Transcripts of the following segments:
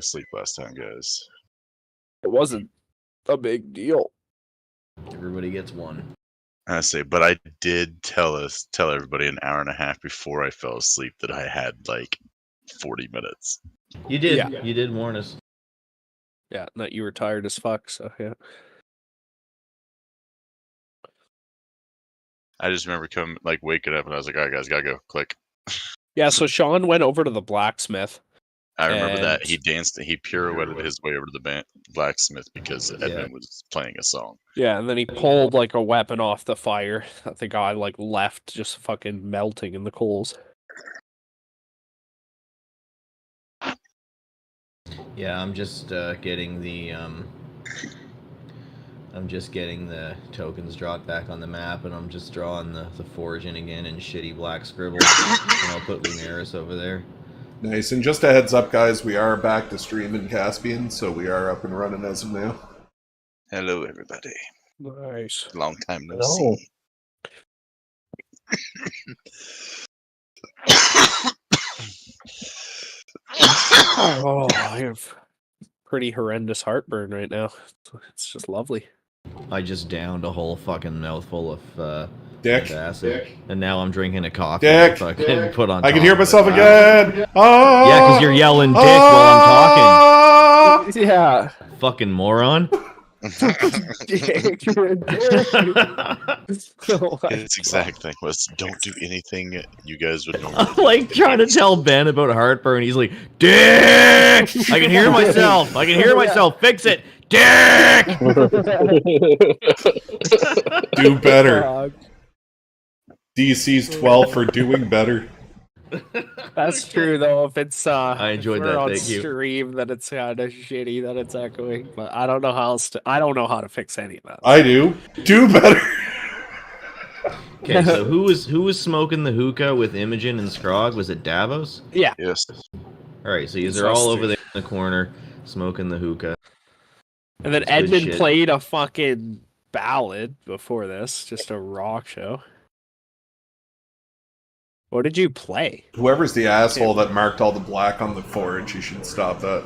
asleep last time, guys. It wasn't a big deal. Everybody gets one. I say, but I did tell everybody an hour and a half before I fell asleep that I had like 40 minutes. You did. Yeah. You did warn us. Yeah, that you were tired as fuck, so yeah. I just remember waking up and I was like, all right, guys, gotta go. Click. Yeah, so Sean went over to the blacksmith. I remember that. And- He pirouetted his way over to the blacksmith because Edmund was playing a song. Yeah, and then he pulled like a weapon off the fire that the guy like left just fucking melting in the coals. Yeah, I'm just getting the tokens dropped back on the map, and I'm just drawing the forge in again in shitty black scribble, and I'll put Lunaris over there. Nice, and just a heads up, guys, we are back to stream in Caspian, so we are up and running as of now. Hello, everybody. Nice. Long time no Hello. see. Oh, I have pretty horrendous heartburn right now. It's just lovely. I just downed a whole fucking mouthful of Dick. acid, and now I'm drinking a coffee. Dick. To fucking put on. I can top hear of it. myself again! Oh! Yeah, because you're yelling dick while I'm talking. Yeah. Fucking moron. His exact thing was, don't do anything you guys would normally I'm like trying to tell Ben about heartburn. He's like, dick! I can hear myself. I can hear myself. Fix it. Dick! Do better. DC's 12 for doing better. That's true though. If it's I enjoyed we're that. on Thank you. stream, that it's kind of shitty that it's echoing. But I don't know how else to. I don't know how to fix any of that. I do. Do better. Okay, so who was smoking the hookah with Imogen and Scrog? Was it Davos? Yeah. Yes. All right, so they're all over there in the corner smoking the hookah. And then That's good Edmund shit. played a fucking ballad before this, just a rock show. What did you play? Whoever's the asshole that marked all the black on the forge, you should stop that.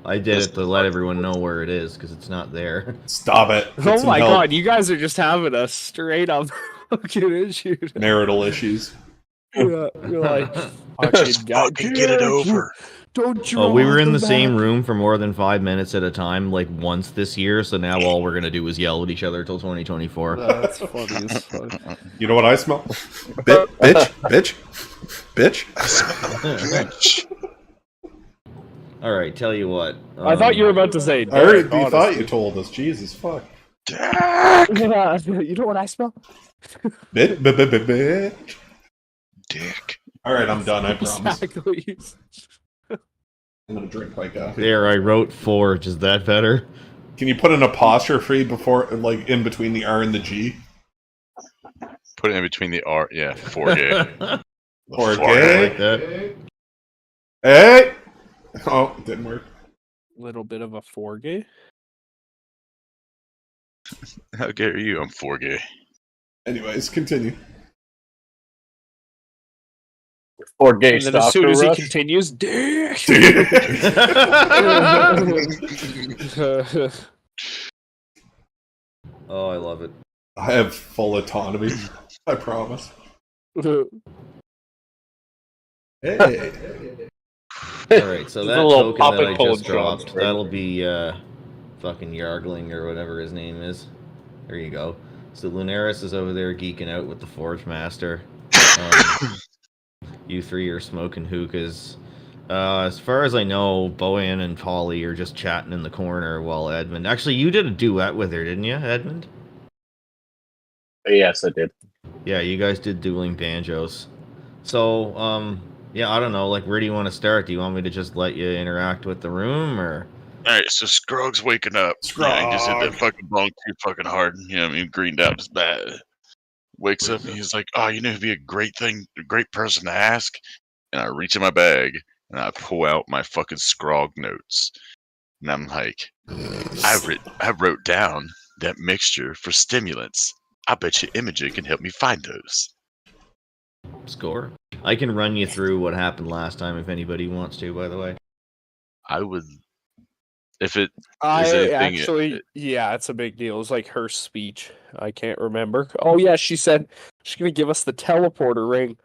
I did it to let everyone know where it is because it's not there. Stop it. Get Oh some my help. god, you guys are just having a straight up fucking issue. Marital issues. Yeah, you're like, Just fucking get it over. Don't you? Oh, we were in the same room for more than 5 minutes at a time, like once this year. So now all we're gonna do is yell at each other till 2024. That's funny as fuck. You know what I smell? Bitch. All right, tell you what. I thought you were about to say. I already Derek, thought you told us. Jesus fuck. You know what I smell? Bitch. Dick. Alright, I'm done, I promise. Exactly. I'm gonna drink my coffee. There, I wrote forge. Is that better? Can you put an apostrophe before, like, in between the R and the G? Put it in between the R. Yeah, 4G. Or I gay? like that. Hey! Oh, it didn't work. Little bit of a forgay. How gay are you? I'm 4G. Anyways, continue. Or gay And then as soon as he continues, dick. Oh, I love it. I have full autonomy. I promise. Hey! All right, so Just that a little token pop that and I cold just dropped, drops, right? that'll be fucking Yargling or whatever his name is. There you go. So Lunaris is over there geeking out with the Forge Master. You three are smoking hookahs. As far as I know, Boyan and Polly are just chatting in the corner while Edmund... Actually, you did a duet with her, didn't you, Edmund? Yes, I did. Yeah, you guys did dueling banjos. So, yeah, I don't know, like, where do you want to start? Do you want me to just let you interact with the room, or... Alright, so Scrog's waking up. Yeah, he just hit that fucking bong too fucking hard. You know what I mean? Greened out his bad. Wakes up and he's like, oh, you know who'd be a great person to ask? And I reach in my bag and I pull out my fucking Scrog notes. And I'm like, I wrote down that mixture for stimulants. I bet you Imogen can help me find those. Score. I can run you through what happened last time if anybody wants to, by the way. I would, if it is I anything, actually, yeah, it's a big deal. It's like her speech. I can't remember. Oh yeah, she said she's gonna give us the teleporter ring,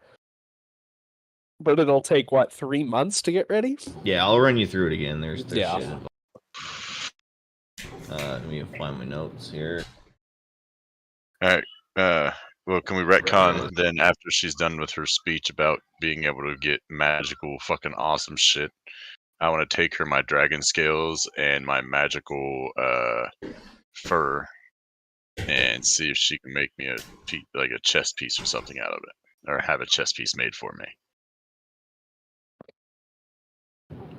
but it'll take what 3 months to get ready. Yeah, I'll run you through it again. There's Yeah. shit involved. Let me find my notes here. all right. Well, can we retcon then after she's done with her speech about being able to get magical, fucking awesome shit? I want to take her my dragon scales and my magical fur, and see if she can make me a like a chest piece or something out of it, or have a chest piece made for me.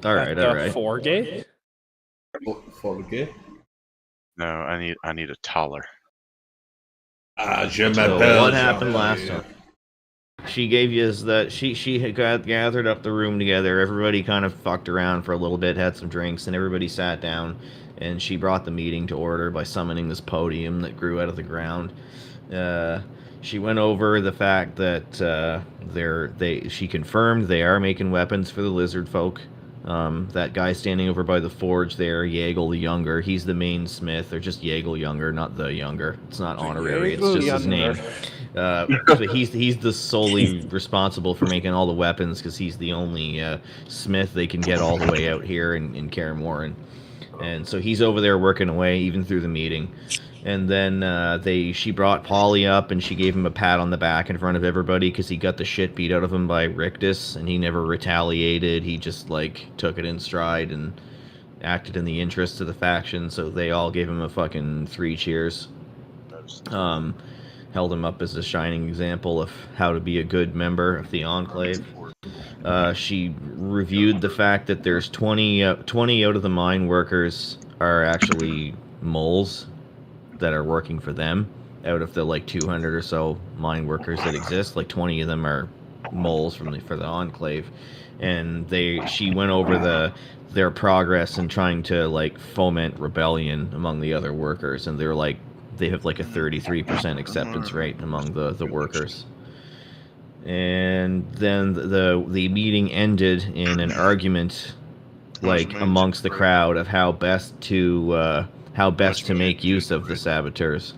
All right, all right. 4K? Forget. No, I need a taller. Je So m'appelle what happened Jean. last time? She gave you that she had gathered up the room together. Everybody kind of fucked around for a little bit, had some drinks, and everybody sat down. And she brought the meeting to order by summoning this podium that grew out of the ground. She went over the fact that she confirmed they are making weapons for the lizard folk. That guy standing over by the forge there, Yagel the Younger, he's the main smith, or just Yagel Younger, not the Younger. It's not honorary, it's just his name. But he's the solely responsible for making all the weapons, because he's the only smith they can get all the way out here in Karam Warren. And so he's over there working away, even through the meeting. And then she brought Polly up, and she gave him a pat on the back in front of everybody because he got the shit beat out of him by Rictus, and he never retaliated. He just took it in stride and acted in the interest of the faction. So they all gave him a fucking 3 cheers. Held him up as a shining example of how to be a good member of the Enclave. She reviewed the fact that there's 20 out of the mine workers are actually moles that are working for them. Out of the 200 or so mine workers that exist, 20 of them are moles for the Enclave. And she went over their progress in trying to foment rebellion among the other workers, and they have a 33% acceptance rate among the workers. And then the meeting ended in an argument amongst the crowd of how best to make use of the saboteurs.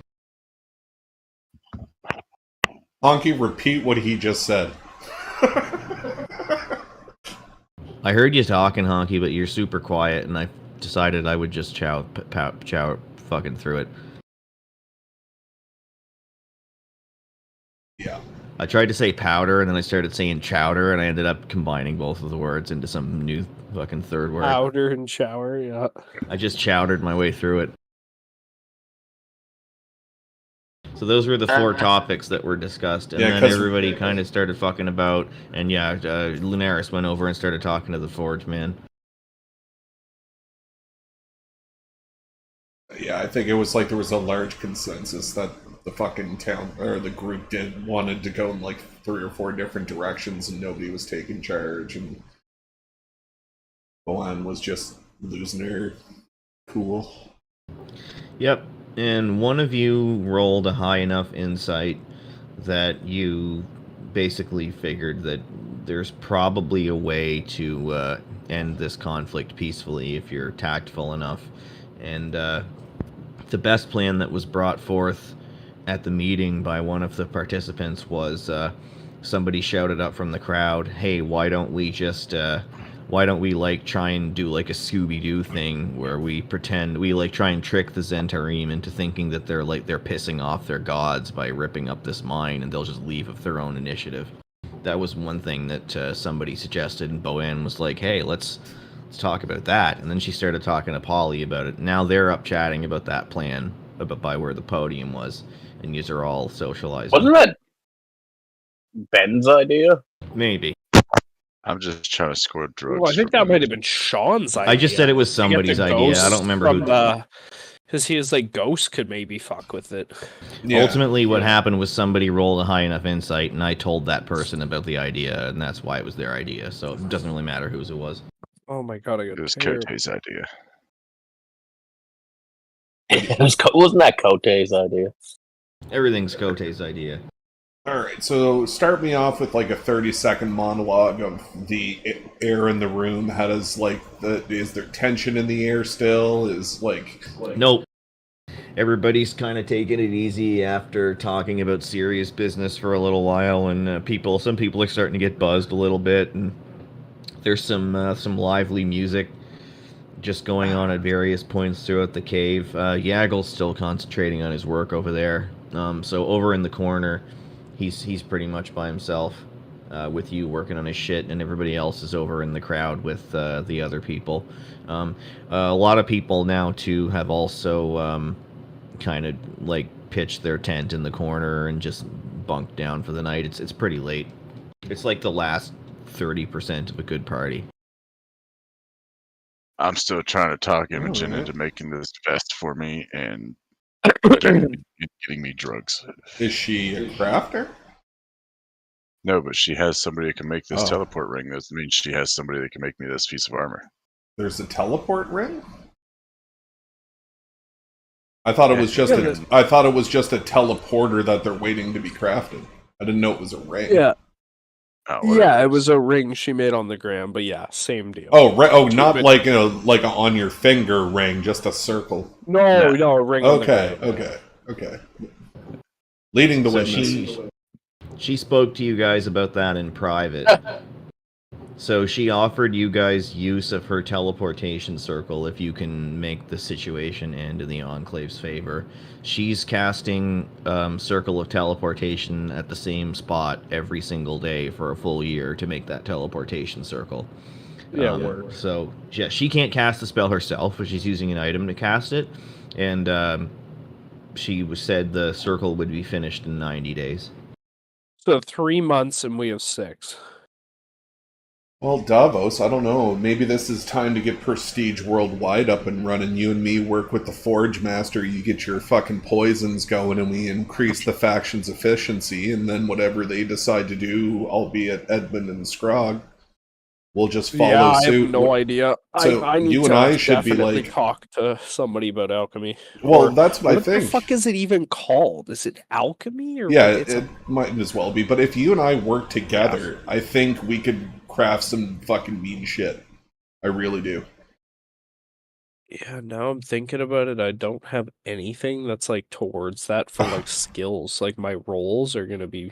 Honky, repeat what he just said. I heard you talking, Honky, but you're super quiet, and I decided I would just chow fucking through it. Yeah. I tried to say powder, and then I started saying chowder, and I ended up combining both of the words into some new fucking third word. Powder and shower, yeah. I just chowdered my way through it. So those were the 4 topics that were discussed, and then everybody kind of started fucking about, and Lunaris went over and started talking to the Forge man. Yeah, I think it was there was a large consensus that the fucking town, or the group wanted to go in 3 or 4 different directions, and nobody was taking charge, and Boan was just losing her cool. Yep. And one of you rolled a high enough insight that you basically figured that there's probably a way to end this conflict peacefully if you're tactful enough. And the best plan that was brought forth at the meeting by one of the participants was somebody shouted up from the crowd, "Hey, why don't we try and do a Scooby-Doo thing where we pretend we try and trick the Zentarim into thinking that they're pissing off their gods by ripping up this mine, and they'll just leave of their own initiative." That was one thing that somebody suggested, and Boan was like, "Hey, let's talk about that." And then she started talking to Polly about it. Now they're up chatting about that plan, about by where the podium was, and yous are all socializing. Wasn't that Ben's idea? Maybe. I'm just trying to score drugs. Well, I think that might have been Sean's idea. I just said it was somebody's idea. I don't remember who. Because he was Ghost could maybe fuck with it. Yeah. Ultimately, what happened was somebody rolled a high enough insight, and I told that person about the idea, and that's why it was their idea. So it doesn't really matter whose it was. Oh my god, I got It was terrible. Kote's idea. Wasn't that Kote's idea? Everything's Kote's idea. Alright, so start me off with like a 30-second monologue of the air in the room. How does, like, is there tension in the air still? Is, like... Nope. Everybody's kind of taking it easy after talking about serious business for a little while, and some people are starting to get buzzed a little bit, and there's some lively music just going on at various points throughout the cave. Yagel's still concentrating on his work over there. So over in the corner, he's pretty much by himself, with you working on his shit, and everybody else is over in the crowd with the other people. A lot of people now too have also kind of like pitched their tent in the corner and just bunked down for the night. It's pretty late. It's like the last 30% of a good party. I'm still trying to talk Imogen Alright. into making this best for me and getting me drugs. Is she a crafter? No, but she has somebody that can make this Oh. teleport ring. That means she has somebody that can make me this piece of armor. There's a teleport ring? I thought it was just I thought it was just a teleporter that they're waiting to be crafted. I didn't know it was a ring. Yeah. Oh, Yeah, it was a ring she made on the ground, but yeah, same deal. Oh, not like like a on your finger ring, just a circle. No, a ring on the ground. Okay. Leading the So witness. she spoke to you guys about that in private. So she offered you guys use of her teleportation circle if you can make the situation end in the Enclave's favor. She's casting Circle of Teleportation at the same spot every single day for a full year to make that teleportation circle. Yeah, so yeah, she can't cast the spell herself, but she's using an item to cast it, and she said the circle would be finished in 90 days. So 3 months and we have 6. Well, Davos, I don't know. Maybe this is time to get Prestige Worldwide up and running. You and me work with the Forge Master. You get your fucking poisons going, and we increase the faction's efficiency. And then whatever they decide to do, albeit Edmund and Scrog, we'll just follow suit. I have no idea. So I need you to and I should be definitely like, talk to somebody about alchemy. well, that's what I What think. the fuck is it even called? Is it alchemy or Yeah, what? it might as well be. But if you and I work together, I think we could craft some fucking mean shit. I really do. Yeah, now I'm thinking about it. I don't have anything that's like towards that for like skills. Like my rolls are gonna be.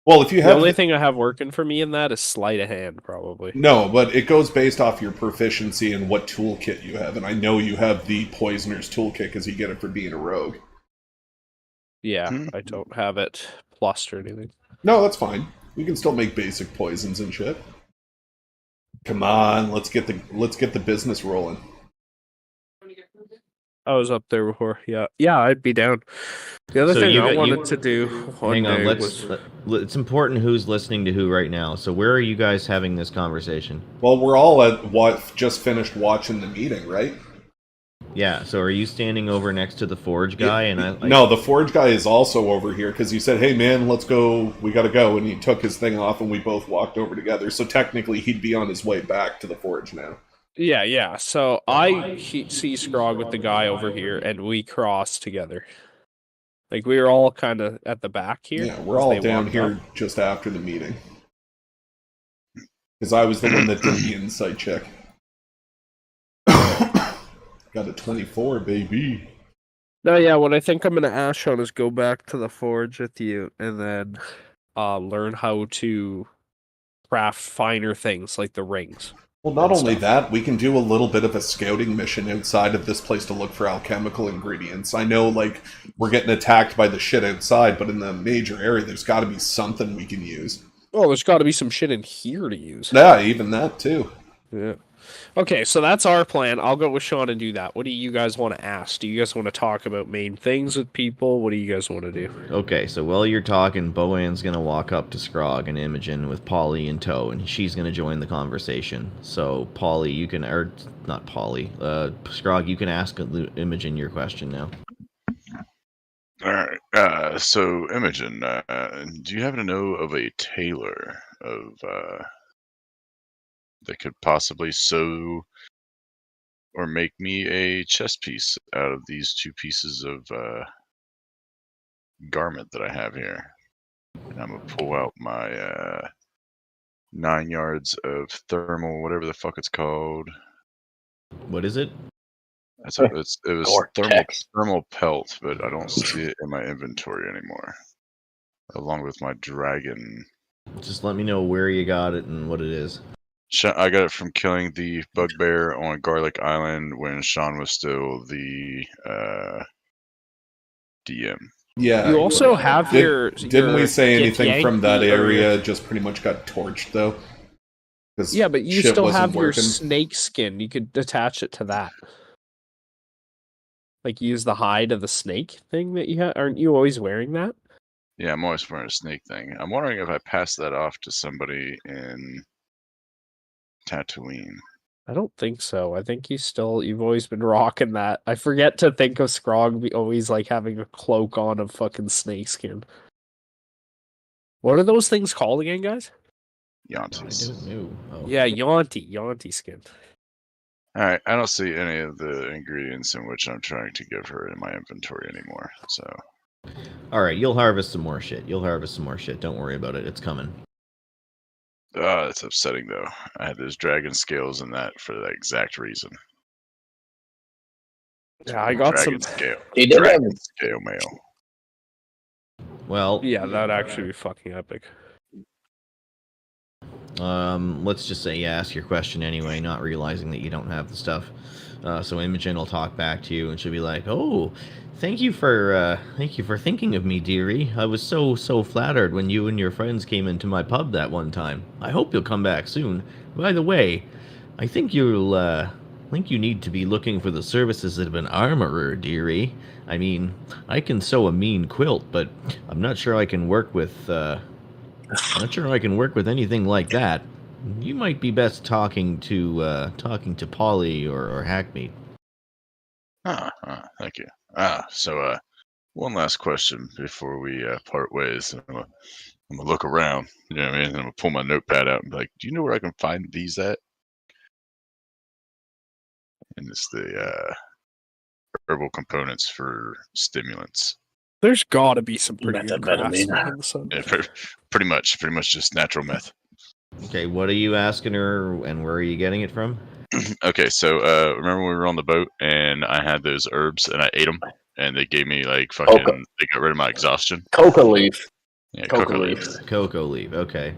Well, if you The have only thing I have working for me in that is sleight of hand, probably. No, but it goes based off your proficiency and what toolkit you have. And I know you have the Poisoner's toolkit because you get it for being a rogue. Yeah, I don't have it plus or anything. No, that's fine. We can still make basic poisons and shit. Come on, let's get the business rolling. I was up there before. Yeah, I'd be down. The other thing I wanted to do. Hang on, it's important who's listening to who right now. So where are you guys having this conversation? Well, we're all at what just finished watching the meeting, right? Yeah. So are you standing over next to the Forge guy? No, the Forge guy is also over here because he said, "Hey, man, let's go. We gotta go," and he took his thing off, and we both walked over together. So technically, he'd be on his way back to the Forge now. Yeah. So I see Scrog with the guy over here, and we cross together. Like we were all kind of at the back here. Yeah, we're all down here just after the meeting. Because I was the one that did the insight check. Got a 24, baby. No, yeah, what I think I'm gonna ask on is go back to the Forge with you, and then learn how to craft finer things like the rings. Well, not only that, we can do a little bit of a scouting mission outside of this place to look for alchemical ingredients. I know, like, we're getting attacked by the shit outside, but in the major area, there's got to be something we can use. Oh, there's got to be some shit in here to use. Yeah, even that, too. Yeah. Okay, so that's our plan. I'll go with Sean and do that. What do you guys want to ask? Do you guys want to talk about main things with people? What do you guys want to do? Okay, so while you're talking, Boan's going to walk up to Scrog and Imogen with Polly in tow, and she's going to join the conversation. So, Polly, you can... Or, not Polly. Scrog, you can ask Imogen your question now. Alright, so, Imogen, do you happen to know of a tailor that could possibly sew or make me a chest piece out of these 2 pieces of garment that I have here? And I'm gonna pull out my 9 yards of thermal, whatever the fuck it's called. What is it? It was Gore-Tex. thermal pelt, but I don't see it in my inventory anymore. Along with my dragon. Just let me know where you got it and what it is. I got it from killing the bugbear on Garlic Island when Sean was still the DM. Yeah. You also have Didn't we say anything from that Githyanki or area? Just pretty much got torched though. Yeah, but you shit still wasn't have your working. snake skin. You could attach it to that. Like use the hide of the snake thing that you have. Aren't you always wearing that? Yeah, I'm always wearing a snake thing. I'm wondering if I pass that off to somebody in Tatooine. I don't think so. I think you've always been rocking that. I forget to think of Scrog always like having a cloak on of fucking snakeskin. What are those things called again, guys? Yantis. I don't know. Oh. Yeah, Yanti skin. Alright, I don't see any of the ingredients in which I'm trying to give her in my inventory anymore, so... Alright, you'll harvest some more shit. Don't worry about it. It's coming. That's upsetting, though. I had those dragon scales in that for that exact reason. Yeah, I got dragon some. Scale. He did Dragon have scale mail. Well, Yeah, that'd actually be fucking epic. let's just say you ask your question anyway, not realizing that you don't have the stuff. So Imogen will talk back to you, and she'll be like, "Oh, thank you for thinking of me, dearie. I was so flattered when you and your friends came into my pub that one time. I hope you'll come back soon. By the way, I think you need to be looking for the services of an armorer, dearie. I mean, I can sew a mean quilt, but I'm not sure I can work with anything like that. You might be best talking to Polly or Hackmeat." Thank you. So one last question before we part ways. I'm gonna look around, you know what I mean? And I'm gonna pull my notepad out and be like, do you know where I can find these at? And it's the herbal components for stimulants. There's gotta be some pretty good Methamphetamine. crafts on the sun. Yeah, pretty much just natural meth. Okay, what are you asking her, and where are you getting it from? Okay, so remember when we were on the boat and I had those herbs and I ate them and they gave me like fucking they got rid of my exhaustion. coca leaf. Yeah, Coca leaf. leaf. Cocoa leaf. Okay.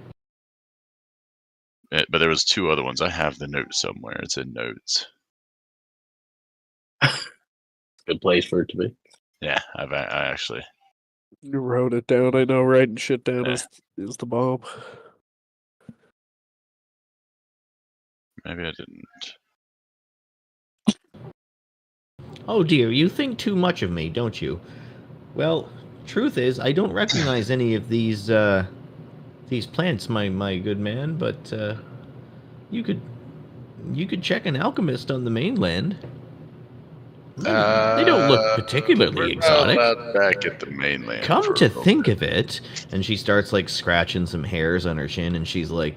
But there was 2 other ones. I have the note somewhere. It's in notes. Good place for it to be. Yeah, I actually. You wrote it down. I know writing shit down is the bomb. Maybe I didn't. Oh dear, you think too much of me, don't you? Well, truth is, I don't recognize any of these plants, my good man. But you could check an alchemist on the mainland. They don't look particularly exotic. Back at the mainland. Come to think of it, and she starts like scratching some hairs on her chin, and she's like,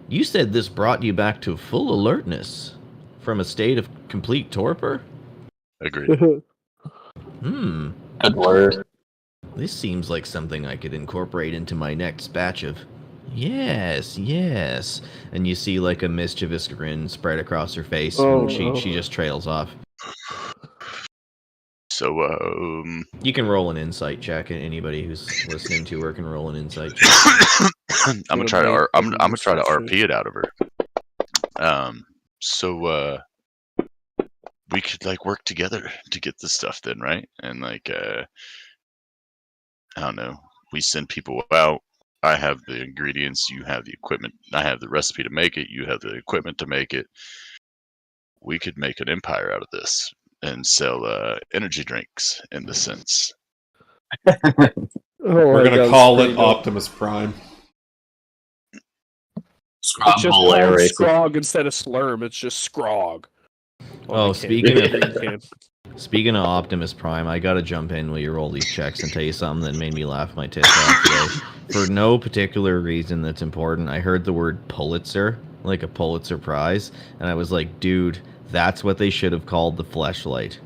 "You said this brought you back to full alertness from a state of complete torpor?" Agreed. Good word. This seems like something I could incorporate into my next batch of... Yes. And you see like a mischievous grin spread across her face, and she just trails off. So, you can roll an insight check, and anybody who's listening to her can roll an insight check. I'm gonna try to RP it out of her. So we could like work together to get this stuff then, right? And like I don't know, we send people out. I have the ingredients, you have the equipment. I have the recipe to make it, you have the equipment to make it. We could make an empire out of this and sell energy drinks in the sense. We're gonna call it Optimus Prime. It's just called Scrog instead of Slurm. It's just Scrog. Oh, speaking of Optimus Prime, I gotta jump in while you roll these checks and tell you something that made me laugh my tits off today. For no particular reason that's important, I heard the word Pulitzer, like a Pulitzer Prize, and I was like, dude, that's what they should have called the Fleshlight.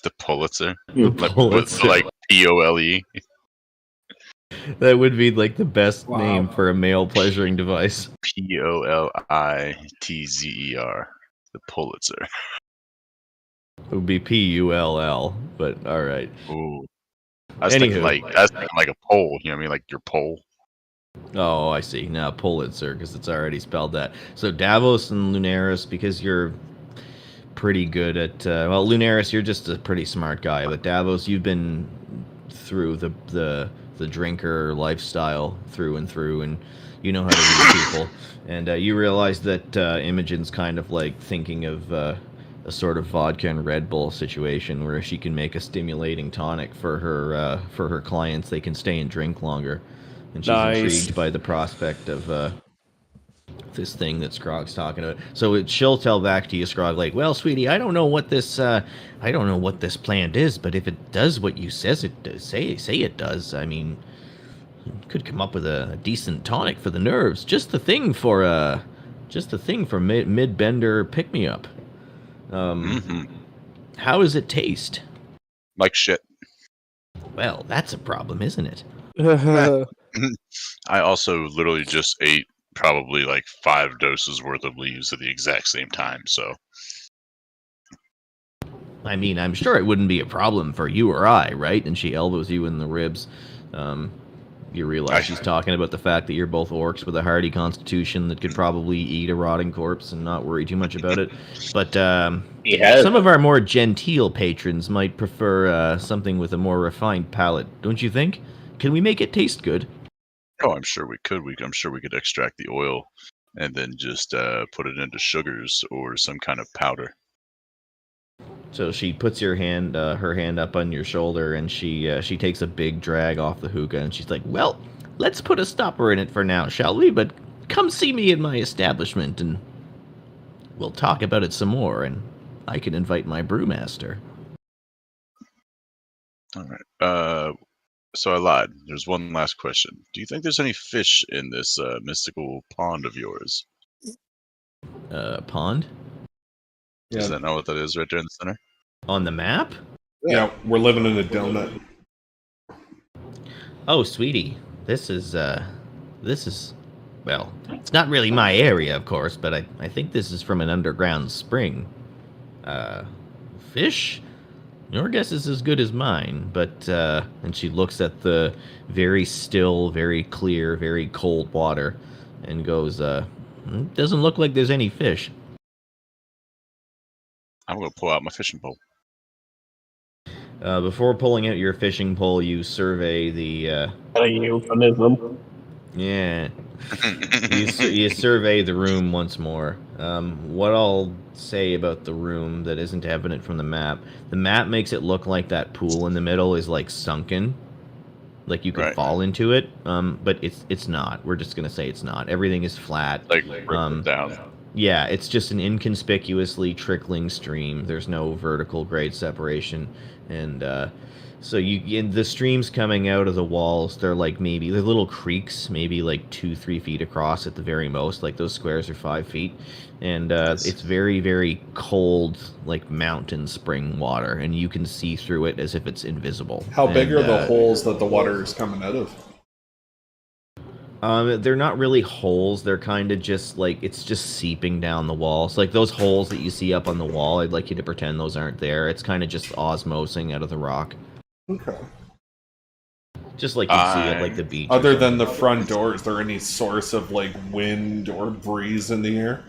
The Pulitzer? Pulitzer. Like Pole? That would be like the best Wow. name for a male pleasuring device. Politzer. The Pulitzer. It would be Pull, but all right. Ooh. I was thinking like a pole. You know what I mean? Like your pole. Oh, I see. Now Pulitzer, because it's already spelled that. So Davos and Lunaris, because you're pretty good at... well, Lunaris, you're just a pretty smart guy. But Davos, you've been through the drinker lifestyle through and through, and you know how to read people. And you realize that Imogen's kind of like thinking of a sort of vodka and Red Bull situation where she can make a stimulating tonic for her clients. They can stay and drink longer. And she's intrigued by the prospect of this thing that Scrog's talking about. So she'll tell back to you, Scrog, like, "Well, sweetie, I don't know what this plant is, but if it does what you say it does, I mean, could come up with a decent tonic for the nerves. Just the thing for mid-bender pick-me-up. How does it taste? Like shit. Well, that's a problem, isn't it? I also literally just ate probably like 5 doses worth of leaves at the exact same time, so. I mean, I'm sure it wouldn't be a problem for you or I, right? And she elbows you in the ribs. You realize she's talking about the fact that you're both orcs with a hardy constitution that could probably eat a rotting corpse and not worry too much about it. But some of our more genteel patrons might prefer something with a more refined palate, don't you think? Can we make it taste good? Oh, I'm sure we could. I'm sure we could extract the oil and then just put it into sugars or some kind of powder. So she puts her hand up on your shoulder, and she takes a big drag off the hookah, and she's like, "Well, let's put a stopper in it for now, shall we? But come see me in my establishment, and we'll talk about it some more, and I can invite my brewmaster." All right. So I lied. There's one last question. Do you think there's any fish in this mystical pond of yours? Pond? Yeah. Does that know what that is right there in the center? On the map? Yeah, we're living in a donut. Oh, sweetie, this is well, it's not really my area, of course, but I think this is from an underground spring. Fish? Your guess is as good as mine, but and she looks at the very still, very clear, very cold water and goes, doesn't look like there's any fish. I'm going to pull out my fishing pole. Before pulling out your fishing pole, you survey the... A euphemism. Yeah. You survey the room once more. What I'll say about the room that isn't evident from the map makes it look like that pool in the middle is like sunken. Like you could fall into it, but it's not. We're just going to say it's not. Everything is flat. Like down. Yeah, it's just an inconspicuously trickling stream. There's no vertical grade separation, and so the streams coming out of the walls, they're little creeks, maybe like 2-3 feet across at the very most. Like those squares are 5 feet, and it's very, very cold, like mountain spring water, and you can see through it as if it's invisible. How big are the holes that the water is coming out of? They're not really holes. They're kind of just like, it's just seeping down the walls. Like those holes that you see up on the wall, I'd like you to pretend those aren't there. It's kind of just osmosing out of the rock. Okay. Just like you see at like the beach. Other than the front door, is there any source of like wind or breeze in the air?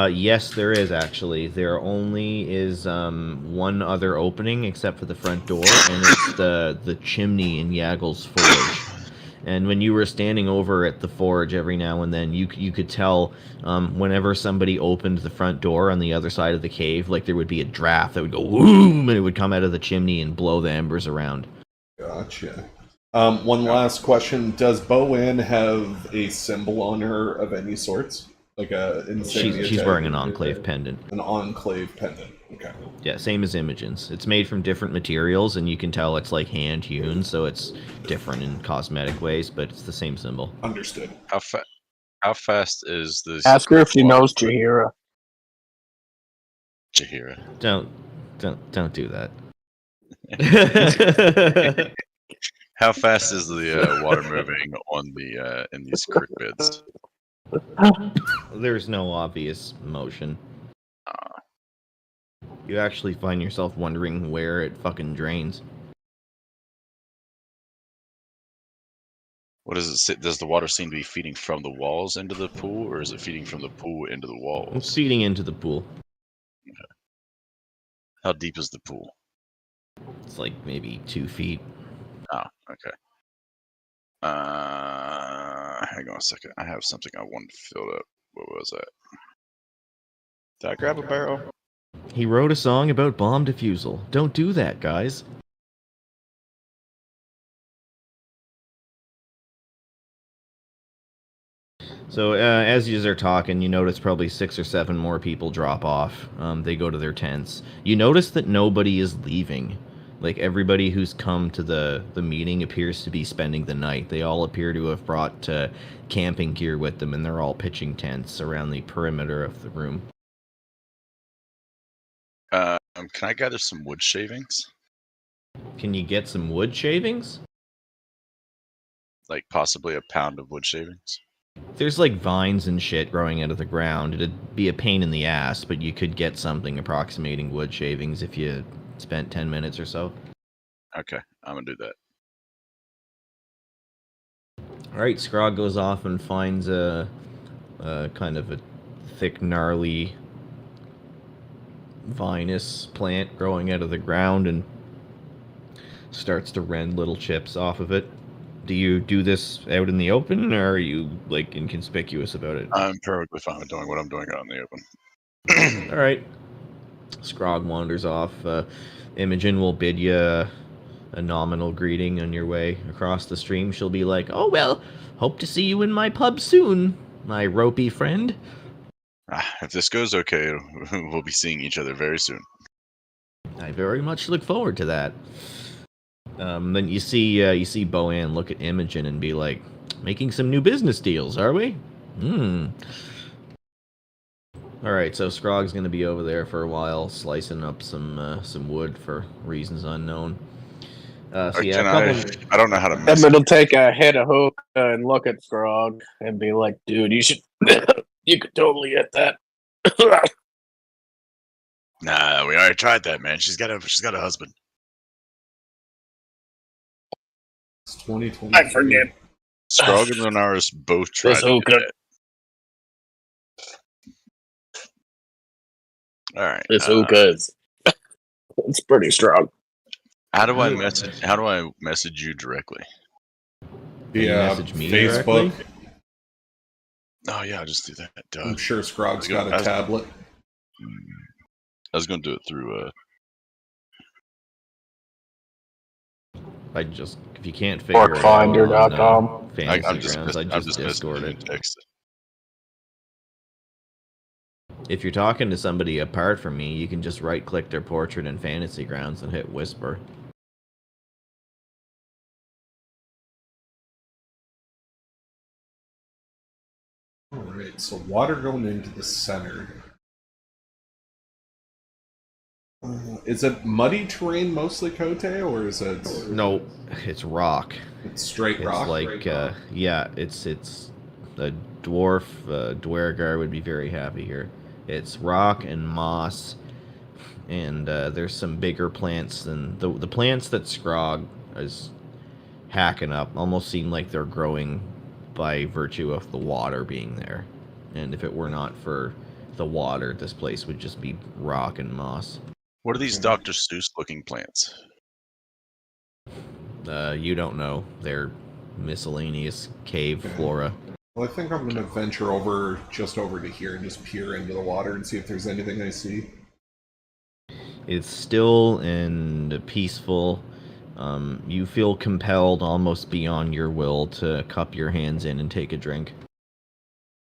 Yes, there is actually. There only is one other opening except for the front door, and it's the chimney in Yaggle's forge. And when you were standing over at the forge every now and then, you could tell whenever somebody opened the front door on the other side of the cave, like there would be a draft that would go boom, and it would come out of the chimney and blow the embers around. Gotcha. One last question. Does Boanne have a symbol on her of any sorts? Like a insignia? She's wearing an enclave pendant. An enclave pendant. Okay. Yeah, same as Imogen's. It's made from different materials, and you can tell it's like hand hewn, so it's different in cosmetic ways, but it's the same symbol. Understood. How fast is this? Ask her if she knows Jahira. Jahira. Don't do that. How fast is the water moving on the in these creek beds? There's no obvious motion. You actually find yourself wondering where it fucking drains. What does it say? Does the water seem to be feeding from the walls into the pool, or is it feeding from the pool into the It's walls? feeding into the pool. How deep is the pool? It's like maybe 2 feet. Oh, okay. Hang on a second. I have something I wanted to fill up. What was that? Did I grab a barrel? He wrote a song about bomb defusal. Don't do that, guys. So as you are talking, you notice probably 6 or 7 more people drop off. They go to their tents. You notice that nobody is leaving. Like, everybody who's come to the meeting appears to be spending the night. They all appear to have brought camping gear with them, and they're all pitching tents around the perimeter of the room. Can I gather some wood shavings? Can you get some wood shavings? Like possibly a pound of wood shavings? There's like vines and shit growing out of the ground. It'd be a pain in the ass, but you could get something approximating wood shavings if you spent 10 minutes or so. Okay, I'm gonna do that. Alright, Scrog goes off and finds a kind of a thick, gnarly, vinous plant growing out of the ground and starts to rend little chips off of it. Do you do this out in the open, or are you, like, inconspicuous about it? I'm perfectly fine with doing what I'm doing out in the open. Alright. Scrog wanders off. Imogen will bid you a nominal greeting on your way across the stream. She'll be like, "Oh, well, hope to see you in my pub soon, my ropey friend." If this goes okay, we'll be seeing each other very soon. I very much look forward to that. Then you see Boann look at Imogen and be like, "Making some new business deals, are we?" Alright, so Scrog's gonna be over there for a while, slicing up some wood for reasons unknown. So yeah, I don't know how to mess Edmund will take a hit of hookah and look at Scrog and be like, "Dude, you should, you could totally hit that." Nah, we already tried that, man. She's got a husband. It's 2020. I forget. Scrog and Renaris both tried This to do hookah. that. All right. This hookah is it's pretty strong. How do I message you directly? Yeah, message me Facebook. directly? Oh yeah, I'll just do that. Duh. I'm sure Scrog's got a tablet. I was gonna do it through if you can't figure it out Orcfinder.com. on Fantasy I'm just Grounds, I'd just Discord it. text. If you're talking to somebody apart from me, you can just right-click their portrait in Fantasy Grounds and hit Whisper. Alright, so water going into the center. Is it muddy terrain mostly, Kote, or is it... No, it's rock. It's straight rock? It's like, yeah, it's a dwarf, Dwergar would be very happy here. It's rock and moss, and there's some bigger plants than the plants that Scrog is hacking up almost seem like they're growing by virtue of the water being there. And if it were not for the water, this place would just be rock and moss. What are these Dr. Seuss looking plants? You don't know. They're miscellaneous cave flora. Well, I think I'm going to venture over to here and just peer into the water and see if there's anything I see. It's still and peaceful. You feel compelled almost beyond your will to cup your hands in and take a drink.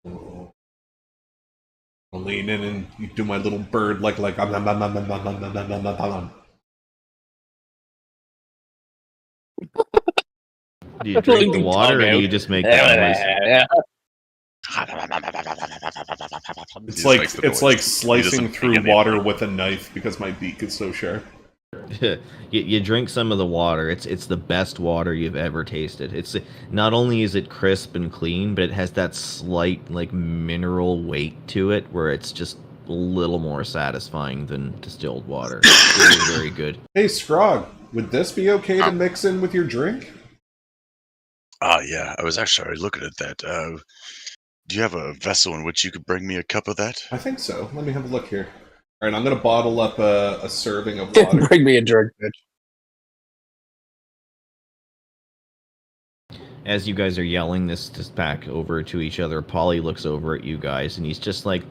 I'll lean in and you do my little bird like Do you drink the water, or do you just make that noise? It's like slicing through water with a knife because my beak is so sharp. You drink some of the water. It's the best water you've ever tasted. It's not only is it crisp and clean, but it has that slight like mineral weight to it, where it's just a little more satisfying than distilled water. Very, very good. Hey, Scrog, would this be okay to mix in with your drink? Yeah, I was actually already looking at that. Do you have a vessel in which you could bring me a cup of that? I think so. Let me have a look here. All right, I'm going to bottle up a serving of water. Bring me a drink, bitch. As you guys are yelling this back over to each other, Polly looks over at you guys, and he's just like,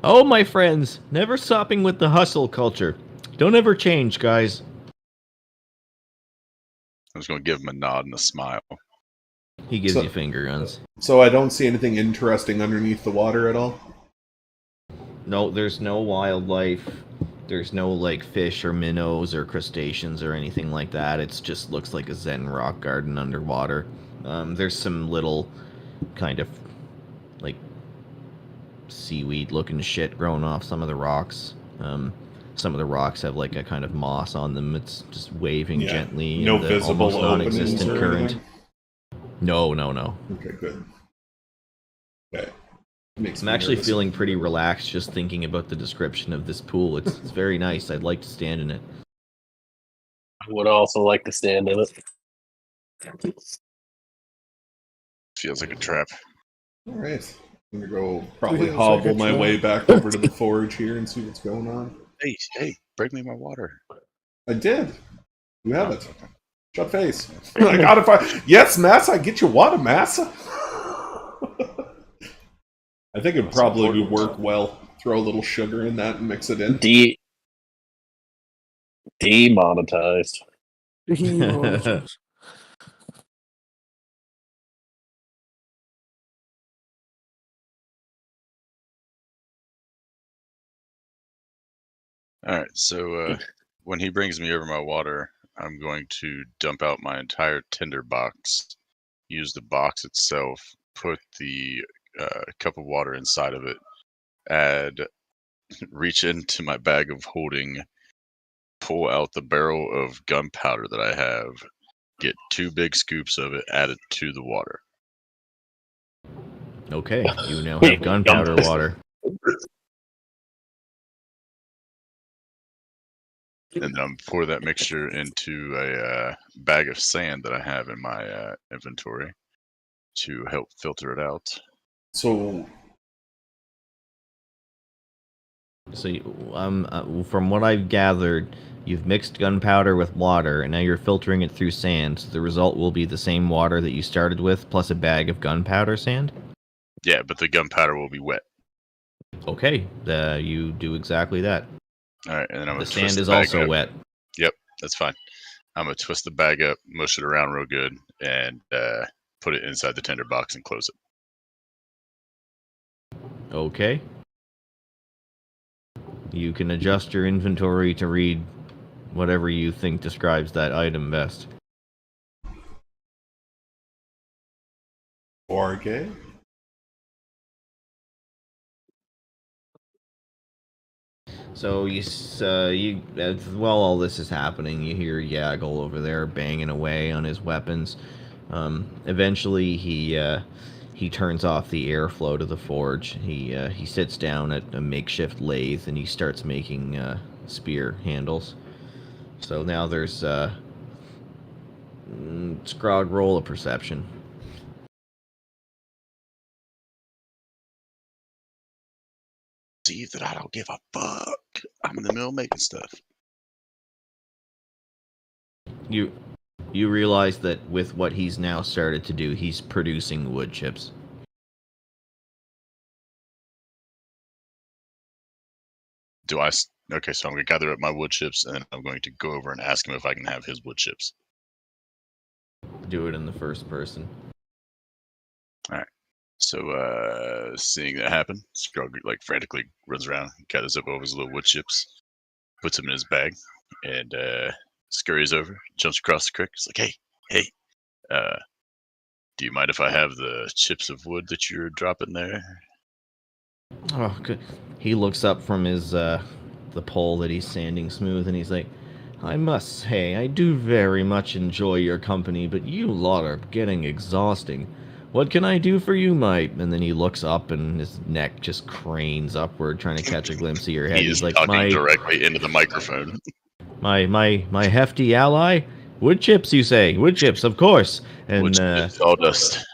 "Oh, my friends, never stopping with the hustle culture. Don't ever change, guys." I was going to give him a nod and a smile. He gives you finger guns. So I don't see anything interesting underneath the water at all? No, there's no wildlife. There's no, like, fish or minnows or crustaceans or anything like that. It just looks like a Zen rock garden underwater. There's some little kind of, like, seaweed-looking shit growing off some of the rocks. Some of the rocks have, like, a kind of moss on them. It's just waving gently. No in the visible almost non-existent openings or current. anything? No. Okay, good. Okay. I'm actually feeling pretty relaxed just thinking about the description of this pool. It's very nice. I'd like to stand in it. I would also like to stand in it. Feels like a trap. All right. I'm going to go probably Feels hobble like a my trap. way back over to the forge here and see what's going on. Hey, bring me my water. I did. You have it. Shut face. I got it. Yes, Massa. I get you water, Massa. I think it'd probably work well. Throw a little sugar in that and mix it in. Demonetized. All right, so when he brings me over my water, I'm going to dump out my entire tinder box, use the box itself, put the cup of water inside of it, reach into my bag of holding, pull out the barrel of gunpowder that I have, get 2 big scoops of it, add it to the water. Okay, you now have gunpowder water. And then pour that mixture into a bag of sand that I have in my inventory to help filter it out. So, from what I've gathered, you've mixed gunpowder with water, and now you're filtering it through sand. So the result will be the same water that you started with, plus a bag of gunpowder sand? Yeah, but the gunpowder will be wet. Okay, you do exactly that. All right, and then I'm The gonna sand twist is the bag also up. wet. Yep, that's fine. I'm gonna twist the bag up, mush it around real good, and put it inside the tinder box and close it. Okay. You can adjust your inventory to read whatever you think describes that item best. 4K? So while all this is happening, you hear Yaggle over there banging away on his weapons. Eventually, he turns off the airflow to the forge. He sits down at a makeshift lathe and he starts making spear handles. So now there's Scrog, roll a perception. See that I don't give a fuck. I'm in the middle of making stuff. You realize that with what he's now started to do, he's producing wood chips. Okay, so I'm going to gather up my wood chips, and then I'm going to go over and ask him if I can have his wood chips. Do it in the first person. All right. So, seeing that happen, Scrog frantically runs around, gathers up all his little wood chips, puts them in his bag, and scurries over, jumps across the creek. He's like, "Hey, do you mind if I have the chips of wood that you're dropping there?" Oh, good. He looks up from his the pole that he's sanding smooth, and he's like, I must say, I do very much enjoy your company, but you lot are getting exhausting. What can I do for you, mate? And then he looks up and his neck just cranes upward, trying to catch a glimpse of your head. He is He's like, talking directly into the microphone. my hefty ally? Wood chips, you say? Wood chips, of course. And Sawdust.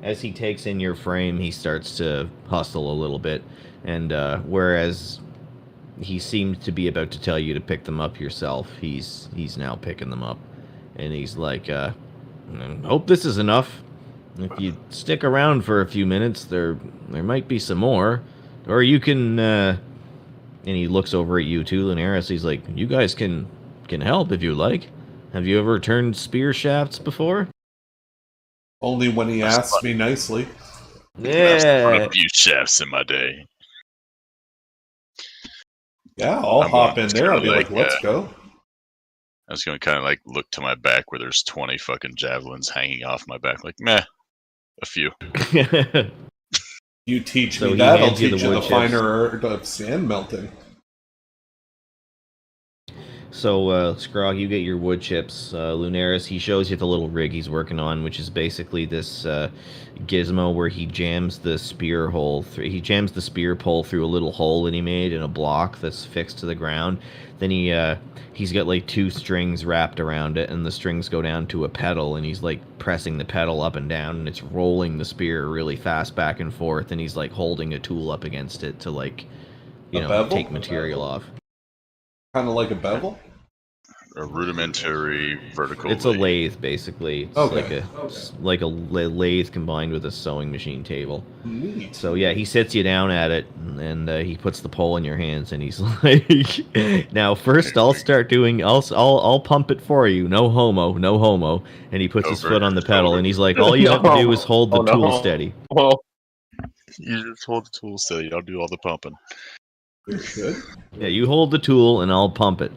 as he takes in your frame, he starts to hustle a little bit. And whereas he seemed to be about to tell you to pick them up yourself, he's now picking them up. And he's like, hope this is enough. If you stick around for a few minutes, there might be some more. Or you can, and he looks over at you too, Lunaris. He's like, you guys can help if you like. Have you ever turned spear shafts before? Only when he asks me nicely. I've run Yeah. a few shafts in my day. Yeah, I'll hop in there. I'll be like, let's go. I was going to kind of like look to my back where there's 20 fucking javelins hanging off my back. Like, meh, a few. You teach So me he that, I'll hands you teach the you the wood chips. finer art of sand melting. So, Scrog, you get your wood chips. Lunaris, he shows you the little rig he's working on, which is basically this gizmo where he jams the spear hole. He jams the spear pole through a little hole that he made in a block that's fixed to the ground. Then he's got like 2 strings wrapped around it, and the strings go down to a pedal, and he's like pressing the pedal up and down, and it's rolling the spear really fast back and forth, and he's like holding a tool up against it to like, take material off. Kind of like a bevel? A rudimentary vertical. It's a lathe, basically. It's Okay. like a lathe combined with a sewing machine table. Neat. So yeah, he sets you down at it, and he puts the pole in your hands, and he's like, "Now, first, I'll start doing. I'll pump it for you. No homo, no homo." And he puts his foot on the pedal, and he's like, "All you have to do is hold the tool steady." Well, You just hold the tool steady. I'll do all the pumping. Good. Yeah, you hold the tool, and I'll pump it.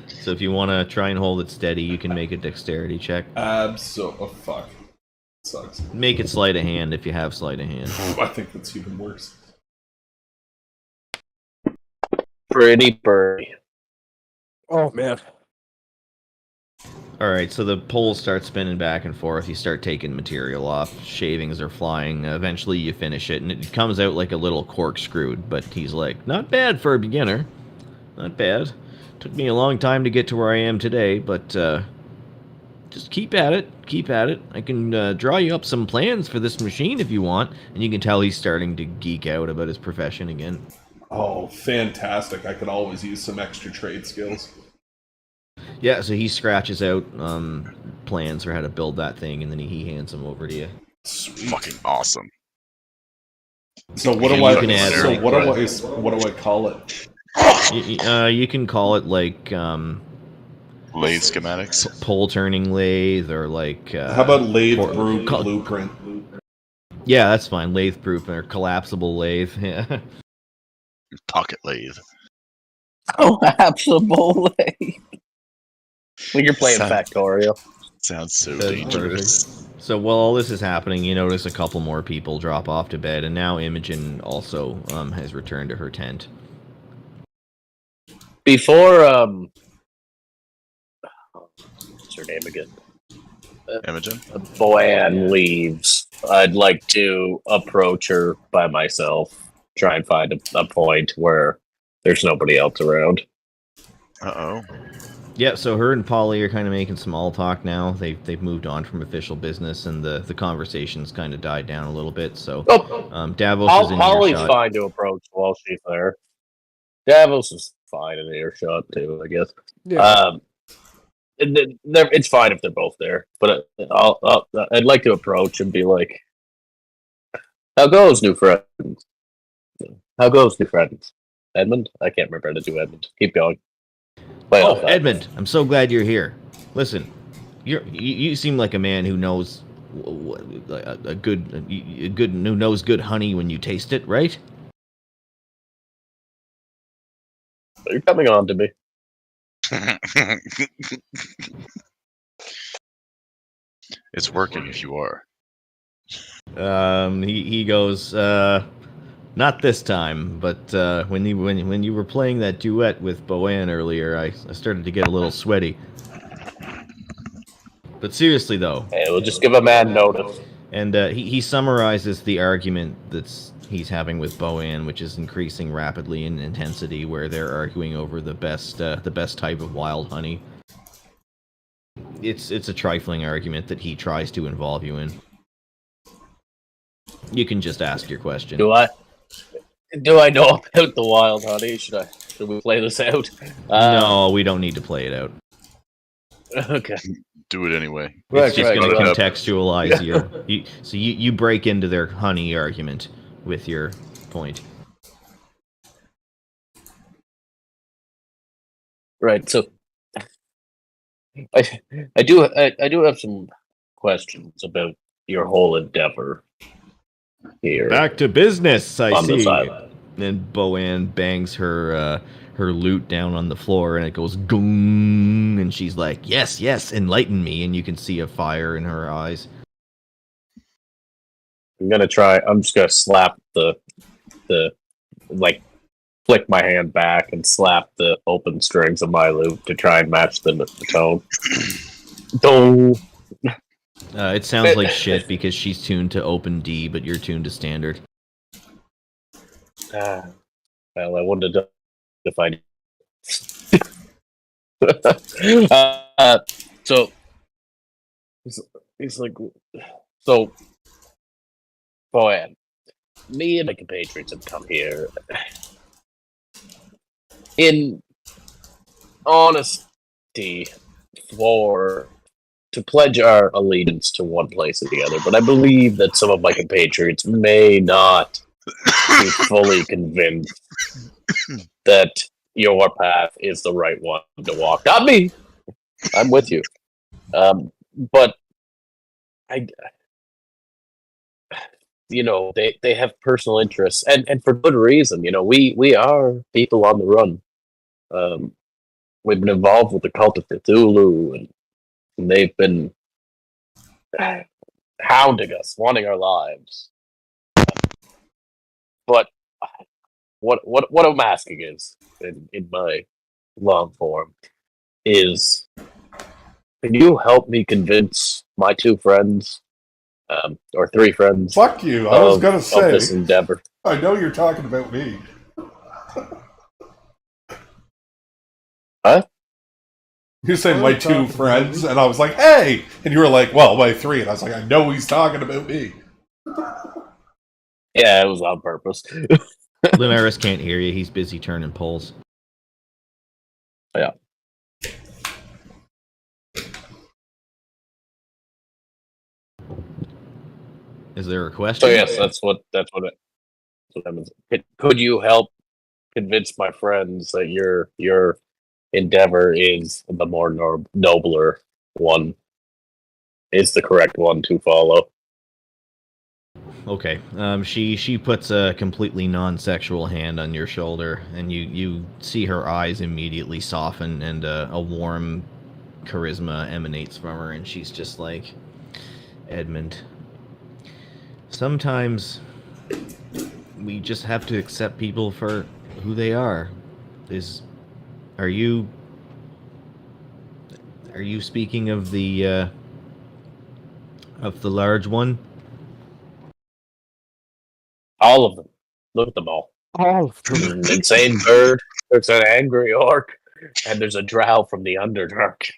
So if you want to try and hold it steady, you can make a dexterity check. Oh, fuck. Sucks. Make it sleight of hand if you have sleight of hand. I think that's even worse. pretty birdie. Oh man. All right, so the poles start spinning back and forth. You start taking material off. Shavings are flying. Eventually, you finish it, and it comes out like a little corkscrewed. But he's like, "Not bad for a beginner. Not bad. Took me a long time to get to where I am today, but just keep at it. Keep at it. I can draw you up some plans for this machine if you want." And you can tell he's starting to geek out about his profession again. Oh, fantastic. I could always use some extra trade skills. Yeah, so he scratches out plans for how to build that thing, and then he hands them over to you. Sweet. Fucking awesome. So what Yeah, do you I? can add, So like, what do I call it? You can call it like Lathe schematics. pole turning lathe, or like How about lathe call- blueprint? yeah, that's fine. Lathe proof or collapsible lathe. Yeah. Pocket lathe. Collapsible lathe. Like you're playing Factorio. Sounds so That's dangerous. So while all this is happening, you notice a couple more people drop off to bed, and now Imogen also has returned to her tent. Before what's her name again? Imogen? Boanne leaves, I'd like to approach her by myself, try and find a point where there's nobody else around. Uh-oh. Yeah, so her and Polly are kind of making small talk now. They've moved on from official business, and the conversation's kind of died down a little bit. So Davos is in Holly's earshot. fine to approach while she's there. Davos is fine in earshot too, I guess. Yeah. It's fine if they're both there, but I'd like to approach and be like, "How goes, new friends? How goes, new friends? Edmund? I can't remember how to do Edmund. Keep going." Oh, Edmund, I'm so glad you're here. Listen, you seem like a man who knows who knows good honey when you taste it, right? You're coming on to me. It's working if you are. He goes, Not this time, but when you were playing that duet with Boann earlier, I started to get a little sweaty. But seriously, though. Hey, we'll just give a man notice. And he summarizes the argument he's having with Boann, which is increasing rapidly in intensity, where they're arguing over the best type of wild honey. It's a trifling argument that he tries to involve you in. You can just ask your question. Do I know about the wild honey? Should we play this out? No, we don't need to play it out. Okay. Do it anyway. It's just going to contextualize you break into their honey argument with your point. Right. So I do have some questions about your whole endeavor here. Back to business, I see. Island. Then Boann bangs her lute down on the floor, and it goes goong, and she's like, "Yes, yes, enlighten me." And you can see a fire in her eyes. I'm just gonna slap the like flick my hand back and slap the open strings of my lute to try and match the tone. Dong. It sounds like shit because she's tuned to open D, but you're tuned to standard. Well, I wanted to if I. So he's like, so, Boann, me and my compatriots have come here in honesty to pledge our allegiance to one place or the other, but I believe that some of my compatriots may not be fully convinced that your path is the right one to walk. Not me. I'm with you. But they have personal interests, and for good reason. We are people on the run. We've been involved with the cult of Cthulhu, and they've been hounding us, wanting our lives. But what I'm asking is, in my long form, is can you help me convince my two friends, or three friends? Fuck you! I was gonna say this endeavor. I know you're talking about me. Huh? You say my two friends, and I was like, "Hey!" And you were like, "Well, my three," and I was like, "I know he's talking about me." Yeah, it was on purpose. Limaris can't hear you. He's busy turning poles. Yeah. Is there a question? So yes, that's what that means. Could you help convince my friends that your endeavor is the more nobler one, is the correct one to follow? Okay. She puts a completely non-sexual hand on your shoulder, and you see her eyes immediately soften, and a warm charisma emanates from her, and she's just like, Edmund, sometimes we just have to accept people for who they are. Are you speaking of the large one? All of them. Look at them all. All of There's an insane bird. There's an angry orc, and there's a drow from the Underdark.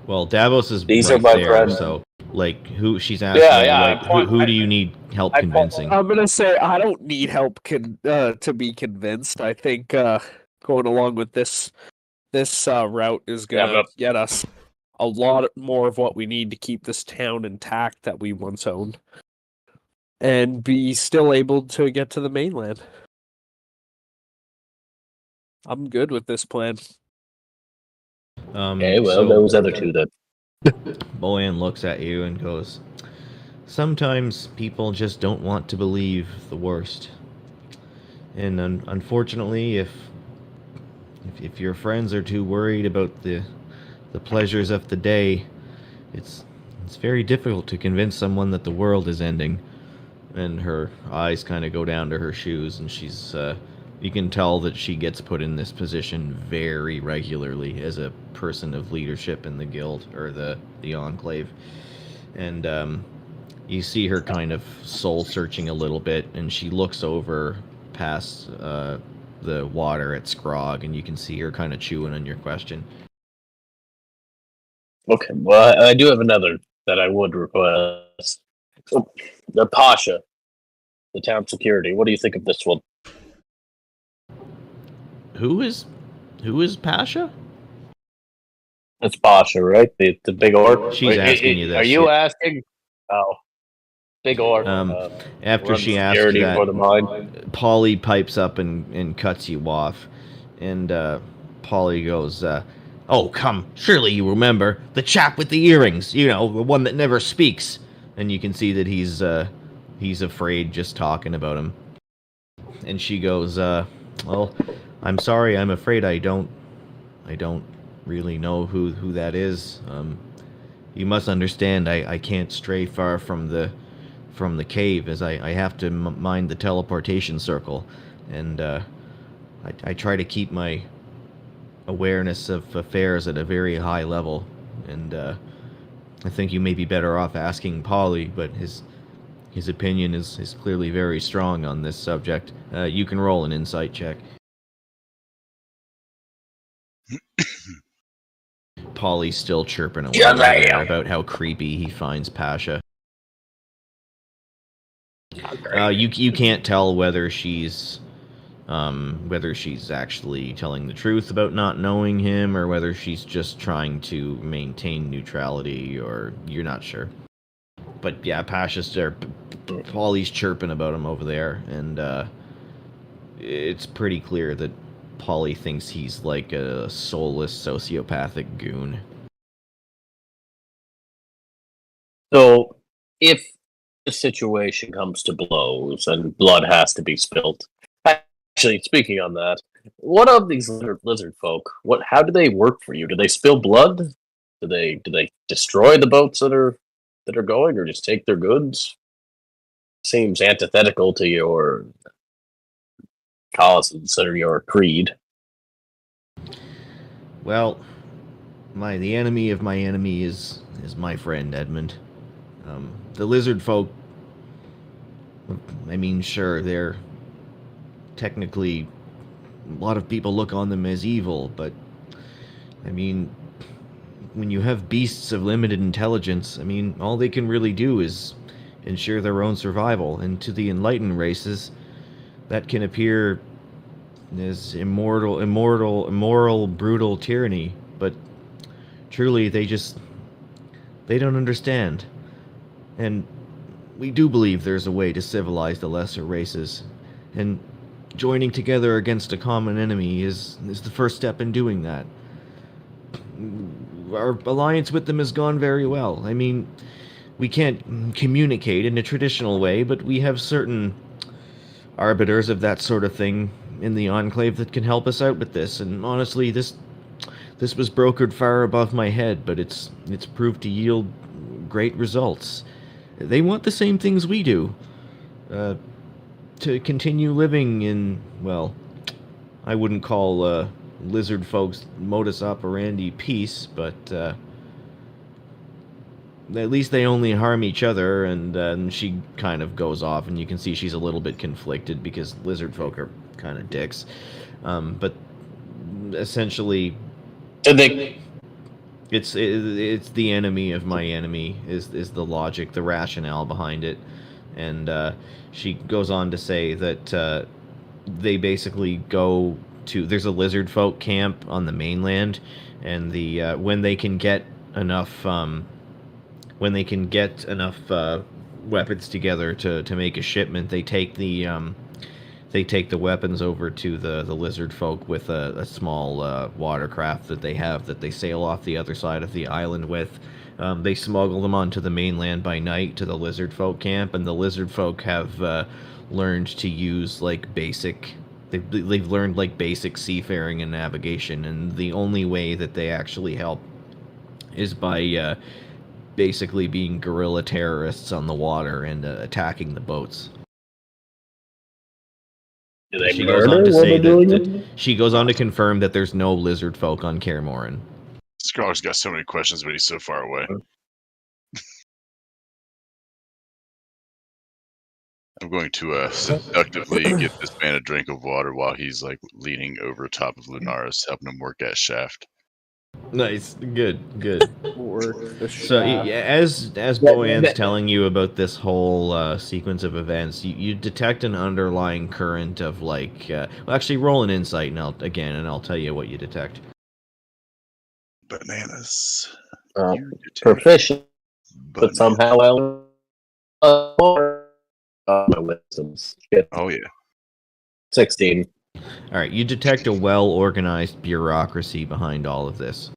Well, Davos is These right are my there, friends. So, like, who she's asking? Who do you need help convincing? I'm gonna say I don't need help to be convinced. I think going along with this route is gonna get us a lot more of what we need to keep this town intact that we once owned, and be still able to get to the mainland. I'm good with this plan. Okay, well, those other two then. Boann looks at you and goes, sometimes people just don't want to believe the worst. And unfortunately, if your friends are too worried about the pleasures of the day, it's very difficult to convince someone that the world is ending. and her eyes kind of go down to her shoes, and she's you can tell that she gets put in this position very regularly as a person of leadership in the guild or the enclave. And you see her kind of soul searching a little bit, and she looks over past the water at Scrog, and you can see her kind of chewing on your question. Okay, well, I do have another that I would request. The Pasha, the town security. What do you think of this one? Who is Pasha? It's Pasha, right? The big orc. She's asking you this. Are you asking? Oh, big orc. After she asks that, Polly pipes up and cuts you off, and Polly goes, "Oh, come! Surely you remember the chap with the earrings. You know, the one that never speaks." And you can see that he's afraid just talking about him. And she goes, "Well, I'm sorry. I'm afraid I don't really know who that is. You must understand, I can't stray far from the cave, as I have to mind the teleportation circle, and I try to keep my awareness of affairs at a very high level, and I think you may be better off asking Polly, but his opinion is clearly very strong on this subject. You can roll an insight check." Polly's still chirping away about how creepy he finds Pasha. You can't tell whether she's actually telling the truth about not knowing him, or whether she's just trying to maintain neutrality, or you're not sure. But yeah, Pasha's there. Polly's chirping about him over there, and it's pretty clear that Polly thinks he's like a soulless sociopathic goon. So, if the situation comes to blows and blood has to be spilt, actually, speaking on that, what of these lizard folk? How do they work for you? Do they spill blood? Do they destroy the boats that are going, or just take their goods? Seems antithetical to your causes or your creed. Well, the enemy of my enemy is my friend Edmund. The lizard folk, I mean, sure, they're technically, a lot of people look on them as evil, but I mean, when you have beasts of limited intelligence, I mean, all they can really do is ensure their own survival, and to the enlightened races, that can appear as immoral, brutal tyranny, but truly they don't understand. And we do believe there's a way to civilize the lesser races, and joining together against a common enemy is the first step in doing that. Our alliance with them has gone very well. I mean, we can't communicate in a traditional way, but we have certain arbiters of that sort of thing in the Enclave that can help us out with this. And honestly, this was brokered far above my head, but it's proved to yield great results. They want the same things we do. To continue living in, well, I wouldn't call lizard folks modus operandi peace, but at least they only harm each other. And she kind of goes off, and you can see she's a little bit conflicted because lizard folk are kind of dicks. But essentially, it's the enemy of my enemy is the logic, the rationale behind it. And she goes on to say that they basically go to, there's a lizard folk camp on the mainland, and when they can get enough weapons together to make a shipment, they take the weapons over to the lizard folk with a small watercraft that they have that they sail off the other side of the island with. They smuggle them onto the mainland by night to the lizard folk camp, and the lizard folk have learned to use they've learned like basic seafaring and navigation, and the only way that they actually help is by basically being guerrilla terrorists on the water and attacking the boats. Do they She murder goes on to while say they're doing that it? she goes on to confirm that there's no lizard folk on Kaer Morhen. Scar's got so many questions, but he's so far away. I'm going to seductively get this man a drink of water while he's like leaning over top of Lunaris, helping him work that shaft. Nice, good. Work the So shaft. as Boan's telling you about this whole sequence of events, you detect an underlying current of like. Well, actually, roll an insight, and I'll tell you what you detect. Bananas. Proficient, but Bananas. somehow my wisdom's shit. Oh yeah. 16. All right, you detect a well-organized bureaucracy behind all of this.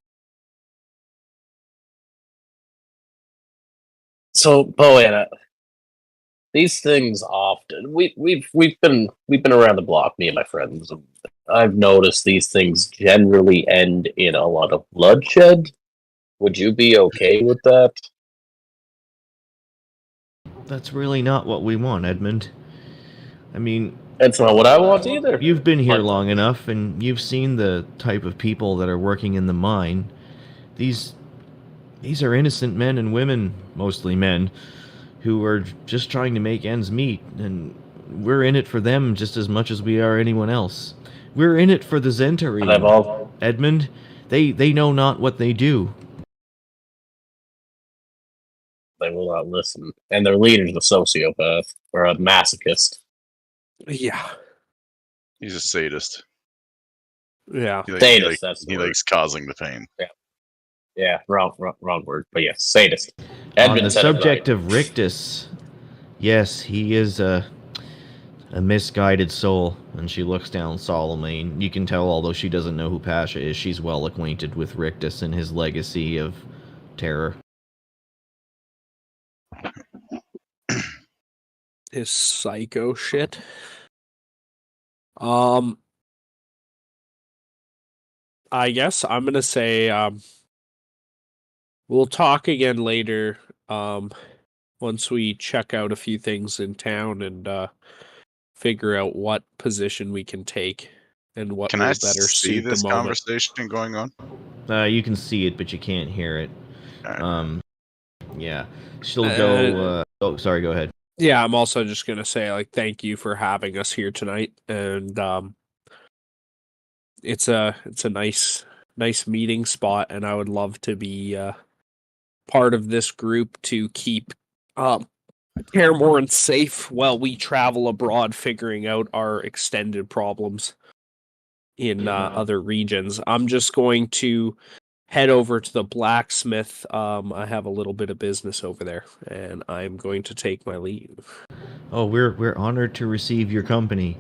So, Boanna, these things often we've been around the block, me and my friends. And I've noticed these things generally end in a lot of bloodshed. Would you be okay with that? That's really not what we want, Edmund. I mean, That's not what I want either. you've been here long enough, and you've seen the type of people that are working in the mine. These are innocent men and women, mostly men, who are just trying to make ends meet, and we're in it for them just as much as we are anyone else. We're in it for the Zentari, Edmund. They know not what they do. They will not listen, and their leader's a sociopath or a masochist. Yeah. He's a sadist. Yeah. Sadist, that's the he word. likes causing the pain. Yeah, wrong word, but yes, sadist. On the subject of Rictus, yes, he is a misguided soul, and she looks down solemnly. And you can tell, although she doesn't know who Pasha is, she's well acquainted with Rictus and his legacy of terror. His psycho shit. I guess I'm gonna say we'll talk again later. Once we check out a few things in town and figure out what position we can take and what Can will I better see suit this the moment. conversation going on? You can see it, but you can't hear it. Right. Yeah. She'll go... oh, sorry, go ahead. Yeah, I'm also just gonna say, like, thank you for having us here tonight, and it's a nice meeting spot, and I would love to be part of this group to keep Kaer Morhen safe while we travel abroad, figuring out our extended problems in other regions. I'm just going to head over to the blacksmith. I have a little bit of business over there, and I'm going to take my leave. Oh, we're honored to receive your company.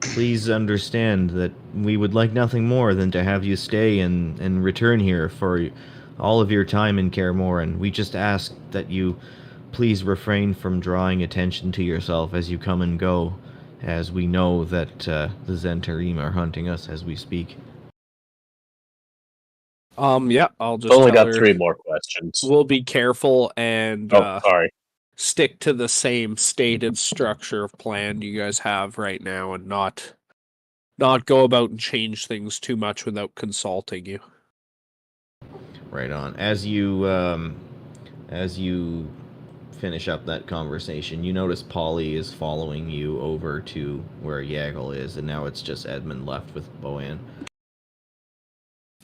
Please understand that we would like nothing more than to have you stay and return here for all of your time in Kaer Morhen. We just ask that you please refrain from drawing attention to yourself as you come and go, as we know that the Zentarim are hunting us as we speak. Yeah, I'll just only tell got her 3 more questions. we'll be careful and sorry. stick to the same stated structure of plan you guys have right now, and not go about and change things too much without consulting you. Right on. As you finish up that conversation, you notice Polly is following you over to where Yagel is, and now it's just Edmund left with Boan.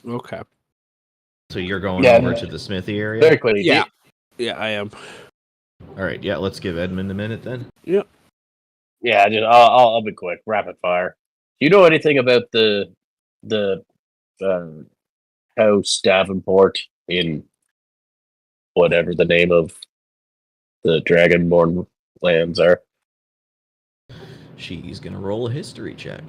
Okay. So you're going over to the smithy area? Very quickly. Yeah. Yeah, I am. All right. Yeah, let's give Edmund a minute then. Yep. Yeah, I'll be quick. Rapid fire. Do you know anything about the House Davenport in whatever the name of the Dragonborn lands are? She's gonna roll a history check.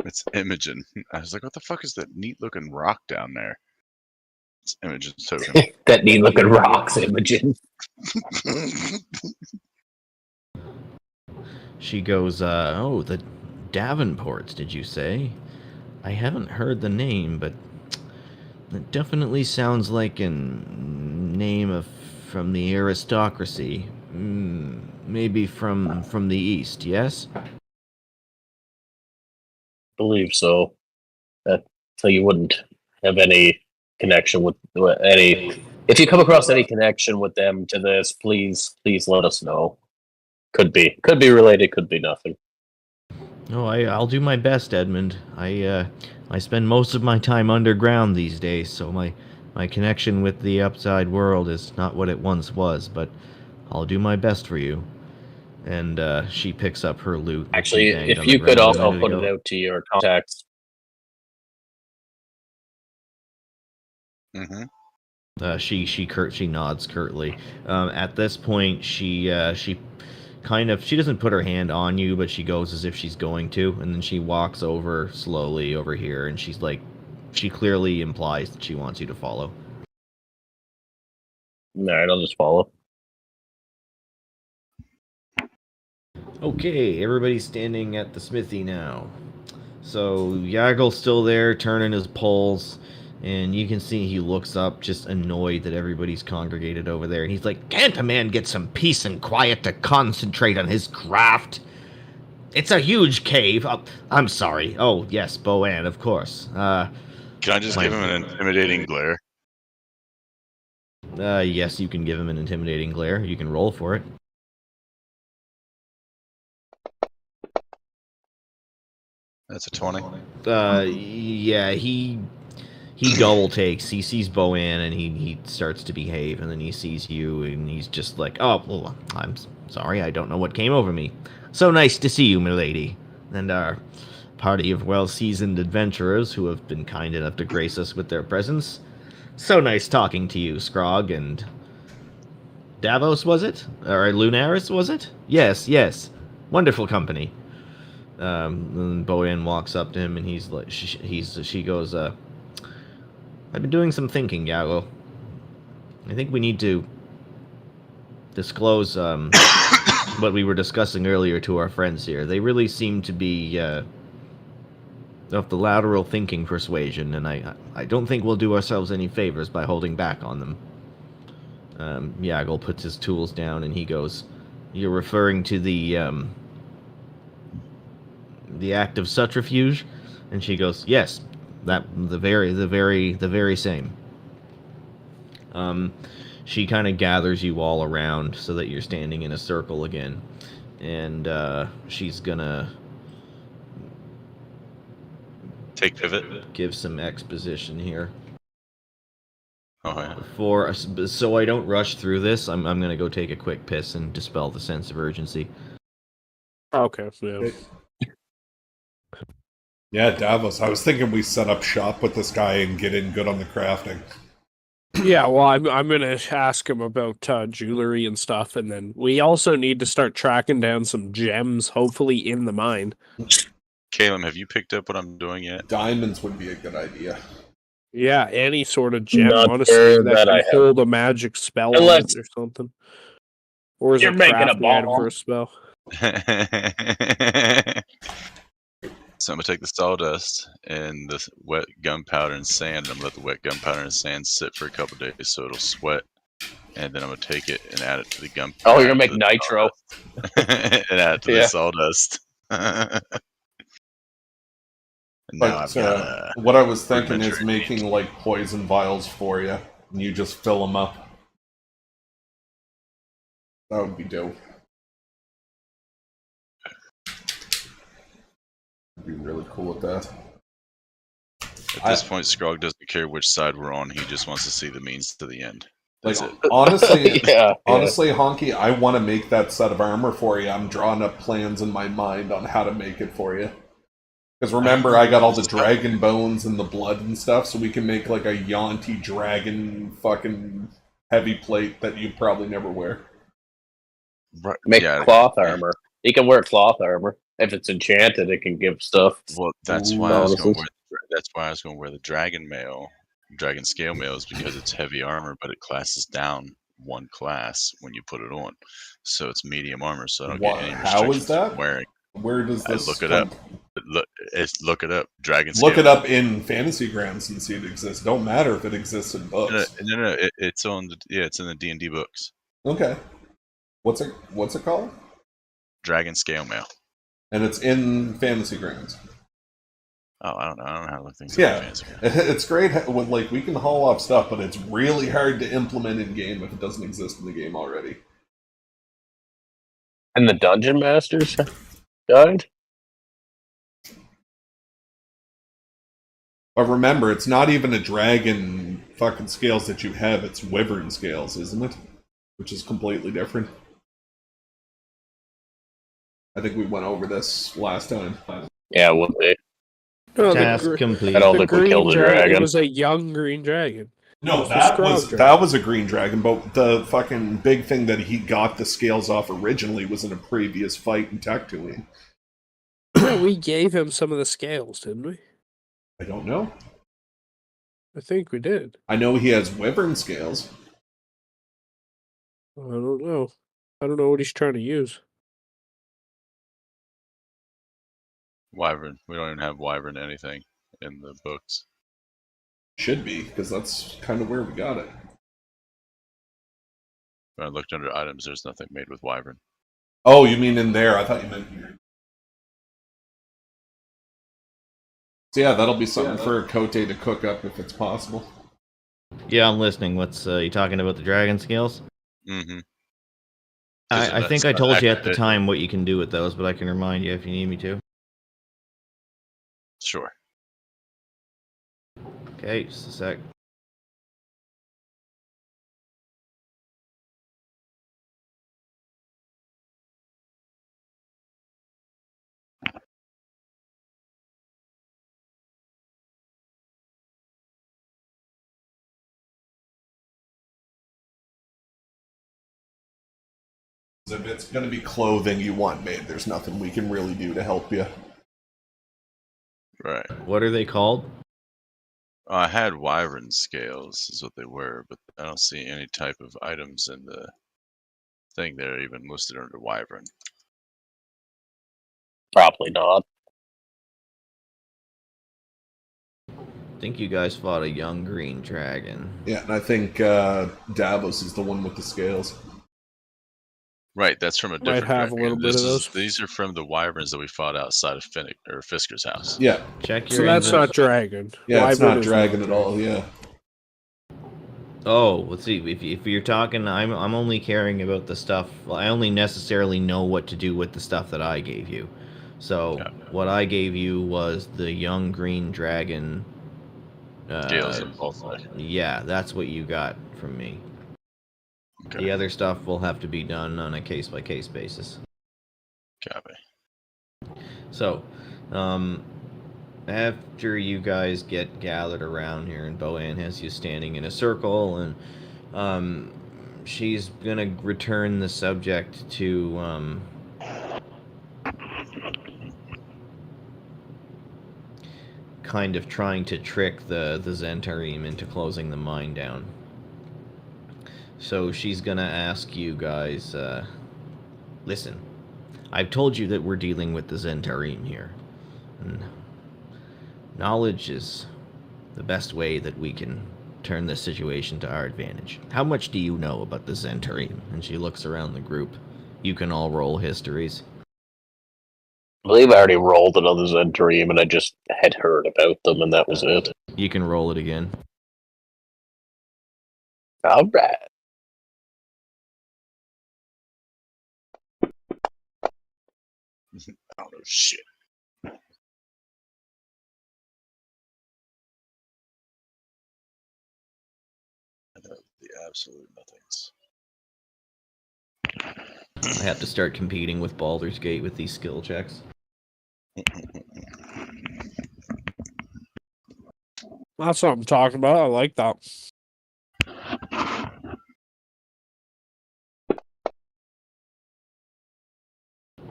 It's Imogen. I was like, what the fuck is that neat looking rock down there? It's Imogen's token. That neat looking rocks, Imogen. She goes, oh, the Davenport, did you say? I haven't heard the name, but it definitely sounds like a name from the aristocracy. Maybe from the east, yes? Believe so. So you wouldn't have any connection with any. If you come across any connection with them to this, please let us know. Could be related, could be nothing. Oh, I'll do my best, Edmund. I spend most of my time underground these days, so my connection with the upside world is not what it once was, but I'll do my best for you. And she picks up her loot. Actually, if you could also put it out to your contacts. Mm-hmm. She nods curtly. At this point, she doesn't put her hand on you, but she goes as if she's going to, and then she walks over slowly over here, and she's like, she clearly implies that she wants you to follow. Alright, I'll just follow. Okay, everybody's standing at the smithy now. So Yagel's still there, turning his poles, and you can see he looks up, just annoyed that everybody's congregated over there. And he's like, "Can't a man get some peace and quiet to concentrate on his craft? It's a huge cave. I'm sorry. Oh, yes, Boan, of course. Can I just give him an intimidating glare? Yes, you can give him an intimidating glare. You can roll for it. That's a 20. Yeah, he double takes. He sees Boan and he starts to behave, and then he sees you and he's just like, "Oh, well, I'm sorry, I don't know what came over me. So nice to see you, milady, and our party of well-seasoned adventurers who have been kind enough to grace us with their presence. So nice talking to you, Scrog, and Davos, was it? Or Lunaris, was it? Yes. Wonderful company." And Boan walks up to him, and he's like, she goes, "I've been doing some thinking, Yago. I think we need to disclose what we were discussing earlier to our friends here. They really seem to be of the lateral thinking persuasion, and I don't think we'll do ourselves any favors by holding back on them." Yago puts his tools down, and he goes, "You're referring to the act of subterfuge?" And she goes, "Yes, that the very same." She kind of gathers you all around so that you're standing in a circle again, and she's gonna take pivot. Give some exposition here. Oh yeah. So I don't rush through this. I'm gonna go take a quick piss and dispel the sense of urgency. Okay. Yeah. Yeah, Davos. I was thinking we set up shop with this guy and get in good on the crafting. Yeah, well, I'm gonna ask him about jewelry and stuff, and then we also need to start tracking down some gems, hopefully in the mine. Caleb, have you picked up what I'm doing yet? Diamonds would be a good idea. Yeah, any sort of gem, Not honestly, sure that that can hold a magic spell on it or something. Or is You're it making a crafting item ball. for a spell? So I'm gonna take the sawdust and the wet gunpowder and sand, and I'm gonna let the wet gunpowder and sand sit for a couple days so it'll sweat. And then I'm gonna take it and add it to the gunpowder. Oh, you're gonna make nitro. And add it to the sawdust. But what I was thinking is making like poison vials for you, and you just fill them up. That would be dope. I'd be really cool with that. At this point, Scrog doesn't care which side we're on. He just wants to see the means to the end. That's like, it. Honestly, honestly, Honky, I want to make that set of armor for you. I'm drawing up plans in my mind on how to make it for you. Because remember, I got all the dragon bones and the blood and stuff, so we can make like a Yonti dragon fucking heavy plate that you probably never wear. Right. Make cloth armor. You can wear cloth armor. If it's enchanted, it can give stuff. Well, that's why I was going to wear. That's why I was going to wear the dragon mail, dragon scale mail, is because it's heavy armor, but it classes down one class when you put it on, so it's medium armor. So I don't get any restrictions How is that? wearing. Where does this look it come? Look it up. Dragon Look scale. it up in Fantasy Grounds and see it exists. Don't matter if it exists in books. No. It's on the it's in the D&D books. Okay. What's it called? Dragon scale mail. And it's in Fantasy Grounds. Oh, I don't know how to look things up. Yeah, Fancy. it's great when we can haul off stuff, but it's really hard to implement in game if it doesn't exist in the game already. And the Dungeon Master's Guide? But remember, it's not even a dragon fucking scales that you have, it's wyvern scales, isn't it? Which is completely different. I think we went over this last time. Yeah, it would be. No, Task complete. I don't the think we green killed the dragon. dragon. It was a young green dragon. No, It's the that was a green dragon, but the fucking big thing that he got the scales off originally was in a previous fight in Tatooine. Yeah, we gave him some of the scales, didn't we? I don't know. I think we did. I know he has wyvern scales. I don't know. I don't know what he's trying to use. Wyvern. We don't even have wyvern anything in the books. Should be, because that's kind of where we got it. When I looked under items, there's nothing made with wyvern. Oh, you mean in there? I thought you meant here. So yeah, that'll be something for Kote to cook up if it's possible. Yeah, I'm listening. What's you talking about the dragon scales? Mm-hmm. I think I told you at the time what you can do with those, but I can remind you if you need me to. Sure. Okay, just a sec. If it's going to be clothing you want made, there's nothing we can really do to help you. Right. What are they called? I had wyvern scales, is what they were, but I don't see any type of items in the thing that are even listed under wyvern. Probably not. I think you guys fought a young green dragon. Yeah, and I think Davos is the one with the scales. Right, that's from a different have a little bit of those. These are from the wyverns that we fought outside of Fisker's house. Yeah. Check your So that's inventory. not dragon. Yeah, it's Wyvern not is dragon at all, yeah. Oh, let's see. If you're talking, I'm only caring about the stuff. Well, I only necessarily know what to do with the stuff that I gave you. So what I gave you was the young green dragon. Scales and both. Yeah, that's what you got from me. Okay. The other stuff will have to be done on a case-by-case basis. Copy. So, after you guys get gathered around here, and Boann has you standing in a circle, and she's gonna return the subject to kind of trying to trick the Zentarim into closing the mine down. So she's gonna ask you guys, listen, I've told you that we're dealing with the Zentarim here. And knowledge is the best way that we can turn this situation to our advantage. How much do you know about the Zentarim? And she looks around the group. You can all roll histories. I believe I already rolled another Zentarim and I just had heard about them and that was it. You can roll it again. Alright. Oh shit. I know the absolute nothings. I have to start competing with Baldur's Gate with these skill checks. That's what I'm talking about. I like that.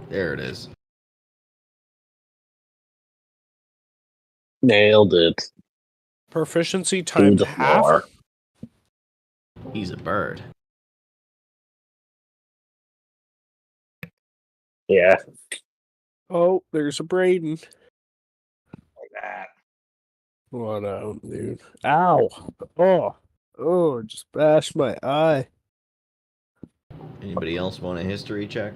There it is. Nailed it. Proficiency To times the half. floor. He's a bird. Yeah. Oh, there's a Braden. Like that. What out, dude? Ow! Oh! Just bashed my eye. Anybody else want a history check?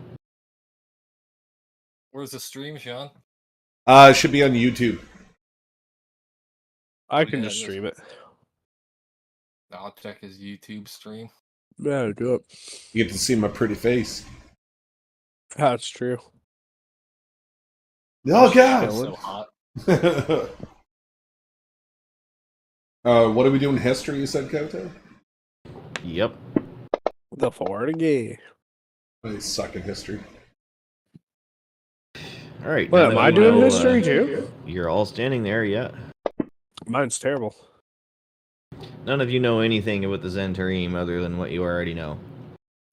Where's the stream, Sean? It should be on YouTube. I can Yeah, just stream it. I'll check his YouTube stream. Yeah, do it. You get to see my pretty face. That's true. Oh, It's God! so hot. What are we doing history, you said, Koto? Yep. The Fortigay. I suck at history. All right. What, now am that I we doing know, history too? You're all standing there, yeah. Mine's terrible. None of you know anything about the Zentarim other than what you already know.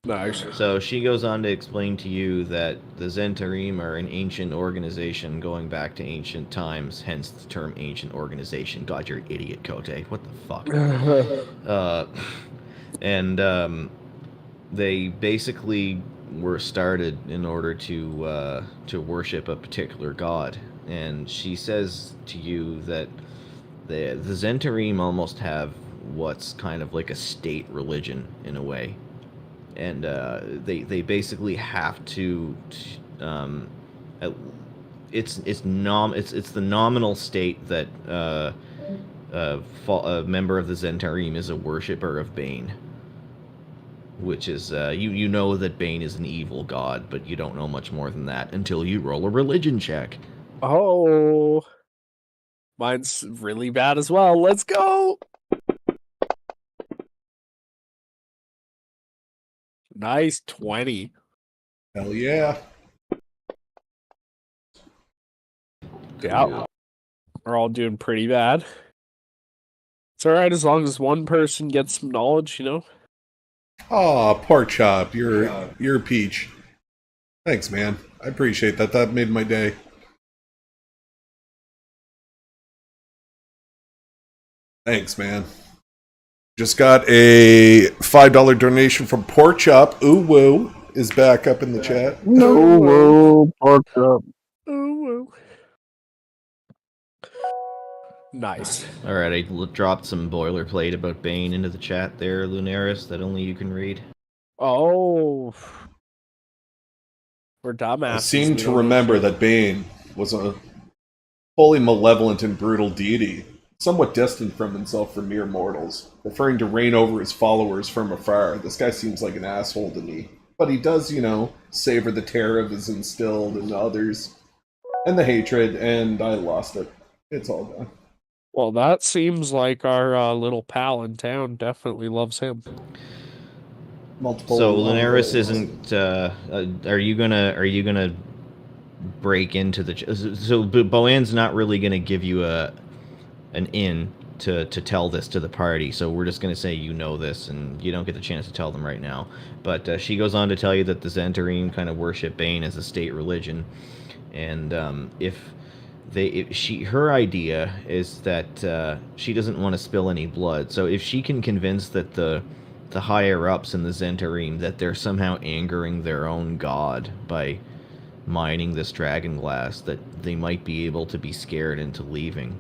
Nice. So she goes on to explain to you that the Zentarim are an ancient organization going back to ancient times, hence the term ancient organization. God, you're an idiot, Kote. What the fuck? They basically were started in order to worship a particular god. And she says to you that the Zentarim almost have what's kind of like a state religion in a way. And they basically have to it's the nominal state that a member of the Zentarim is a worshipper of Bane, which is you know that Bane is an evil god, but you don't know much more than that until you roll a religion check. Oh, mine's really bad as well. Let's go. Nice 20. Hell yeah. Yeah. We're all doing pretty bad. It's alright as long as one person gets some knowledge, you know? Aw, pork chop, you're a peach. Thanks, man. I appreciate that. That made my day. Thanks, man. Just got a $5 donation from Pork Chop. Ooh woo is back up in the chat. No woo, pork chop. Ooh woo. Nice. All right, I dropped some boilerplate about Bane into the chat there, Lunaris, that only you can read. Oh. We're dumbasses. I seem to remember that Bane was a wholly malevolent and brutal deity, somewhat distant from himself for mere mortals, preferring to reign over his followers from afar. This guy seems like an asshole to me. But he does, savor the terror of his instilled in others, and the hatred, and I lost it. It's all gone. Well, that seems like our little pal in town definitely loves him. Multiple. So Lunaris isn't. Are you gonna break into the? So Boan's not really gonna give you an in to tell this to the party. So we're just gonna say you know this, and you don't get the chance to tell them right now. But she goes on to tell you that the Zentarim kind of worship Bane as a state religion, and her idea is that she doesn't want to spill any blood. So if she can convince that the higher ups in the Zentarim that they're somehow angering their own god by mining this dragon glass, that they might be able to be scared into leaving.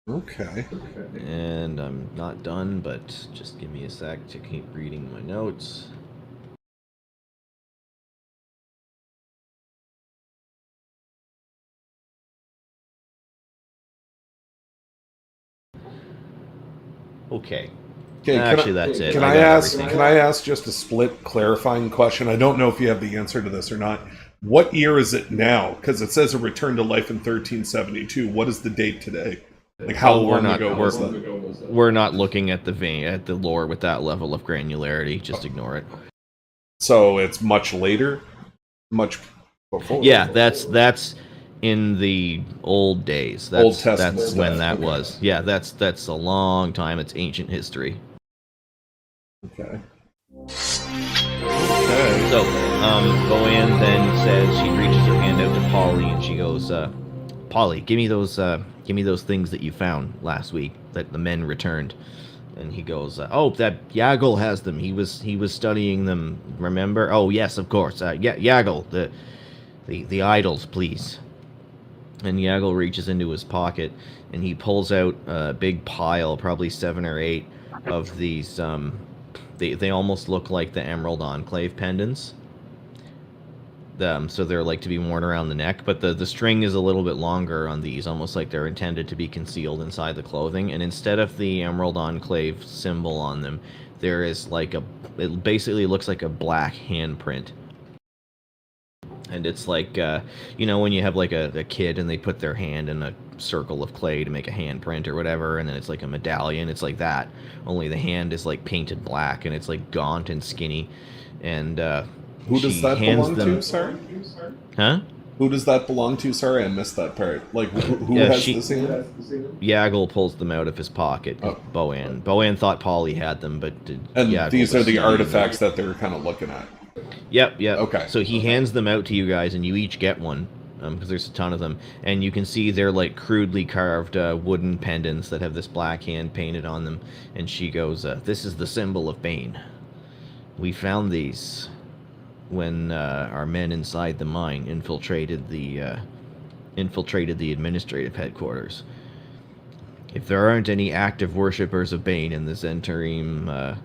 Okay. And I'm not done, but just give me a sec to keep reading my notes. Okay. Actually, that's it. Can I ask just a split clarifying question? I don't know if you have the answer to this or not. What year is it now? Because it says a return to life in 1372. What is the date today? Like how long ago was that? We're not looking at the lore with that level of granularity. Just ignore it. So it's much later, much before. Yeah, that's in the old days. That's, Old Testament that's stuff. when that was. Yeah, that's a long time. It's ancient history. Okay. So, Boan then says, she reaches her hand out to Polly and she goes, Polly, give me those things that you found last week that the men returned. And he goes, oh, that Yagle has them. He was studying them. Remember? Oh, yes, of course. Yagle, The idols, please. And Yagle reaches into his pocket, and he pulls out a big pile, probably 7 or 8, of these, they almost look like the Emerald Enclave pendants. So they're like to be worn around the neck, but the string is a little bit longer on these, almost like they're intended to be concealed inside the clothing. And instead of the Emerald Enclave symbol on them, there is like it basically looks like a black handprint. And it's like, you know, when you have like a kid and they put their hand in a circle of clay to make a handprint or whatever, and then it's like a medallion, it's like that. Only the hand is like painted black, and it's like gaunt and skinny. And who does that belong to, sorry? Huh? Who does that belong to? Sorry, I missed that part. Like, who has this hand? Yagle pulls them out of his pocket. Oh. Boan thought Polly had them, but... And Yagle, these are the artifacts that they're kind of looking at. Yep. Okay. So he hands them out to you guys, and you each get one, because there's a ton of them. And you can see they're like crudely carved wooden pendants that have this black hand painted on them. And she goes, "This is the symbol of Bane. We found these when our men inside the mine infiltrated the administrative headquarters. If there aren't any active worshippers of Bane in the Zentarim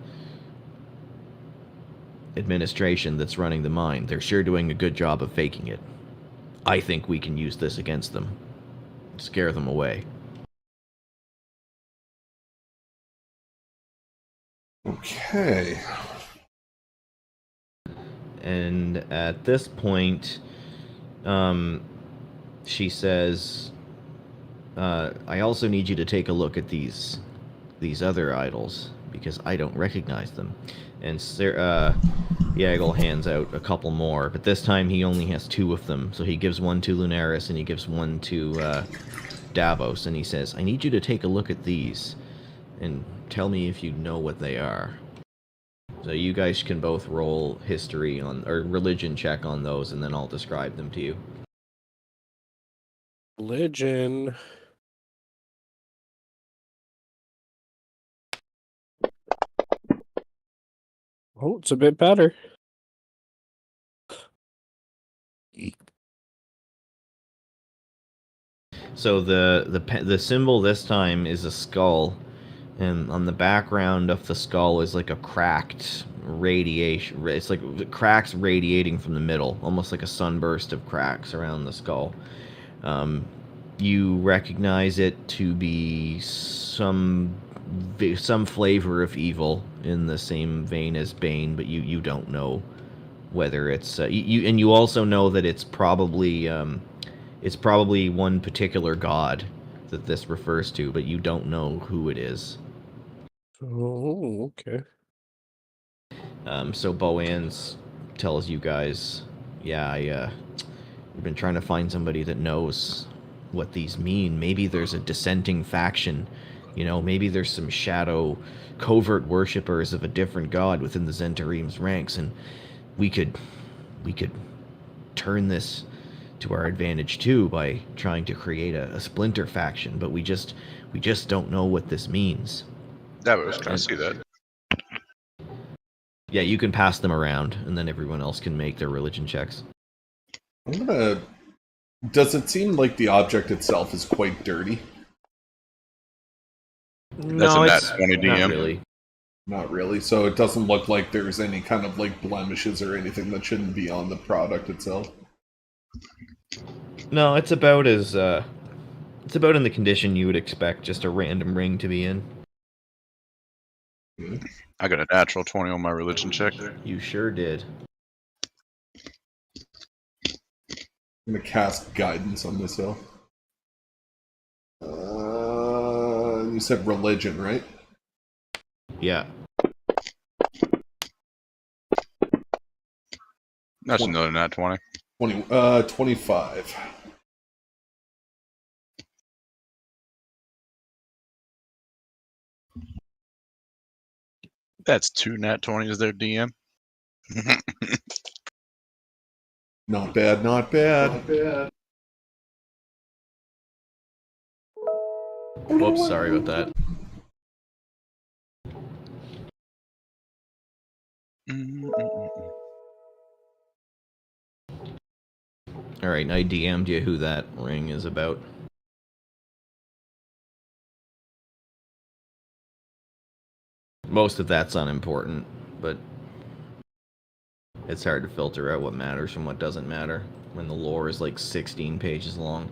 administration that's running the mine, they're sure doing a good job of faking it. I think we can use this against them. Scare them away." Okay. And at this point, she says, "I also need you to take a look at these other idols, because I don't recognize them." And Yagle hands out a couple more, but this time he only has 2 of them. So he gives one to Lunaris, and he gives one to Davos, and he says, "I need you to take a look at these, and tell me if you know what they are." So you guys can both roll history or religion check on those, and then I'll describe them to you. Religion. Oh, it's a bit better. So the symbol this time is a skull, and on the background of the skull is like a cracked radiation. It's like cracks radiating from the middle, almost like a sunburst of cracks around the skull. You recognize it to be some flavor of evil in the same vein as Bane, but you don't know whether it's you also know that it's probably one particular god that this refers to, but you don't know who it is. Oh, okay. So Boans tells you guys, "Yeah, we've been trying to find somebody that knows what these mean. Maybe there's a dissenting faction. You know, maybe there's some shadow covert worshippers of a different god within the Zentarim's ranks, and we could turn this to our advantage too by trying to create a splinter faction, but we just don't know what this means." That was kind of see that. Yeah, you can pass them around, and then everyone else can make their religion checks. Does it seem like the object itself is quite dirty? No, it's not really. Not really. So it doesn't look like there's any kind of like blemishes or anything that shouldn't be on the product itself. No, it's about in the condition you would expect just a random ring to be in. I got a natural 20 on my religion check. You sure did. I'm gonna cast guidance on this hill. You said religion, right? Yeah. That's another nat 20. 25. That's 2 nat 20s there, DM. Not bad, not bad. Not bad. Whoops, sorry about that. Alright, I DM'd you who that ring is about. Most of that's unimportant, but it's hard to filter out what matters from what doesn't matter when the lore is like 16 pages long.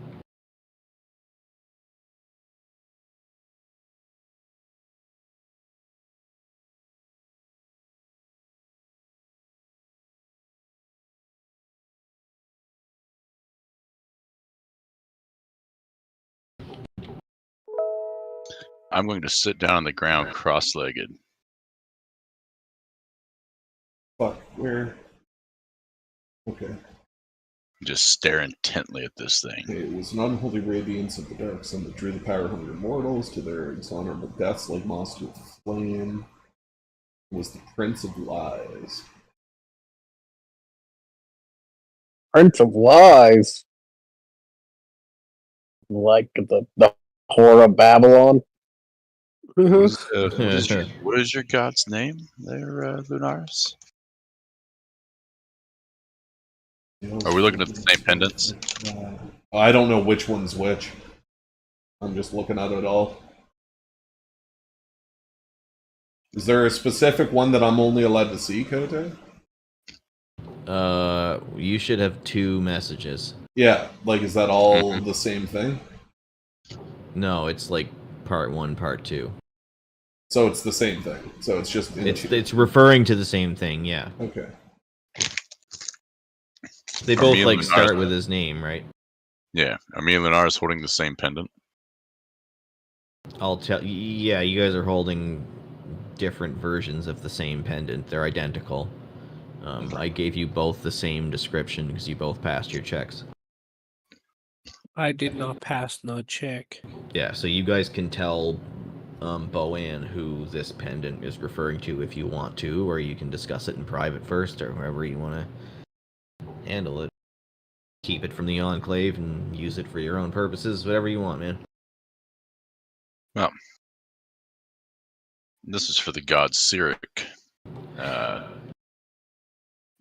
I'm going to sit down on the ground cross-legged. Fuck, where? Okay. Just stare intently at this thing. Okay, it was an unholy radiance of the dark sun that drew the power-hungry mortals to their dishonorable deaths like moss to a flame. It was the Prince of Lies. Prince of Lies. Like the whore of Babylon. What is your god's name there, Lunaris? Are we looking at the same pendants? I don't know which one's which. I'm just looking at it all. Is there a specific one that I'm only allowed to see, Kote? You should have 2 messages. Yeah, like, is that all the same thing? No, it's like part 1, part 2. So it's the same thing. So it's just... It's referring to the same thing, yeah. Okay. They both, like, start with his name, right? Yeah. Are me and Lunaris holding the same pendant? I'll tell you. Yeah, you guys are holding different versions of the same pendant. They're identical. I gave you both the same description because you both passed your checks. I did not pass no check. Yeah, so you guys can tell Boann who this pendant is referring to if you want to, or you can discuss it in private first, or however you want to handle it. Keep it from the Enclave and use it for your own purposes, whatever you want, man. Well, this is for the god Cyric.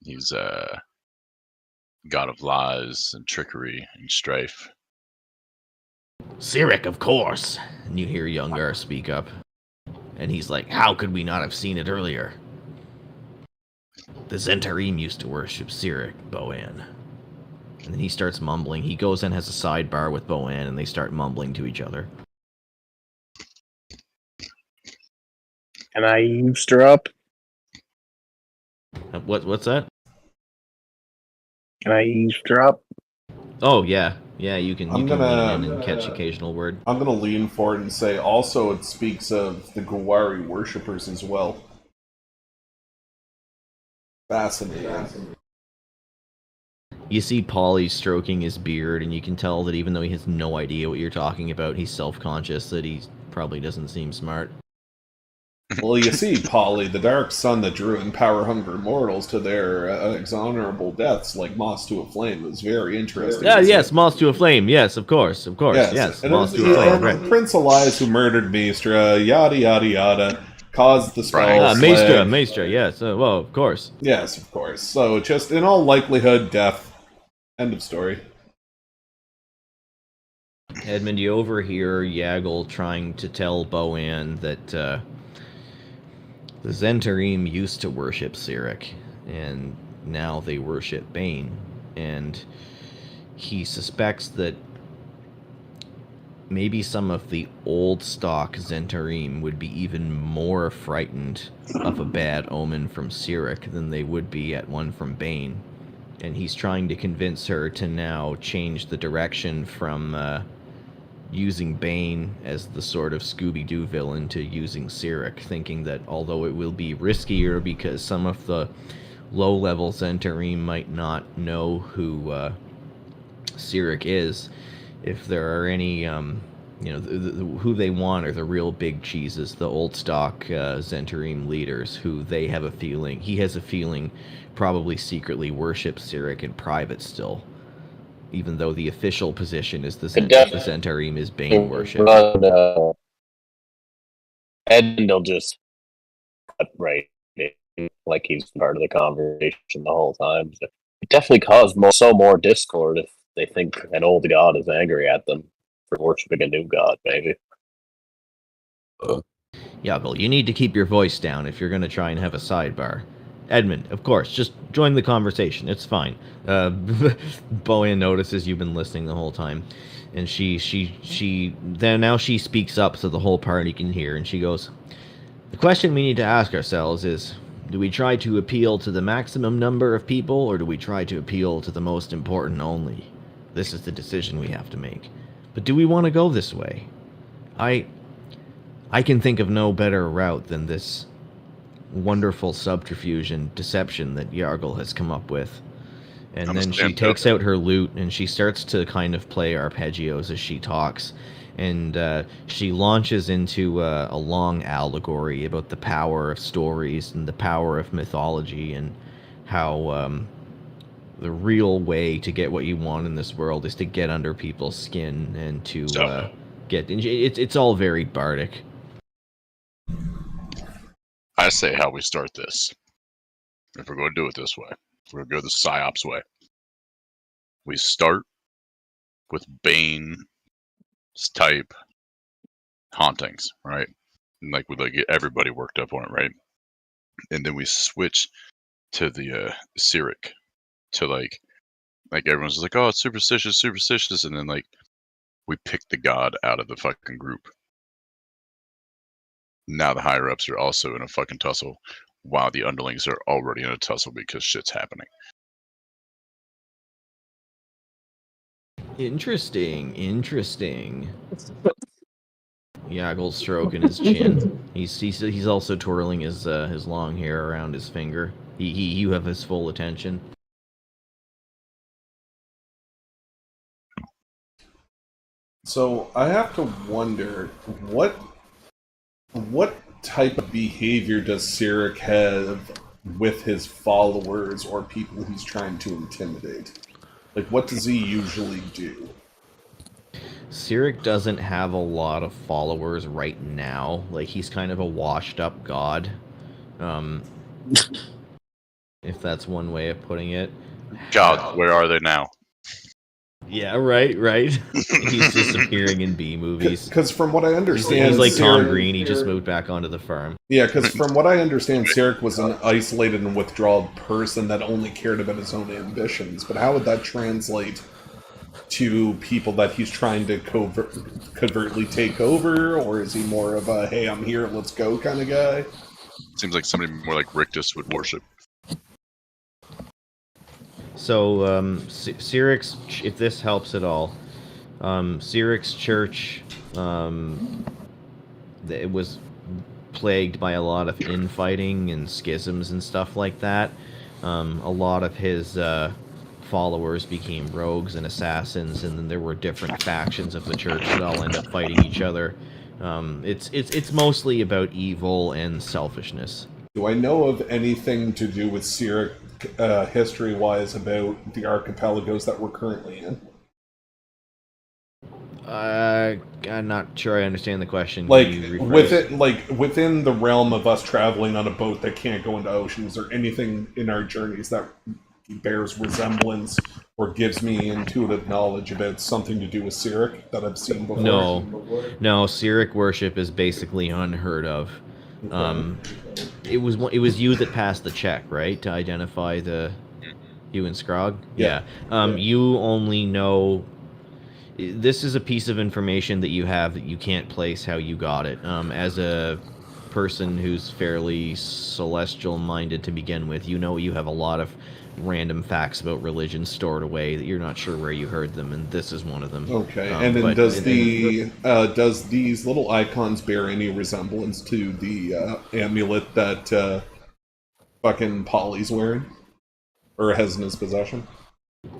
He's a god of lies and trickery and strife. Cyric, of course! And you hear Youngar speak up. And he's like, how could we not have seen it earlier? The Zentarim used to worship Cyric, Boann. And then he starts mumbling. He goes and has a sidebar with Boann, and they start mumbling to each other. Can I eavesdrop? What's that? Can I eavesdrop? Oh, yeah. Yeah, you can lean in and catch occasional word. I'm gonna lean forward and say, also it speaks of the Gawari worshippers as well. Fascinating. You see Polly stroking his beard, and you can tell that even though he has no idea what you're talking about, he's self-conscious that he probably doesn't seem smart. Well, you see, Polly, the dark sun that drew in power-hungry mortals to their exhonorable deaths like moss to a flame is very interesting. Yeah, yes, moss to a flame. Yes, of course, yes. Moss to a flame. Right. Prince Elias, who murdered Maestra, yada yada yada, caused the spell. Maestra, yes. Well, of course. Yes, of course. So, just in all likelihood, death. End of story. Edmund, you overhear Yagle trying to tell Boann that the Zentarim used to worship Cyric, and now they worship Bane. And he suspects that maybe some of the old stock Zentarim would be even more frightened of a bad omen from Cyric than they would be at one from Bane. And he's trying to convince her to now change the direction from using Bane as the sort of Scooby-Doo villain to using Cyric, thinking that although it will be riskier because some of the low-level Zentarim might not know who Cyric is, if there are any, who they want are the real big cheeses, the old stock Zentarim leaders, who he has a feeling probably secretly worship Cyric in private still, even though the official position is the Zentarim is Bane worship. And they'll just cut right in, like he's part of the conversation the whole time. So definitely cause more discord if they think an old god is angry at them for worshiping a new god, maybe. Yoggle, you need to keep your voice down if you're going to try and have a sidebar. Edmund, of course, just join the conversation. It's fine. Boyan notices you've been listening the whole time, and now she speaks up so the whole party can hear, and she goes, "The question we need to ask ourselves is, do we try to appeal to the maximum number of people, or do we try to appeal to the most important only? This is the decision we have to make. But do we want to go this way? I can think of no better route than this wonderful subterfuge and deception that Yargle has come up with." And then she takes out her lute and she starts to kind of play arpeggios as she talks. And she launches into a long allegory about the power of stories and the power of mythology and how the real way to get what you want in this world is to get under people's skin and to get... It's all very bardic. I say how we start this. If we're going to do it this way, if we're going to go the PsyOps way, we start with Bane type hauntings, right? And like we get everybody worked up on it, right? And then we switch to the Cyric, to like everyone's like, oh, it's superstitious, and then like we pick the god out of the fucking group. Now the higher ups are also in a fucking tussle, while the underlings are already in a tussle because shit's happening. Interesting. Yaggle's stroking his chin. He's also twirling his long hair around his finger. You have his full attention. So I have to wonder, what type of behavior does Cyric have with his followers or people he's trying to intimidate? Like, what does he usually do? Cyric doesn't have a lot of followers right now. Like, he's kind of a washed-up god. If that's one way of putting it. God, where are they now? Yeah, right. He's disappearing in B movies. Because from what I understand, he's like Tom Green. He just moved back onto the farm. Yeah, because from what I understand, Cyric was an isolated and withdrawal person that only cared about his own ambitions. But how would that translate to people that he's trying to covertly take over? Or is he more of a, hey, I'm here, let's go kind of guy? Seems like somebody more like Rictus would worship. So, Cyric's, if this helps at all, Cyric's church, it was plagued by a lot of infighting and schisms and stuff like that. A lot of his followers became rogues and assassins, and then there were different factions of the church that all end up fighting each other. It's mostly about evil and selfishness. Do I know of anything to do with Cyric history-wise about the archipelagos that we're currently in? I'm not sure I understand the question. Like within the realm of us traveling on a boat that can't go into oceans, or anything in our journeys that bears resemblance or gives me intuitive knowledge about something to do with Cyric that I've seen before? No, Cyric worship is basically unheard of. Okay. It was you that passed the check, right, to identify you and Scrog? Yeah. You only know... This is a piece of information that you have that you can't place how you got it. As a person who's fairly celestial-minded to begin with, you know you have a lot of random facts about religion stored away that you're not sure where you heard them, and this is one of them. Okay, and then does these little icons bear any resemblance to the amulet that fucking Polly's wearing? Or has in his possession?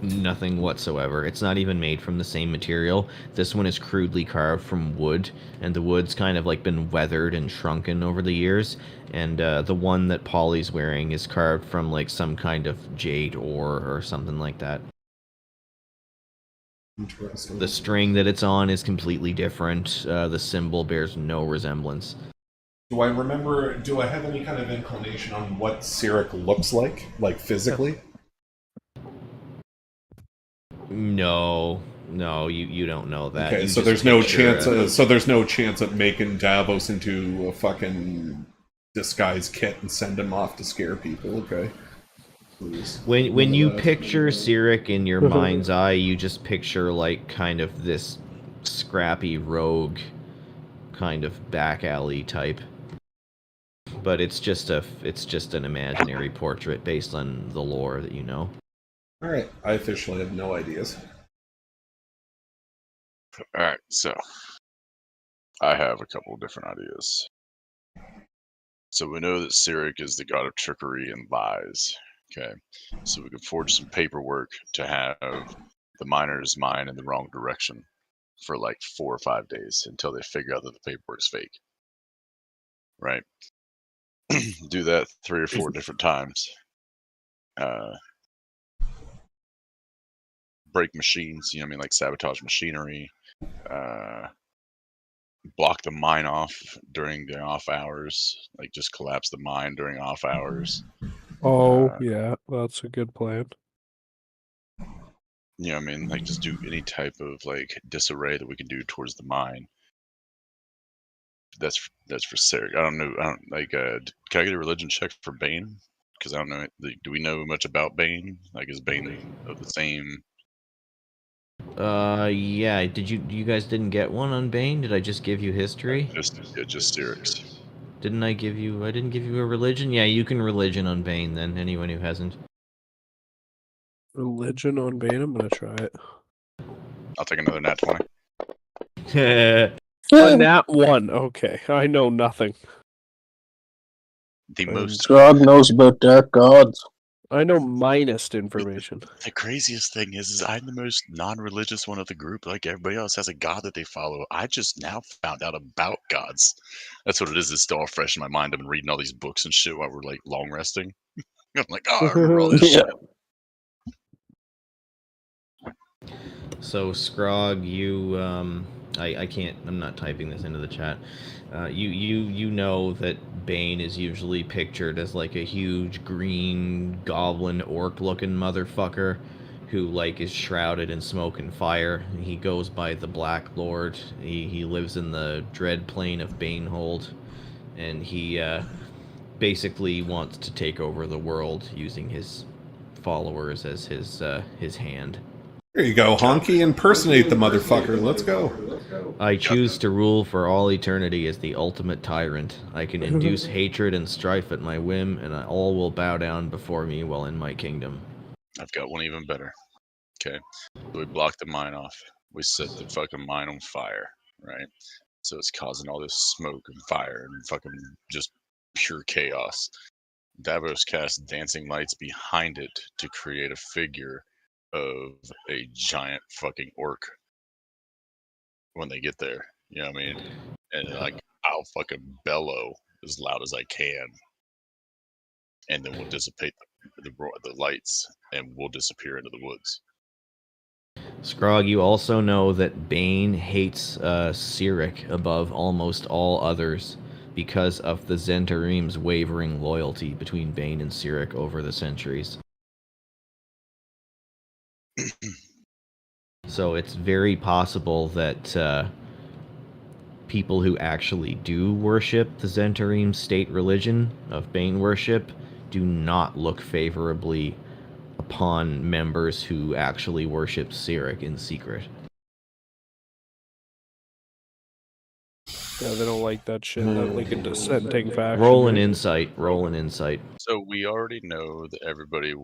Nothing whatsoever. It's not even made from the same material. This one is crudely carved from wood, and the wood's kind of like been weathered and shrunken over the years. And the one that Polly's wearing is carved from like some kind of jade ore or something like that. Interesting. The string that it's on is completely different. The symbol bears no resemblance. Do I have any kind of inclination on what Cyric looks like physically? No, you don't know that. Okay, You so just there's no picture chance. So there's no chance of making Davos into a fucking disguise kit and send him off to scare people. Okay. Please. when you picture Cyric in your mind's eye, you just picture like kind of this scrappy rogue, kind of back alley type. But it's just an imaginary portrait based on the lore that you know. All right, I officially have no ideas. All right, so I have a couple of different ideas. So we know that Cyric is the god of trickery and lies. Okay, so we can forge some paperwork to have the miners mine in the wrong direction for like 4 or 5 days until they figure out that the paperwork's fake. Right? Do that 3 or 4 different times. Break machines, you know what I mean, like sabotage machinery. Block the mine off during the off hours, like just collapse the mine during off hours. Oh, yeah, that's a good plan. You know what I mean? Like just do any type of like disarray that we can do towards the mine. That's for Cyric. I don't know. Can I get a religion check for Bane? Because I don't know. Do we know much about Bane? Like, is Bane of the same? Yeah. Did you guys didn't get one on Bane? Did I just give you history? Just Cyric's. Didn't I give you? I didn't give you a religion. Yeah, you can religion on Bane then. Anyone who hasn't. Religion on Bane? I'm gonna try it. I'll take another nat 20. A nat 1. Okay, I know nothing. The most. Scrog knows about dark gods. I know minus information. The craziest thing is I'm the most non-religious one of the group. Like everybody else has a god that they follow. I just now found out about gods. That's what it is. It's still all fresh in my mind. I've been reading all these books and shit while we're like long resting. I'm like, oh, I remember all this shit. So Scrog, you I can't. I'm not typing this into the chat. You know that Bane is usually pictured as like a huge green goblin orc looking motherfucker who like is shrouded in smoke and fire. He goes by the Black Lord. He lives in the dread plane of Banehold, and he basically wants to take over the world using his followers as his hand. There you go, Honky. Impersonate the motherfucker. Let's go. I choose to rule for all eternity as the ultimate tyrant. I can induce hatred and strife at my whim, and all will bow down before me while in my kingdom. I've got one even better. Okay. So we block the mine off. We set the fucking mine on fire, right? So it's causing all this smoke and fire and fucking just pure chaos. Davos casts dancing lights behind it to create a figure of a giant fucking orc when they get there. You know what I mean? And like, I'll fucking bellow as loud as I can. And then we'll dissipate the lights and we'll disappear into the woods. Scrog, you also know that Bane hates Cyric above almost all others because of the Zentarim's wavering loyalty between Bane and Cyric over the centuries. So it's very possible that people who actually do worship the Zentarim state religion of Bane worship do not look favorably upon members who actually worship Cyric in secret. Yeah, they don't like that shit. That like a dissenting faction. Roll an insight. Roll an insight. So we already know that everybody's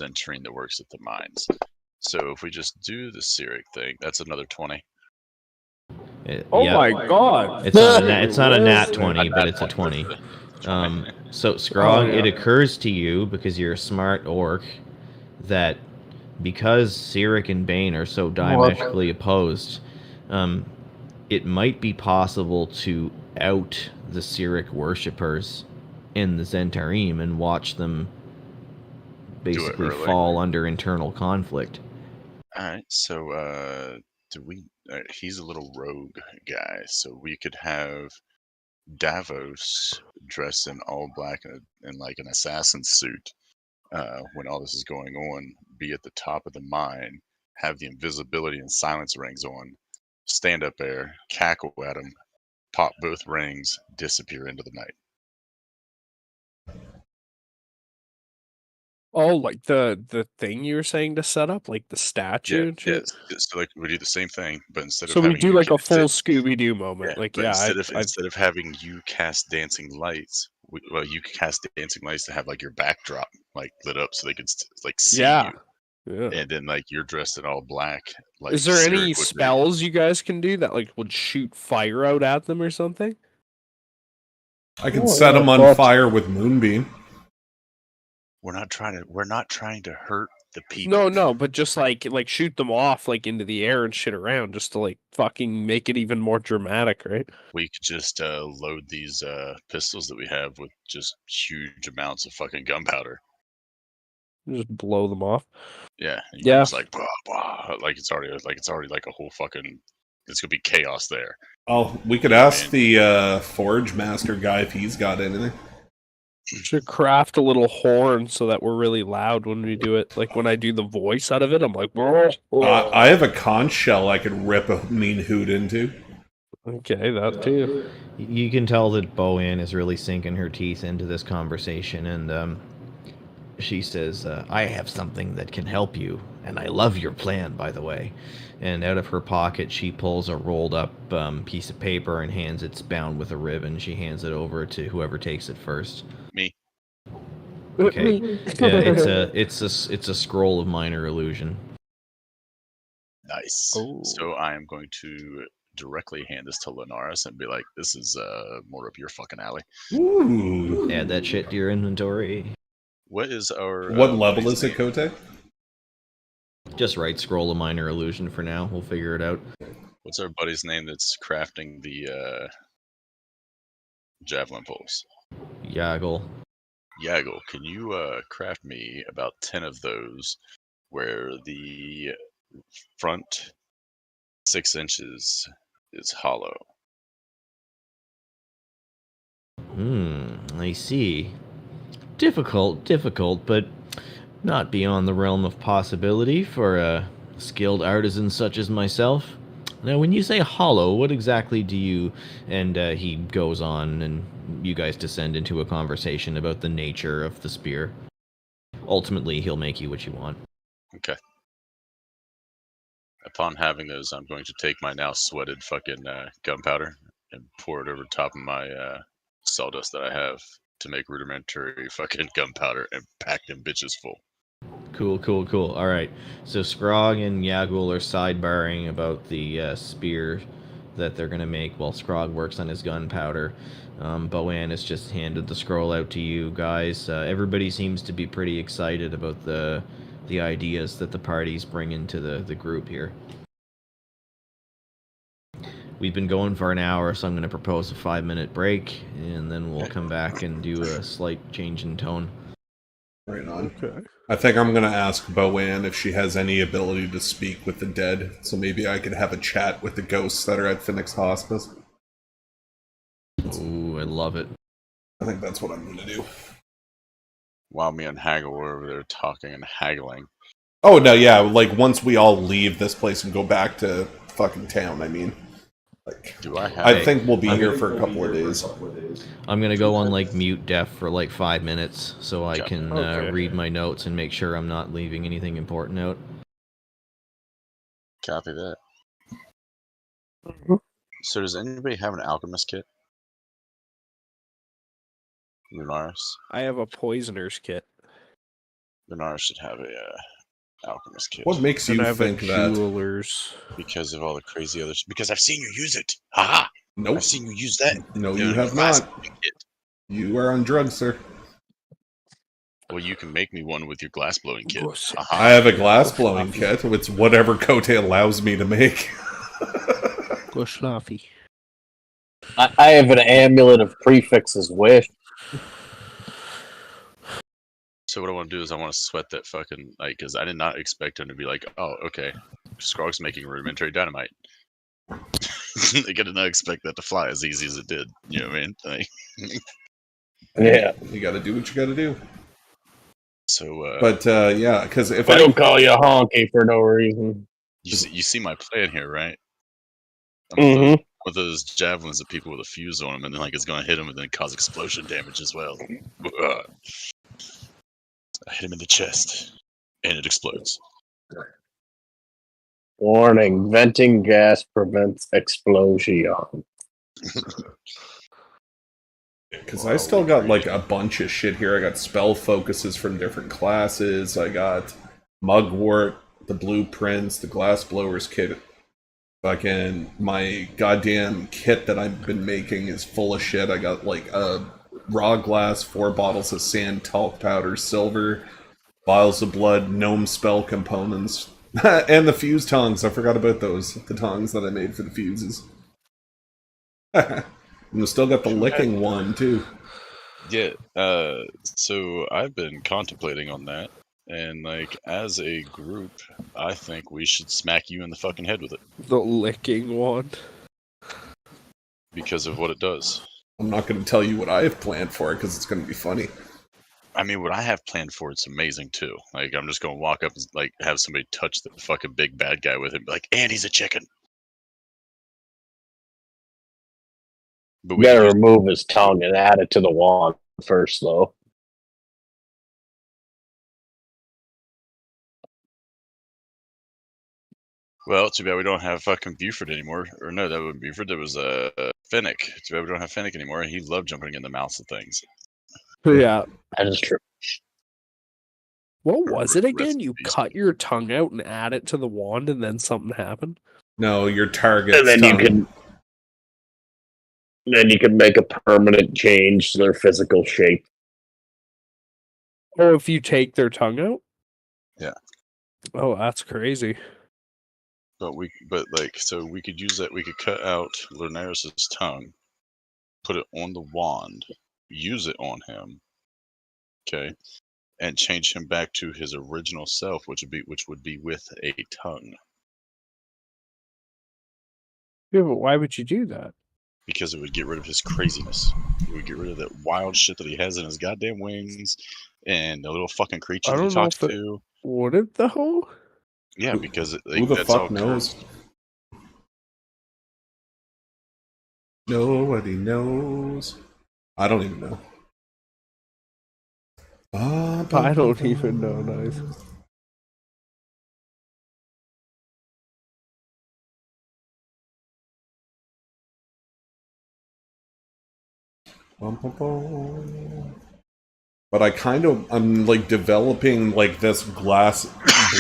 Zentarim that works at the mines. So if we just do the Cyric thing, that's another 20. Oh yeah, my god! It's not a nat 20, but it's a 20. So Scrog, it occurs to you, because you're a smart orc, that because Cyric and Bane are so diametrically opposed, it might be possible to out the Cyric worshippers in the Zentarim and watch them basically fall under internal conflict. Alright, so he's a little rogue guy, so we could have Davos dressed in all black and like an assassin suit when all this is going on, be at the top of the mine, have the invisibility and silence rings on, stand up there, cackle at them, pop both rings, disappear into the night. Oh, like the thing you were saying to set up, like the statue and shit. So like we do the same thing, but instead So of we having do you like a cast full it, Scooby Doo moment. Like but yeah, instead of having you cast dancing lights, you cast dancing lights to have like your backdrop like lit up so they could like see yeah. you, Yeah. and then like you're dressed in all black. Like Is there Cyril any would be. spells you guys can do that like would shoot fire out at them or something? I can set them on fire with Moonbeam. We're not trying to hurt the people. No, but just like shoot them off like into the air and shit around just to like fucking make it even more dramatic, right? We could just load these pistols that we have with just huge amounts of fucking gunpowder. Just blow them off. Yeah, Yeah. Just like blah, blah, like it's already like a whole fucking. It's gonna be chaos there. Oh, we could ask the Forge Master guy if he's got anything. Should craft a little horn so that we're really loud when we do it. Like when I do the voice out of it, I'm like, I have a conch shell I could rip a mean hoot into. Okay, that too. You can tell that Boanne is really sinking her teeth into this conversation, and she says, I have something that can help you, and I love your plan, by the way. And out of her pocket, she pulls a rolled up piece of paper and hands it's bound with a ribbon. She hands it over to whoever takes it first. Me. Okay. Yeah, it's a scroll of minor illusion. Nice. Oh. So I am going to directly hand this to Linaris and be like, "This is more up your fucking alley." Ooh. Add that shit to your inventory. What is our? What level is it, Kote? Just write scroll of minor illusion for now. We'll figure it out. What's our buddy's name that's crafting the javelin poles? Yaggle. Yaggle, can you craft me about 10 of those where the front 6 inches is hollow? I see. Difficult, but not beyond the realm of possibility for a skilled artisan such as myself. Now, when you say hollow, what exactly do you... And he goes on, and you guys descend into a conversation about the nature of the spear. Ultimately, he'll make you what you want. Okay. Upon having those, I'm going to take my now sweated fucking gunpowder and pour it over top of my sawdust that I have to make rudimentary fucking gunpowder and pack them bitches full. Cool. Alright, so Scrog and Yagul are sidebarring about the spear that they're going to make while Scrog works on his gunpowder. Boanne has just handed the scroll out to you guys. Everybody seems to be pretty excited about the ideas that the parties bring into the group here. We've been going for an hour, so I'm going to propose a 5-minute break, and then we'll come back and do a slight change in tone. Right on. Okay. I think I'm going to ask Boanne if she has any ability to speak with the dead, so maybe I could have a chat with the ghosts that are at Phoenix Hospice. Ooh, I love it. I think that's what I'm going to do. While me and Haggle were over there talking and haggling. Oh, no, yeah, like, once we all leave this place and go back to fucking town, I mean. Like, I think we'll be here for a couple of days. I'm gonna go on like mute deaf for like 5 minutes so I can read my notes and make sure I'm not leaving anything important out. Copy that. So does anybody have an alchemist kit? Lunaris? I have a poisoner's kit. Lunaris should have a alchemist kit. What makes you think that? Jewelers. Because of all the crazy others. Because I've seen you use it. Haha. Nope. I've seen you use that. No, you have not. You are on drugs, sir. Well, you can make me one with your glass blowing kit. I have a glass blowing kit. It's whatever Kote allows me to make. Go Schlaffy. I have an amulet of prefixes wish. So what I want to do is I want to sweat that fucking, like, because I did not expect him to be like, oh, okay, Scrog's making rudimentary dynamite. I did not expect that to fly as easy as it did. You know what I mean? Like, yeah. You got to do what you got to do. So, but yeah, because if I don't call you a honky for no reason. You see my plan here, right? Mm-hmm. With those javelins that people with a fuse on them, and then like it's gonna hit them and then cause explosion damage as well. I hit him in the chest, and it explodes. Warning: venting gas prevents explosion. Because I still got like a bunch of shit here. I got spell focuses from different classes. I got mugwort, the blueprints, the glass blowers kit. Fucking my goddamn kit that I've been making is full of shit. I got like a raw glass, 4 bottles of sand, talc powder, silver, vials of blood, gnome spell components, and the fuse tongs. I forgot about those. The tongs that I made for the fuses. And I still got the licking one too. Yeah. So I've been contemplating on that, and like as a group, I think we should smack you in the fucking head with it The licking one. because of what it does. I'm not going to tell you what I have planned for it because it's going to be funny. I mean, what I have planned for it's amazing too. Like I'm just gonna walk up and like have somebody touch the fucking big bad guy with him, be like, and he's a chicken. But We gotta remove his tongue and add it to the wand first, though. Well, too bad we don't have fucking Buford anymore. Or no, that wasn't Buford. That was Fennec. Too bad we don't have Fennec anymore. He loved jumping in the mouths of things. Yeah. That is true. What was it again? You Recipes. cut your tongue out and add it to the wand, and then something happened. No, your target's And then tongue. you can make a permanent change to their physical shape. Oh, if you take their tongue out? Yeah. Oh, that's crazy. But we could use that. We could cut out Linares' tongue, put it on the wand, use it on him. Okay. And change him back to his original self, which would be with a tongue. Yeah, but why would you do that? Because it would get rid of his craziness. It would get rid of that wild shit that he has in his goddamn wings and the little fucking creature I that he don't know talks if to. Would it though? Yeah, because Who the that's all fuck knows? cursed. Nobody knows. I don't even know. I don't even know, nice. But I'm like developing like this glass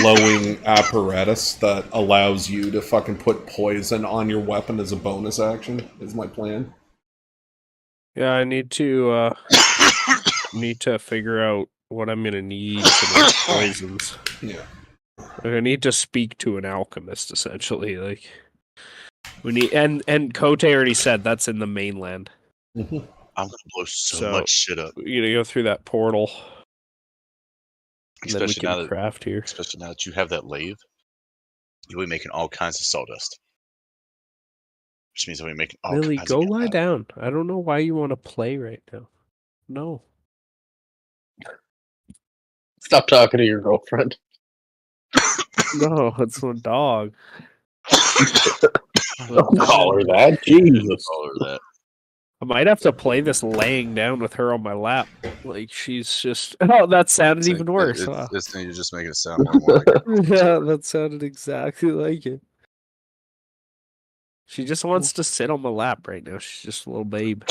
blowing apparatus that allows you to fucking put poison on your weapon as a bonus action, is my plan. Yeah, I need to figure out what I'm gonna need for those poisons. Yeah. Like, I need to speak to an alchemist, essentially. Like we need, and Kote already said that's in the mainland. Mm-hmm. I'm gonna blow so much shit up. You know, go through that portal. And then we Especially now can craft here. Especially now that you have that lathe, you'll be making all kinds of sawdust. Which means we'll be making all Lily, kinds go of lie down. I don't know why you want to play right now. No. Stop talking to your girlfriend. No, it's my dog. Don't call her that. Jesus. Call her that. I might have to play this laying down with her on my lap. Like she's just. Oh, that sounded even worse. Huh? You're just making it sound more like it. Yeah, that sounded exactly like it. She just wants to sit on my lap right now. She's just a little babe.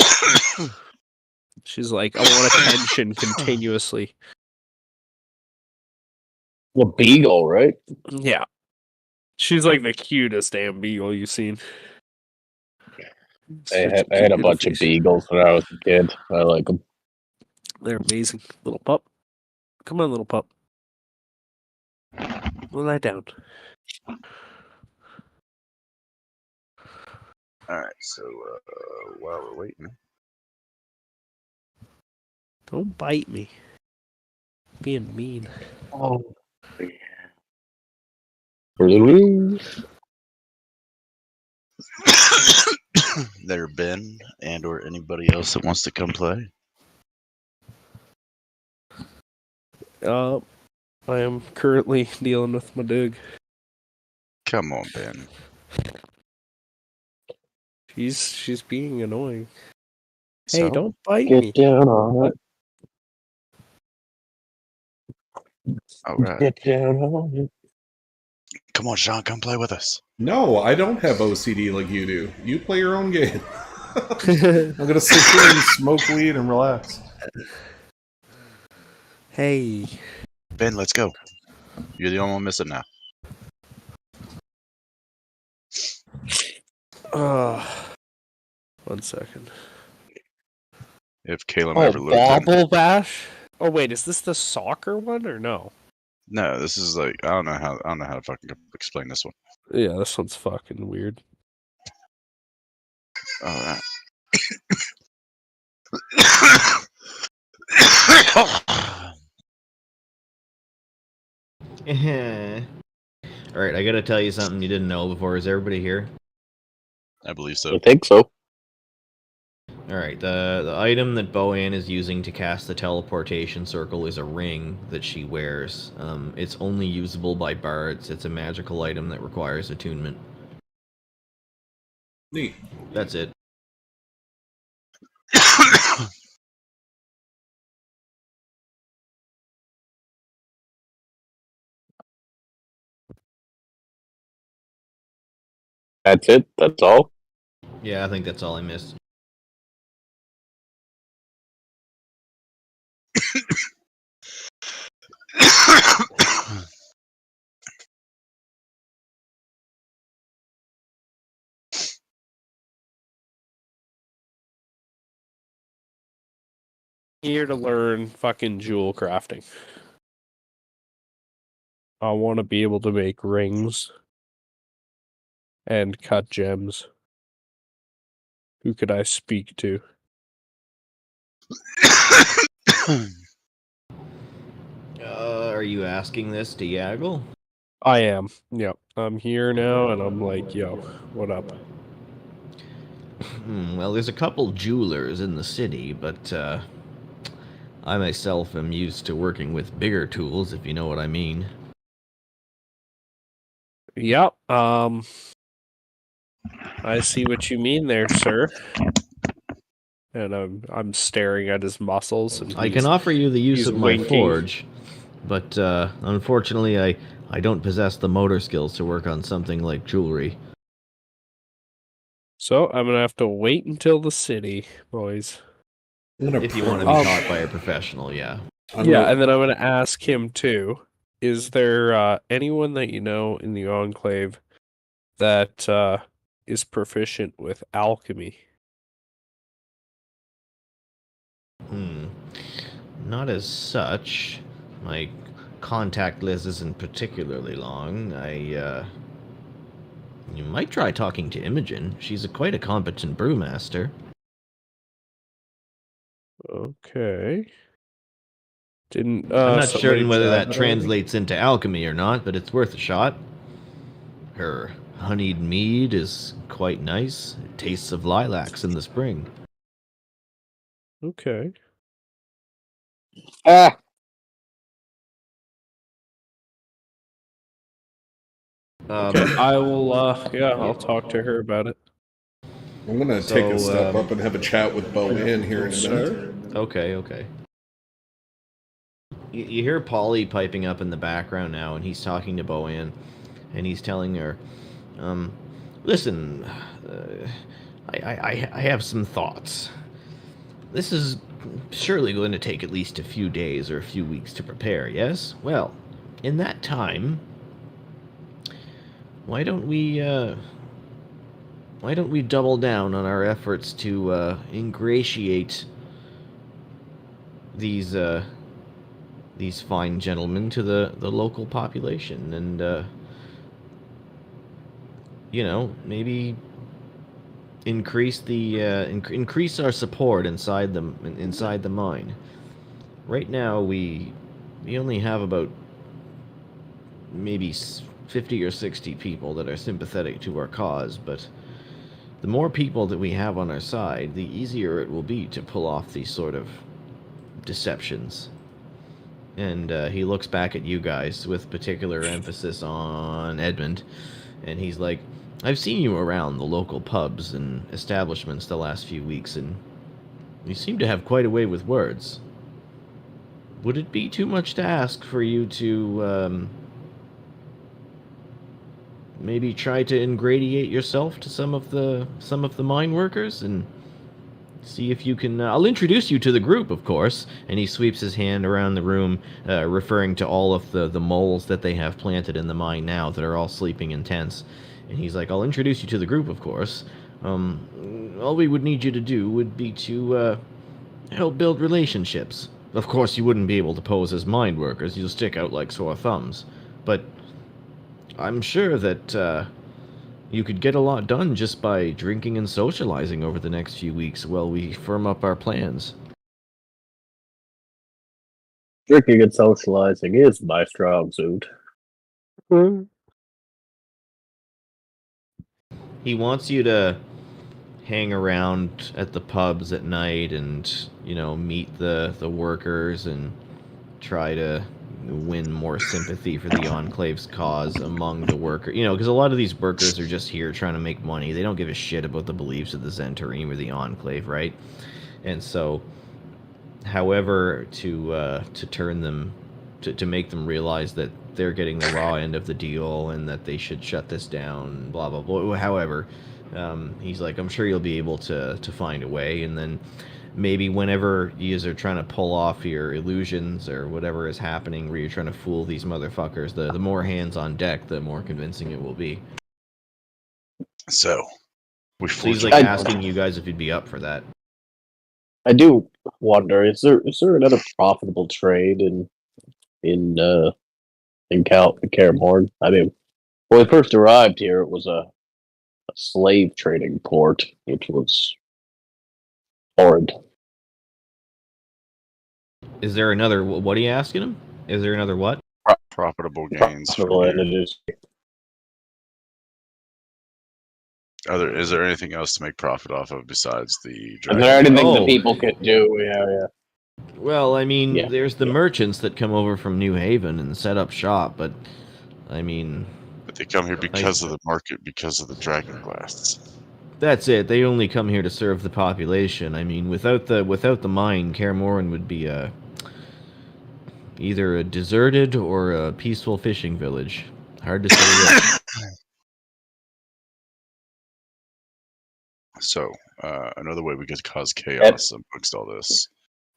She's like, I want attention continuously. The beagle, right? Yeah. She's like the cutest damn beagle you've seen. I had a bunch of beagles when I was a kid. I like them. They're amazing. Little pup. Come on, little pup. Lie down. Alright, so while we're waiting. Don't bite me. Being mean. Oh, yeah. For the lose. There Ben and or anybody else that wants to come play. I am currently dealing with my dog. Come on, Ben. She's being annoying. So? Hey, don't bite Get me. down on it. All right. Get down on it. Come on, Sean, come play with us. No, I don't have OCD like you do. You play your own game. I'm gonna sit here and smoke weed and relax. Hey. Ben, let's go. You're the only one missing now. One second. If Caleb Oh, ever looked in. Bobble Bash? Oh wait, is this the soccer one or no? No, this is like I don't know how to fucking explain this one. Yeah, this one's fucking weird. All right. Alright, I gotta tell you something you didn't know before. Is everybody here? I believe so. I think so. Alright, the item that Boann is using to cast the teleportation circle is a ring that she wears. It's only usable by bards. It's a magical item that requires attunement. Neat. That's it. That's it? That's all? Yeah, I think that's all I missed. Here to learn fucking jewel crafting. I want to be able to make rings and cut gems. Who could I speak to? Are you asking this to Yaggle? I am. Yep. I'm here now and I'm like, yo, what up? Well, there's a couple jewelers in the city, but I myself am used to working with bigger tools, if you know what I mean. Yep. I see what you mean there, sir. And I'm staring at his muscles. And I can offer you the use he's of my winking. forge, but unfortunately I don't possess the motor skills to work on something like jewelry. So I'm gonna have to wait until the city, boys. If you want to be taught by a professional, yeah. And then I'm gonna ask him too. Is there anyone that you know in the Enclave that is proficient with alchemy? Not as such. My contact list isn't particularly long. You might try talking to Imogen. She's quite a competent brewmaster. Okay. Didn't I'm not somebody certain whether tell that her? translates into alchemy or not, but it's worth a shot. Her honeyed mead is quite nice. It tastes of lilacs in the spring. Okay. Ah! Okay, I will. I'll talk to her about it. I'm gonna take a step up and have a chat with Boann here in a minute. Okay. You hear Polly piping up in the background now, and he's talking to Boann, and he's telling her, listen, I have some thoughts. This is surely going to take at least a few days or a few weeks to prepare, yes? Well, in that time, why don't we double down on our efforts to ingratiate these fine gentlemen to the local population, and maybe increase increase our support inside the mine. Right now we only have about maybe 50 or 60 people that are sympathetic to our cause, but the more people that we have on our side, the easier it will be to pull off these sort of deceptions. And he looks back at you guys with particular emphasis on Edmund, And he's like, I've seen you around the local pubs and establishments the last few weeks, and you seem to have quite a way with words. Would it be too much to ask for you to, maybe try to ingratiate yourself to some of the mine workers and see if you can... I'll introduce you to the group, of course. And he sweeps his hand around the room, referring to all of the moles that they have planted in the mine now that are all sleeping in tents. And he's like, I'll introduce you to the group, of course. All we would need you to do would be to help build relationships. Of course, you wouldn't be able to pose as mine workers. You'll stick out like sore thumbs. But I'm sure that you could get a lot done just by drinking and socializing over the next few weeks while we firm up our plans. Drinking and socializing is my strong suit. He wants you to hang around at the pubs at night and, you know, meet the workers and try to win more sympathy for the Enclave's cause among the workers. You know, because a lot of these workers are just here trying to make money. They don't give a shit about the beliefs of the Zentarim or the Enclave, right? And so, however, to turn them, to make them realize that they're getting the raw end of the deal and that they should shut this down, blah, blah, blah. However, he's like, I'm sure you'll be able to find a way, and then maybe whenever you are trying to pull off your illusions or whatever is happening where you're trying to fool these motherfuckers, the more hands on deck, the more convincing it will be. So, he's like asking you guys if you'd be up for that. I do wonder, is there another profitable trade in Cairnhorn? I mean, when we first arrived here, it was a slave trading port, which was horrid. Is there another... What are you asking him? Is there another what? Profitable gains. Is there anything else to make profit off of besides the dragon? Is there anything the people could do? Yeah. Well, I mean, there's the merchants that come over from New Haven and set up shop, but, I mean... But they come here because of the market, because of the dragon blasts. That's it. They only come here to serve the population. I mean, without the mine, Cairnhorn would be either a deserted or a peaceful fishing village. Hard to say which. So, another way we could cause chaos amongst all this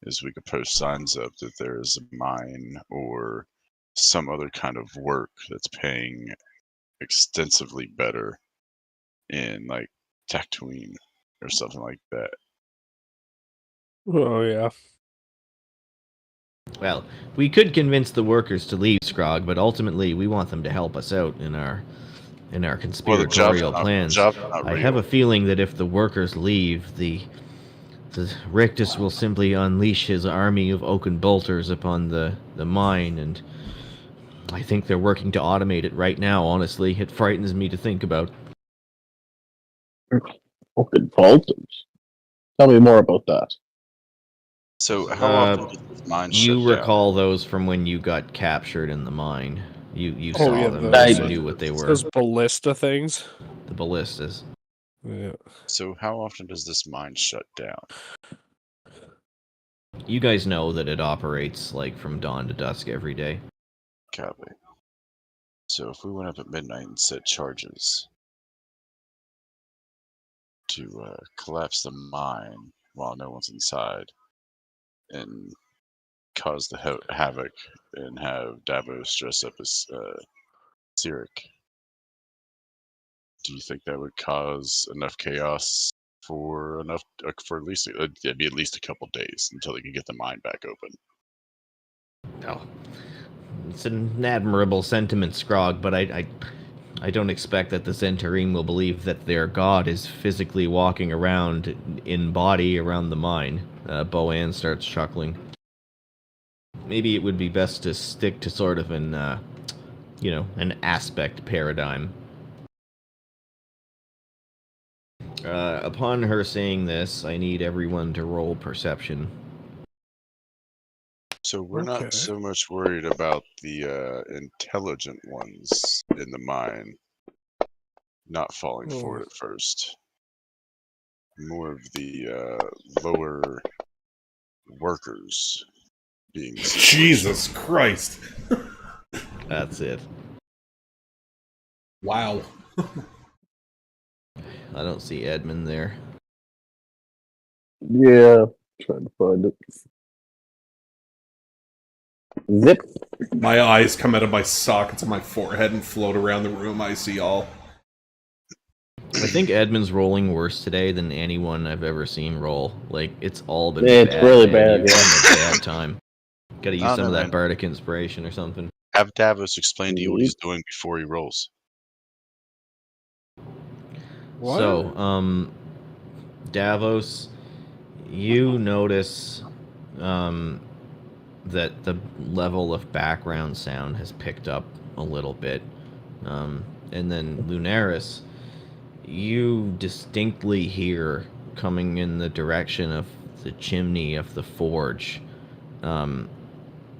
is we could post signs up that there is a mine or some other kind of work that's paying extensively better in, like, Tatooine or something like that. Oh, yeah. Well, we could convince the workers to leave Scrog, but ultimately we want them to help us out in our conspiratorial plans. I have a feeling that if the workers leave, the Rictus will simply unleash his army of oaken bolters upon the mine, and I think they're working to automate it right now, honestly. It frightens me to think about. Oaken bolters? Tell me more about that. So, how often does this mine shut down? You recall those from when you got captured in the mine. You saw them. You knew what they were. Those ballista things. The ballistas. Yeah. So how often does this mine shut down? You guys know that it operates like from dawn to dusk every day. Copy. So if we went up at midnight and set charges to collapse the mine while no one's inside and cause the havoc and have Davos dress up as Cyric, do you think that would cause enough chaos for at least it'd be at least a couple days until they can get the mine back open? No, it's an admirable sentiment, Scrog, but I don't expect that the Zentarim will believe that their god is physically walking around in body around the mine. Boan starts chuckling. Maybe it would be best to stick to sort of an, an aspect paradigm. Upon her saying this, I need everyone to roll perception. So we're not so much worried about the intelligent ones in the mine. not falling for it at first. More of the lower workers being the situation. Jesus Christ. That's it. Wow. I don't see Edmund there. Yeah, trying to find it. Zip. My eyes come out of my sockets on my forehead and float around the room. I see all. I think Edmund's rolling worse today than anyone I've ever seen roll. Like, it's all been Yeah, bad. it's really man. bad, You're yeah. having a bad time. Gotta use I don't some of know, that man. bardic inspiration or something. Have Davos explain to you what he's doing before he rolls. What? So, Davos, you notice that the level of background sound has picked up a little bit. And then Lunaris, you distinctly hear coming in the direction of the chimney of the forge,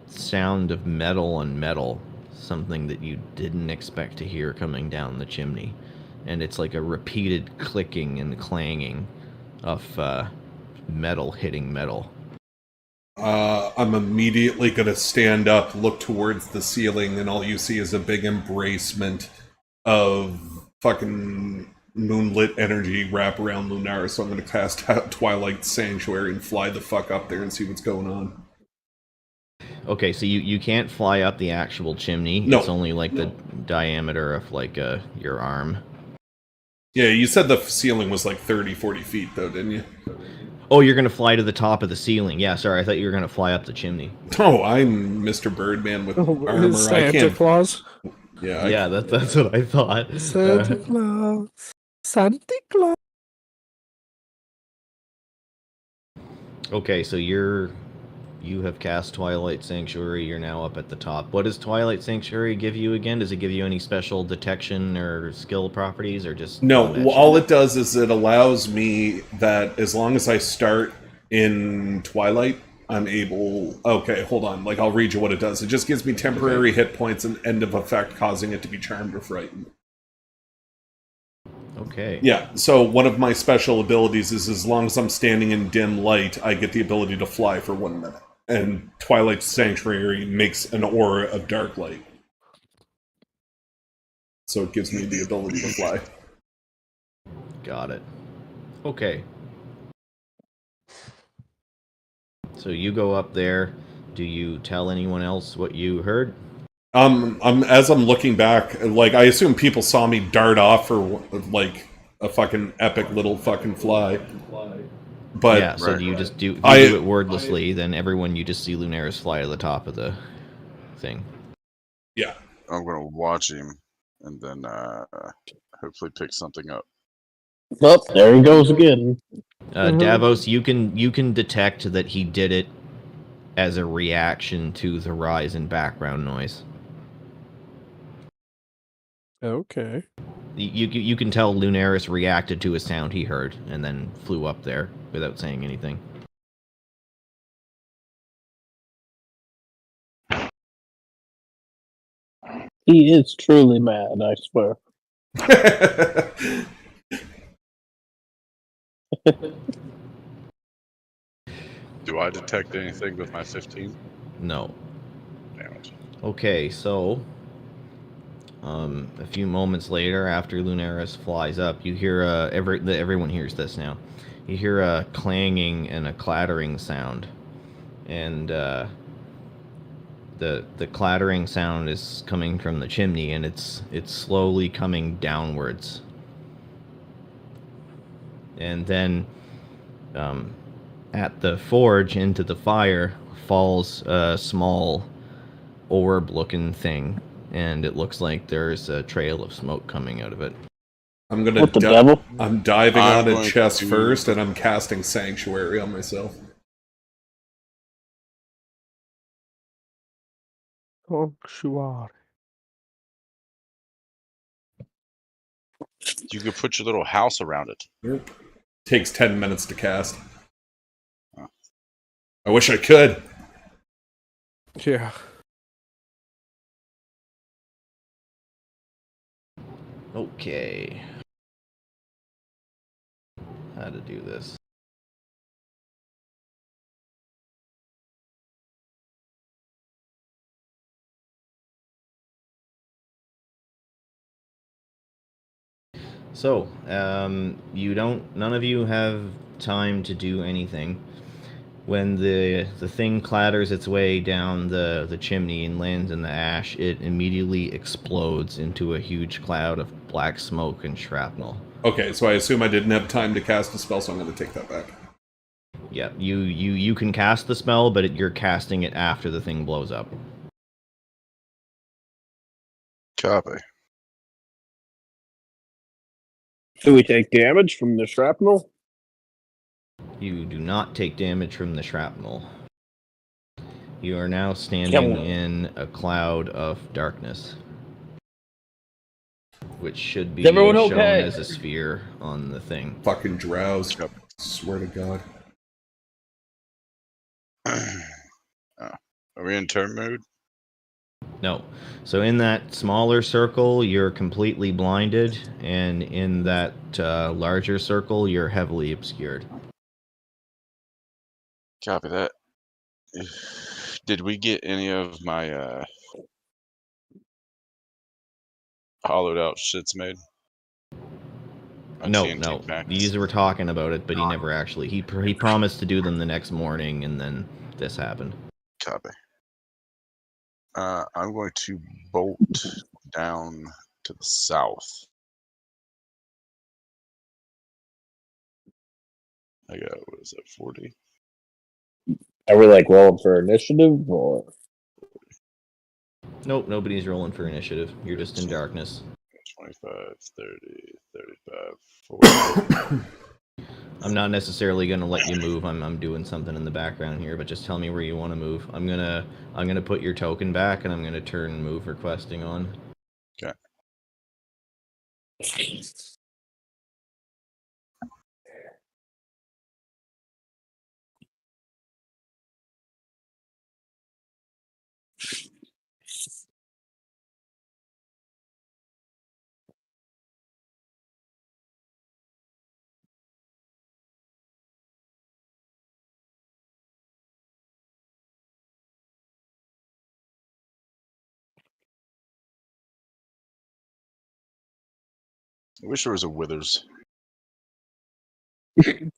sound of metal on metal, something that you didn't expect to hear coming down the chimney. And it's like a repeated clicking and clanging of metal hitting metal. I'm immediately gonna stand up, look towards the ceiling, and all you see is a big embracement of fucking moonlit energy wrap around Lunaris. So I'm gonna cast out Twilight Sanctuary and fly the fuck up there and see what's going on. Okay, so you can't fly up the actual chimney. No. It's only like the diameter of like your arm. Yeah, you said the ceiling was like 30, 40 feet though, didn't you? Oh, you're gonna fly to the top of the ceiling. Yeah, sorry, I thought you were gonna fly up the chimney. Oh, I'm Mr. Birdman with armor. I Santa can't. Claus. Yeah, Yeah, that's what I thought. Santa Claus. Santa Claus. Okay, so you have cast Twilight Sanctuary. You're now up at the top. What does Twilight Sanctuary give you again? Does it give you any special detection or skill properties, or just No, magic? all it does is it allows me that as long as I start in Twilight, I'm able... Okay, hold on. Like, I'll read you what it does. It just gives me temporary hit points and end of effect, causing it to be charmed or frightened. Okay. Yeah, so one of my special abilities is as long as I'm standing in dim light, I get the ability to fly for 1 minute. And Twilight Sanctuary makes an aura of dark light. So it gives me the ability to fly. Got it. Okay. So you go up there. Do you tell anyone else what you heard? As I'm looking back, like, I assume people saw me dart off for, like, a fucking epic little fucking fly. But yeah, so Right. do you just do I- do it wordlessly, then everyone you just see Lunaris fly to the top of the thing. yeah. I'm gonna watch him and then hopefully pick something up. Oh, there he goes again. Davos, you can detect that he did it as a reaction to the rise in background noise. Okay. You can tell Lunaris reacted to a sound he heard and then flew up there without saying anything. He is truly mad, I swear. Do I detect anything with my 15? No. Damn it. Okay, so a few moments later, after Lunaris flies up, you hear everyone hears this now. You hear a clanging and a clattering sound, and the clattering sound is coming from the chimney, and it's slowly coming downwards, and then at the forge into the fire falls a small orb-looking thing. And it looks like there's a trail of smoke coming out of it. I'm gonna What the devil? I'm diving I'm on a going chest to- first, and I'm casting Sanctuary on myself. Sanctuary. You could put your little house around it. Nope. Takes 10 minutes to cast. Oh. I wish I could. Yeah. Okay. How to do this. So, none of you have time to do anything. When the thing clatters its way down the chimney and lands in the ash, it immediately explodes into a huge cloud of black smoke and shrapnel. Okay, so I assume I didn't have time to cast a spell, so I'm going to take that back. Yeah, you can cast the spell, but you're casting it after the thing blows up. Copy. Do we take damage from the shrapnel? You do not take damage from the shrapnel. You are now standing in a cloud of darkness, which should be shown as a sphere on the thing. Fucking drowse. Swear to God. Are we in turn mode? No. So in that smaller circle, you're completely blinded, and in that larger circle, you're heavily obscured. Copy that. Did we get any of my hollowed out shits made? No. These were talking about it, but he never actually. He promised to do them the next morning, and then this happened. Copy. I'm going to bolt down to the south. I got, what is that, 40? Are we like rolling for initiative or? Nope, nobody's rolling for initiative. You're just in darkness. 25, 30, 35, 40. I'm not necessarily gonna let you move. I'm doing something in the background here, but just tell me where you want to move. I'm gonna put your token back, and I'm gonna turn move requesting on. Okay. I wish there was a Withers. Could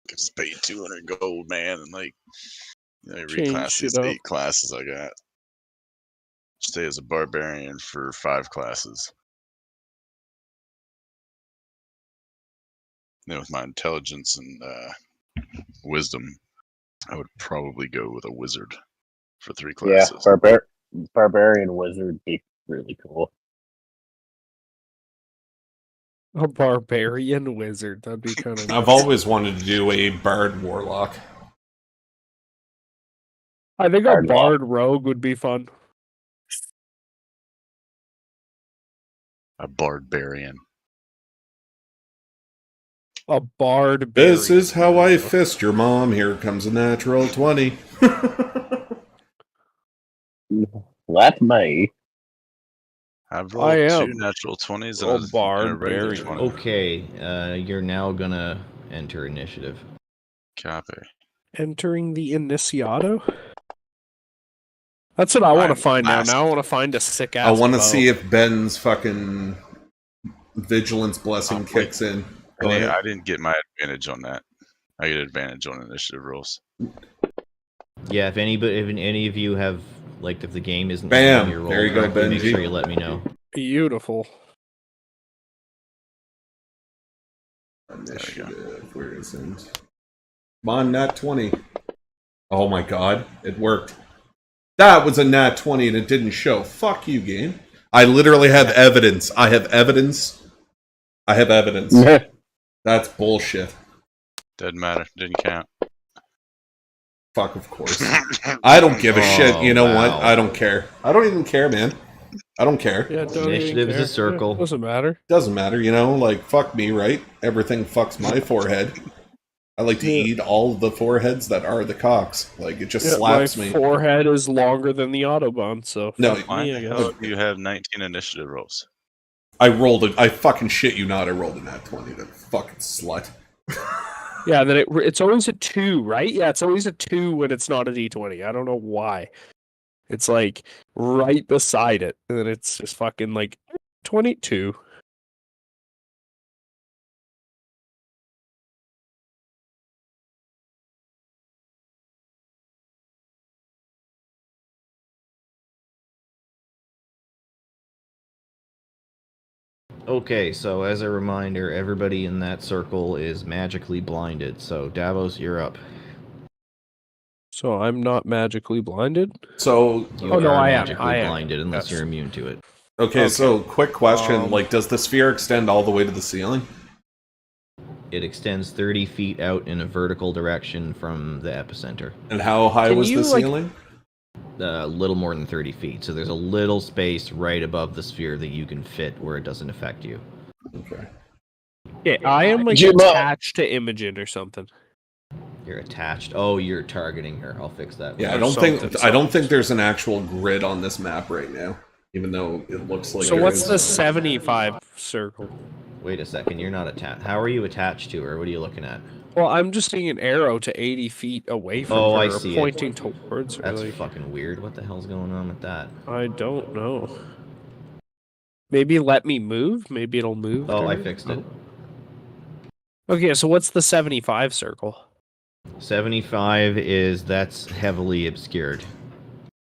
just pay 200 gold, man, and like reclass these 8 classes I got. Stay as a barbarian for 5 classes. Then with my intelligence and wisdom, I would probably go with a wizard for 3 classes. Yeah, barbarian wizard would be really cool. A barbarian wizard. That'd be kind of I've always wanted to do a bard warlock. I think a bard rogue would be fun. A barbarian. A bard. This is how I fist your mom. Here comes a natural 20. Let me. I've rolled 2 natural 20s and a regular 20. Okay, you're now gonna enter initiative. Copy. Entering the Initiato? That's what I want to find now. Now I want to find a sick ass. I want to see if Ben's fucking vigilance blessing kicks in. I didn't get my advantage on that. I get advantage on initiative rolls. Yeah, if any of you have, like, if the game isn't bam, your roll, there you go, Benji. Make sure you let me know. Beautiful. Initiative, where is it? Come on, nat 20. Oh my god, it worked. That was a nat 20 and it didn't show. Fuck you, game. I literally have evidence. I have evidence. That's bullshit. Doesn't matter. Didn't count. Fuck, of course. I don't give a shit. You know what? I don't care. I don't even care, man. I don't care. Yeah, initiative is a circle. Doesn't matter. Doesn't matter, you know? Like, fuck me, right? Everything fucks my forehead. I like to eat all the foreheads that are the cocks. Like, it just Yeah, slaps my me. forehead is longer than the Autobahn, so No, fuck Why me, the I hell guess. do you have 19 initiative rolls? I fucking shit you not, I rolled a nat 20, that fucking slut. Yeah, then it's always a 2, right? Yeah, it's always a 2 when it's not a D20. I don't know why. It's like right beside it, and then it's just fucking like 22. Okay, so as a reminder, everybody in that circle is magically blinded. So Davos, you're up. So I'm not magically blinded? So, You Oh, no, are I am. magically I am. blinded unless Yes. you're immune to it. okay, so quick question, Um, like, does the sphere extend all the way to the ceiling? It extends 30 feet out in a vertical direction from the epicenter. And how high Can was you, the like- ceiling? A little more than 30 feet. So there's a little space right above the sphere that you can fit where it doesn't affect you. Okay. yeah, I am like Jim, attached to Imogen or something. You're attached. Oh, you're targeting her. I'll fix that. Yeah, Or I don't something, think there's an actual grid on this map right now, even though it looks like So there what's is. the 75 circle? Wait a second. You're not attached. How are you attached to her? What are you looking at? Well, I'm just seeing an arrow to 80 feet away from Oh, her, I or see it. pointing towards her. That's Like, fucking weird. What the hell's going on with that? I don't know. Maybe let me move? Maybe it'll move. Oh, I during- fixed it. Okay, so what's the 75 circle? 75 that's heavily obscured.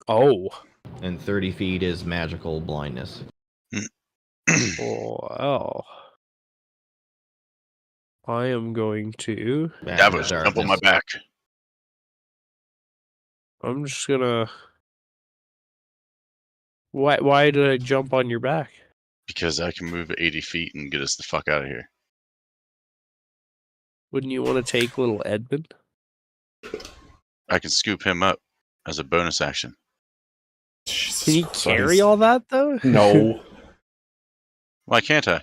Oh. And 30 feet is magical blindness. Wow. I am going to... Davos, jump on my back. I'm just gonna... Why did I jump on your back? Because I can move 80 feet and get us the fuck out of here. Wouldn't you want to take little Edmund? I can scoop him up as a bonus action. Can you carry all that, though? No. Why can't I?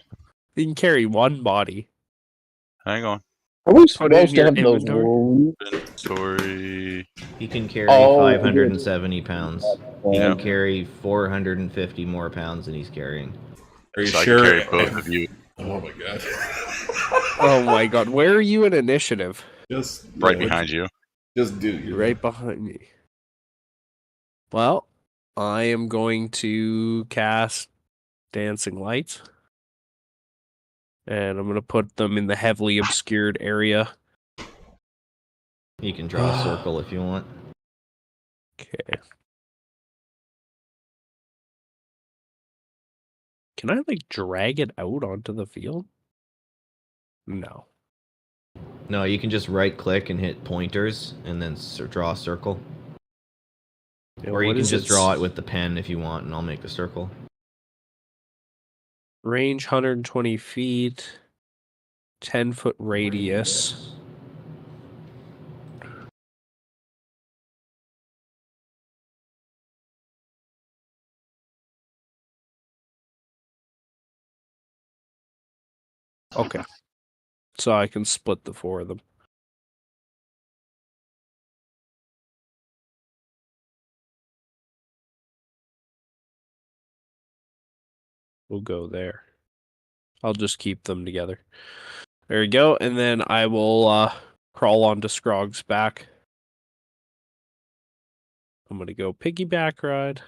You can carry one body. Hang on. Are we Put it in supposed to your have those inventory? rules? Inventory. He can carry Oh, 570 pounds. He Yeah. can carry 450 more pounds than he's carrying. Are you So sure? I can carry both of you. Oh my god. Oh my god, where are you in initiative? Just Right behind you. Just do your Right behind me. Well, I am going to cast Dancing Lights. And I'm going to put them in the heavily obscured area. You can draw a circle if you want. Okay. Can I, like, drag it out onto the field? No. No, you can just right click and hit pointers and then draw a circle. Yeah, Or you what can is just its draw it with the pen if you want and I'll make the circle. range 120 feet, 10-foot radius. Okay. So I can split the four of them. We'll go there. I'll just keep them together. There we go. And then I will crawl onto Scrog's back. I'm going to go piggyback ride.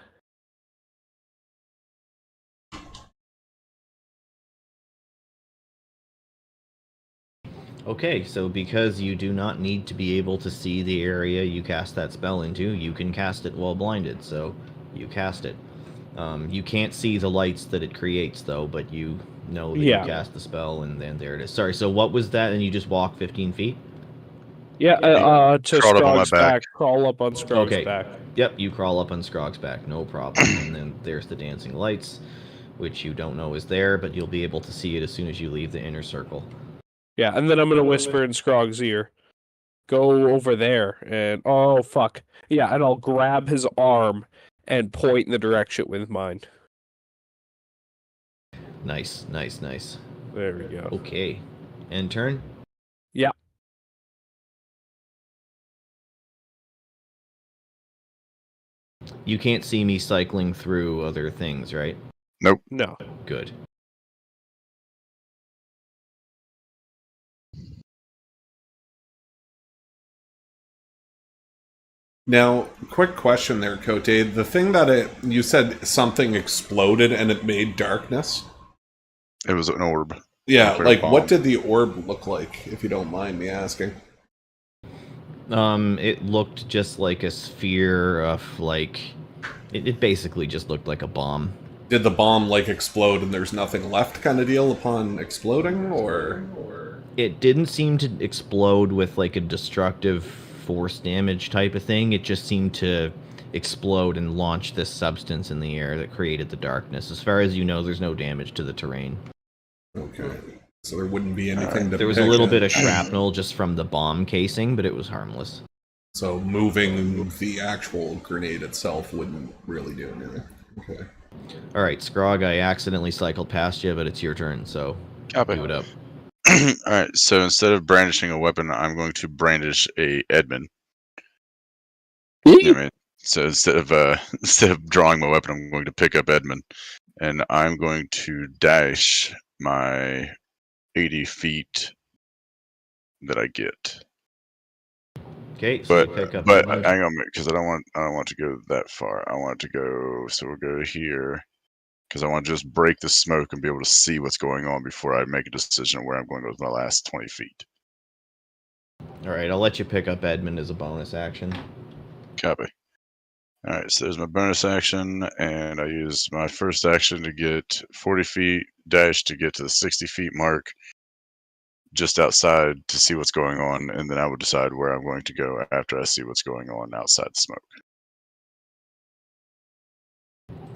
Okay, so because you do not need to be able to see the area you cast that spell into, you can cast it while blinded, so you cast it. You can't see the lights that it creates, though, but you know that you cast the spell, and then there it is. Sorry, so what was that, and you just walk 15 feet? Yeah, to Crawled up on my Scrog's back. back. Crawl up on Scrog's Okay. back. Yep, you crawl up on Scrog's back, no problem. And then there's the dancing lights, which you don't know is there, but you'll be able to see it as soon as you leave the inner circle. Yeah, and then I'm going to whisper in Scrog's ear. Go over there, and oh, fuck. Yeah, and I'll grab his arm and point in the direction with mine. Nice, nice, nice. There we go. Okay. End turn? Yeah. You can't see me cycling through other things, right? Nope. No. Good. Now, quick question there, Cote. The thing that you said something exploded and it made darkness? It was an orb. Yeah, Nuclear like bomb. what did the orb look like, if you don't mind me asking? It looked just like a sphere of, like... It basically just looked like a bomb. Did the bomb, like, explode and there's nothing left kind of deal upon exploding, or...? It didn't seem to explode with, like, a destructive force damage type of thing. It just seemed to explode and launch this substance in the air that created the darkness. As far as you know, there's no damage to the terrain. Okay. So there wouldn't be anything to There was a pick little at. bit of shrapnel just from the bomb casing, but it was harmless. So moving the actual grenade itself wouldn't really do anything. Okay. Alright, Scrog, I accidentally cycled past you, but it's your turn, so Copy. do it up. Alright, so instead of brandishing a weapon, I'm going to brandish a Edmund. You know what I mean? So instead of drawing my weapon, I'm going to pick up Edmund. And I'm going to dash my 80 feet that I get. Okay, so But you pick up but Edmund. hang on, because I don't want to go that far. I want to go, so we'll go here, because I want to just break the smoke and be able to see what's going on before I make a decision on where I'm going to go with my last 20 feet. Alright, I'll let you pick up Edmund as a bonus action. Copy. Alright, so there's my bonus action, and I use my first action to get 40 feet, dash to get to the 60 feet mark, just outside to see what's going on, and then I will decide where I'm going to go after I see what's going on outside the smoke.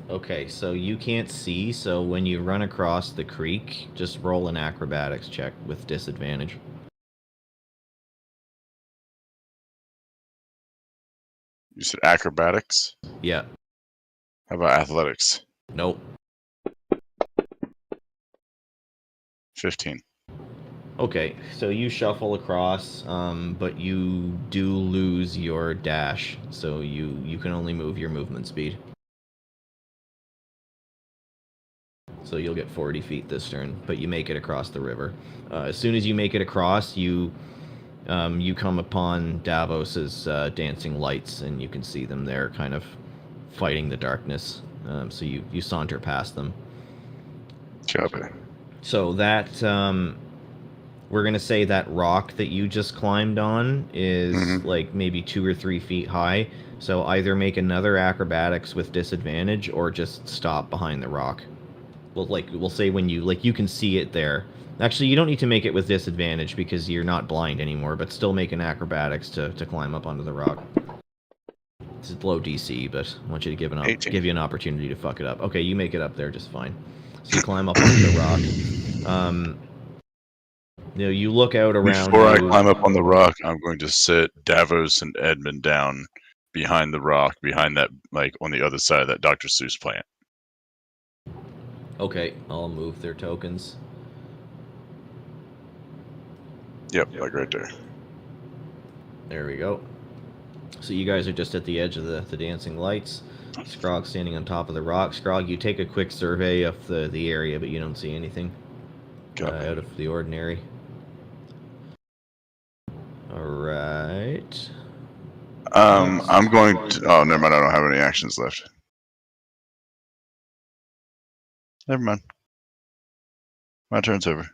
Okay, so you can't see, so when you run across the creek, just roll an acrobatics check with disadvantage. You said acrobatics? Yeah. How about athletics? Nope. 15. Okay, so you shuffle across, but you do lose your dash, so you can only move your movement speed. So you'll get 40 feet this turn, but you make it across the river. As soon as you make it across, you come upon Davos's dancing lights, and you can see them there kind of fighting the darkness. So you saunter past them. Copy. So that, we're going to say that rock that you just climbed on is like maybe 2 or 3 feet high. So either make another acrobatics with disadvantage or just stop behind the rock. Well, like, we'll say when you can see it there. Actually, you don't need to make it with disadvantage because you're not blind anymore, but still make an acrobatics to climb up onto the rock. This is low DC, but I want you to give you an opportunity to fuck it up. Okay, you make it up there just fine. So you climb up onto the rock. You look out around. Before I climb up on the rock, I'm going to sit Davos and Edmund down behind the rock, behind that, like, on the other side of that Dr. Seuss plant. Okay, I'll move their tokens. Yep, like right there. There we go. So you guys are just at the edge of the dancing lights. Scrog standing on top of the rock. Scrog, you take a quick survey of the area, but you don't see anything out of the ordinary. Alright. I'm going to... Oh, never mind. I don't have any actions left. Never mind. My turn's over.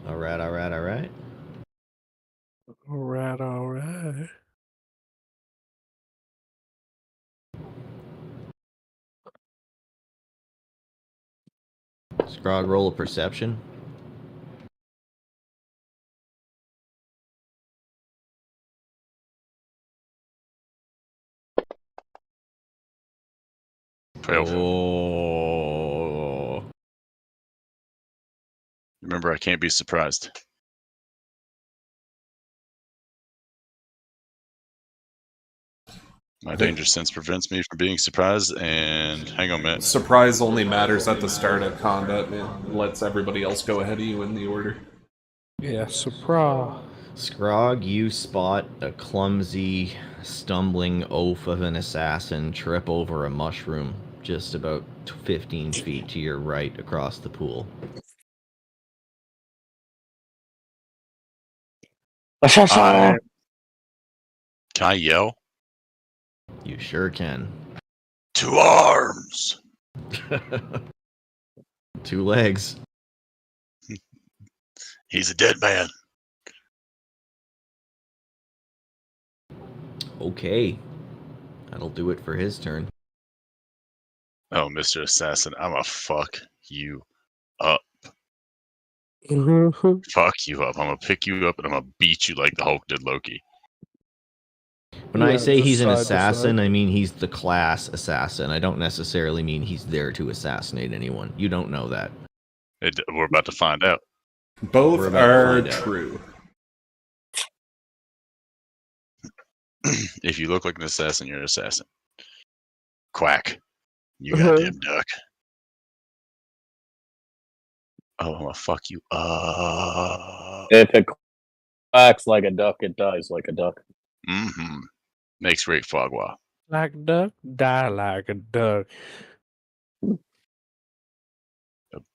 Alright. Alright. Scrog, roll a perception. Failed. Oh. Remember, I can't be surprised. My danger sense prevents me from being surprised, and hang on a minute. Surprise only matters at the start of combat. It lets everybody else go ahead of you in the order. Yeah, surprise. Scrog, you spot a clumsy, stumbling oaf of an assassin trip over a mushroom just about 15 feet to your right across the pool. Can I yell? You sure can. To arms! 2 legs. He's a dead man. Okay. That'll do it for his turn. Oh, Mr. Assassin, I'm gonna fuck you up. Fuck you up. I'm gonna pick you up and I'm gonna beat you like the Hulk did Loki. When I say just he's an side to assassin, side. I mean he's the class assassin. I don't necessarily mean he's there to assassinate anyone. You don't know that. We're about to find out. Both We're about to are find out. true. If you look like an assassin, you're an assassin. Quack. You goddamn duck. Oh, I'm gonna fuck you up. If it quacks like a duck, it dies like a duck. Mm-hmm. Makes great fogwa. Like a duck, die like a duck.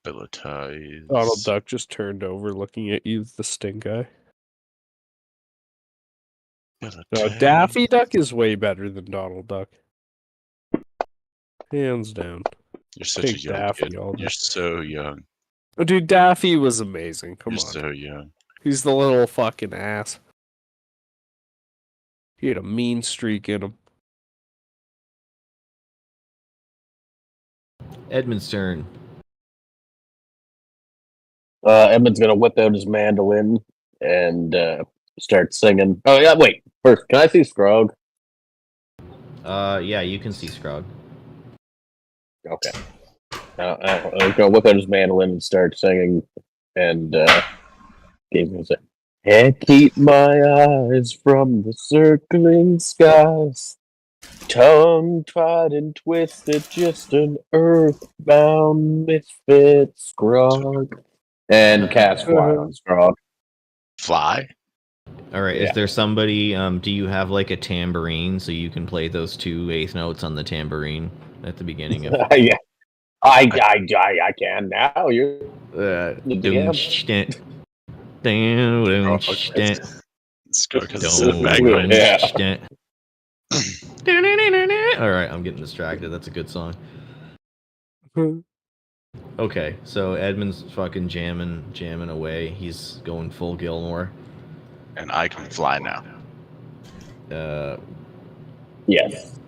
Abilities. Donald Duck just turned over looking at you, the stink eye. No, Daffy Duck is way better than Donald Duck. Hands down. You're such a Take young Daffy kid. all day. You're so young. Oh, dude, Daffy was amazing. Come You're on. so young. He's the little fucking ass. He had a mean streak in him. Edmund's turn. Edmund's gonna whip out his mandolin and start singing. Oh yeah, wait. First, can I see Scrog? Yeah, you can see Scrog. Okay. I'm gonna whip out his mandolin and start singing, and give me a sec. Can't keep my eyes from the circling skies. Tongue-tied and twisted, just an earthbound misfit Scrog. And cast fly on Scrog. Fly? All right, Yeah. is there somebody, do you have like a tambourine so you can play those 2 eighth notes on the tambourine at the beginning of... Yeah. I can now. You're Scrog Scrog has a bagpipe. Yeah. Alright, I'm getting distracted. That's a good song. Okay, so Edmund's fucking jamming away. He's going full Gilmore. And I can fly now. Yes.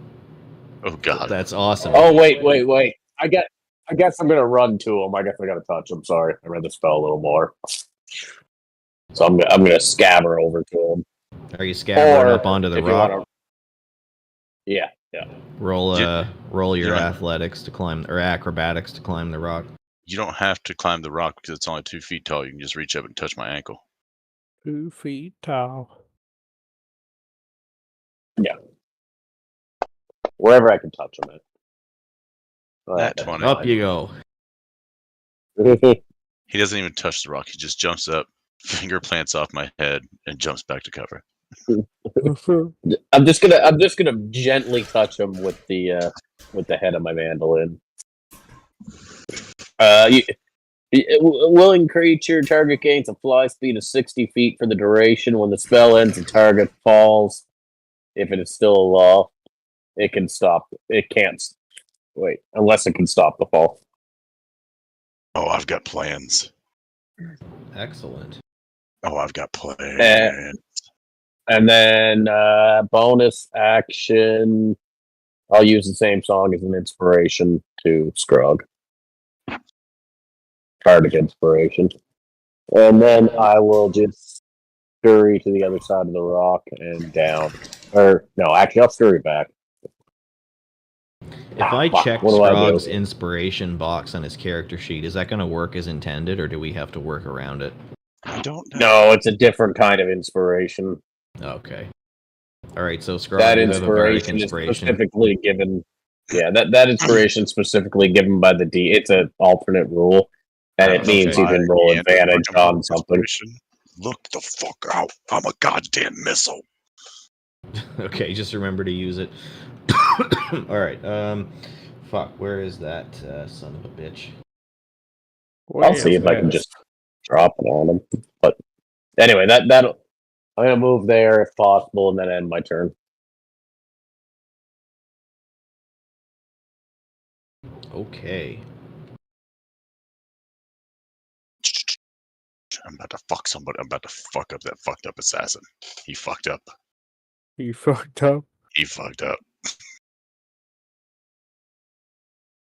Oh god. That's awesome. Oh wait. I guess I'm gonna run to him. I guess I gotta touch him. Sorry, I read the spell a little more. So I'm gonna scabber over to him. Are you scabbering up onto the if you rock? wanna- Yeah. Roll your you don't- athletics to climb, or acrobatics to climb the rock. You don't have to climb the rock because it's only 2 feet tall. You can just reach up and touch my ankle. 2 feet tall. Wherever I can touch him at. That 20. Up you go. He doesn't even touch the rock. He just jumps up, finger plants off my head, and jumps back to cover. I'm just gonna gently touch him with the head of my mandolin. Willing creature target gains a fly speed of 60 feet for the duration. When the spell ends, the target falls. If it is still aloft, it can stop. It can't wait unless it can stop the fall. Oh, I've got plans. Excellent. Oh, I've got plans. And then bonus action, I'll use the same song as an inspiration to Scrog. Bardic inspiration. And then I will just scurry to the other side of the rock and down. Or, no, actually, I'll scurry back. If I fuck, check what do I do? Scrog's inspiration box on his character sheet, is that going to work as intended, or do we have to work around it? I don't know. No, it's a different kind of inspiration. Okay. All right, so Scrog, That you have a bardic inspiration is inspiration. specifically given. Yeah, that inspiration specifically given by the D. It's an alternate rule, and it means you can roll advantage on something. Look the fuck out! I'm a goddamn missile. Okay, just remember to use it. All right. Fuck. Where is that son of a bitch? I'll see if I can just drop it on him. But anyway, that'll. I'm gonna move there if possible, and then end my turn. Okay. I'm about to fuck somebody. I'm about to fuck up that fucked up assassin. He fucked up. You fucked up. He fucked up.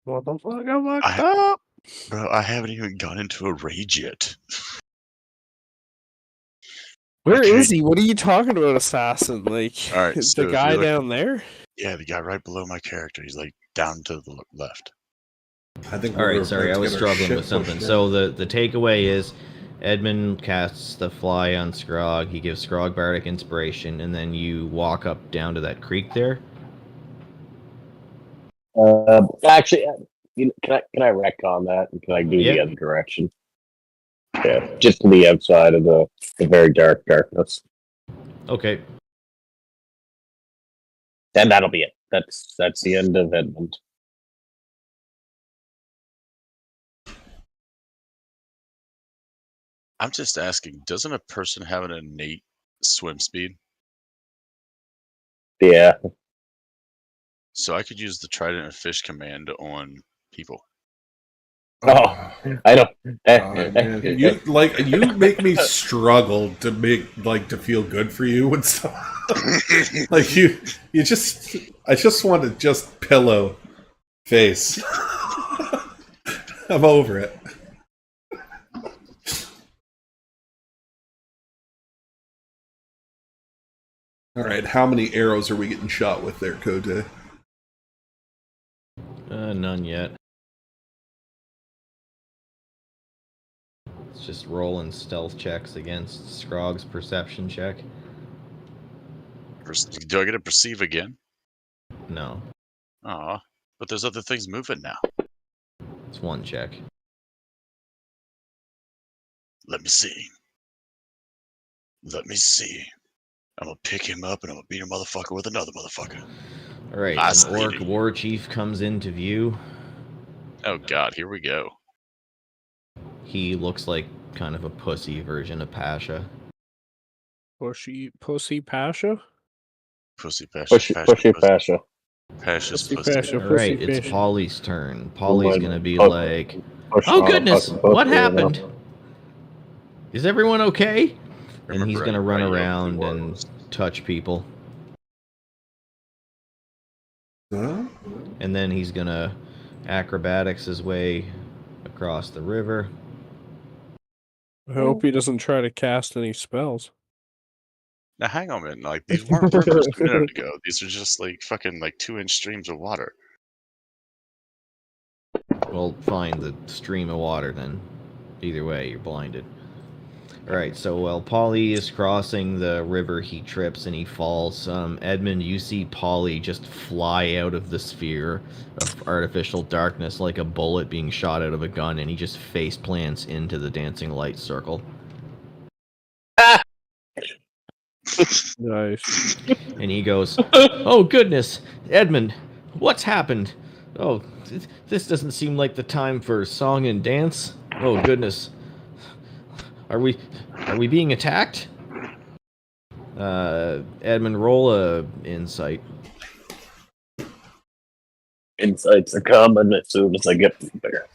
What the fuck? I fucked up. Bro, I haven't even gone into a rage yet. Where is he? What are you talking about, assassin? Like, all right, is so the guy down there? Yeah, the guy right below my character. He's like down to the left. I think. All right, sorry, I was struggling with something. So the takeaway is, Edmund casts the fly on Scrog. He gives Scrog bardic inspiration, and then you walk up down to that creek there. Actually, can I retcon that? Can I do the other direction? Yeah, just to the outside of the very darkness. Okay. And that'll be it. That's the end of Edmund. I'm just asking, doesn't a person have an innate swim speed? Yeah. So I could use the Trident of Fish command on people. Oh, I don't. You make me struggle to feel good for you and stuff. Like I just want to just pillow face. I'm over it. All right, how many arrows are we getting shot with there, Kote? None yet. It's just rolling stealth checks against Scrog's perception check. Do I get to perceive again? No. Aw, but there's other things moving now. It's one check. Let me see. I'm gonna pick him up and I'm gonna beat a motherfucker with another motherfucker. Alright, an orc war chief comes into view. Oh god, here we go. He looks like kind of a pussy version of Pasha. Pussy Pasha? Pussy Pasha. Pussy Pasha. Pasha's Pussy pussy. Pasha. Alright, Pussy it's Pasha. Polly's turn. Polly's gonna be like, oh goodness, what happened? Is everyone okay? And he's gonna run around and touch people. Huh? And then he's gonna acrobatics his way across the river. I hope he doesn't try to cast any spells. Now hang on a minute, like these weren't rivers a minute ago. These are just like fucking like 2-inch streams of water. Well, find the stream of water then. Either way, you're blinded. Alright, so while Polly is crossing the river, he trips and he falls. Edmund, you see Polly just fly out of the sphere of artificial darkness like a bullet being shot out of a gun, and he just face plants into the dancing light circle. Nice. And he goes, oh goodness, Edmund, what's happened? Oh, this doesn't seem like the time for song and dance. Oh goodness. Are we being attacked? Edmund, roll a insight. Insights are coming as soon as I get there.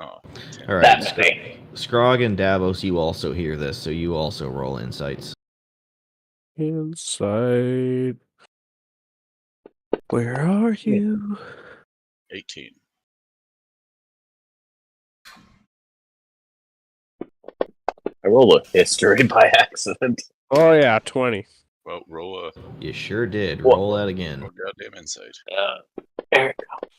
All right, Scrog and Davos, you also hear this, so you also roll insights. Insight. Where are you? 18. I rolled a history by accident. Oh yeah, 20. Well, roll a... You sure did. Roll that again. Roll goddamn insight. There it goes.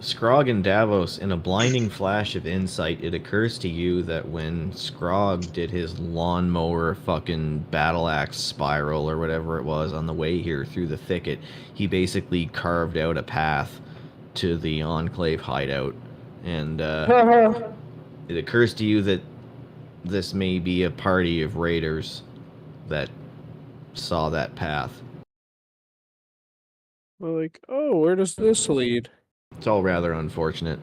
Scrog and Davos, in a blinding flash of insight, it occurs to you that when Scrog did his lawnmower fucking battle axe spiral or whatever it was on the way here through the thicket, he basically carved out a path to the Enclave hideout. And it occurs to you that this may be a party of raiders that saw that path. We're like, oh, where does this lead? It's all rather unfortunate.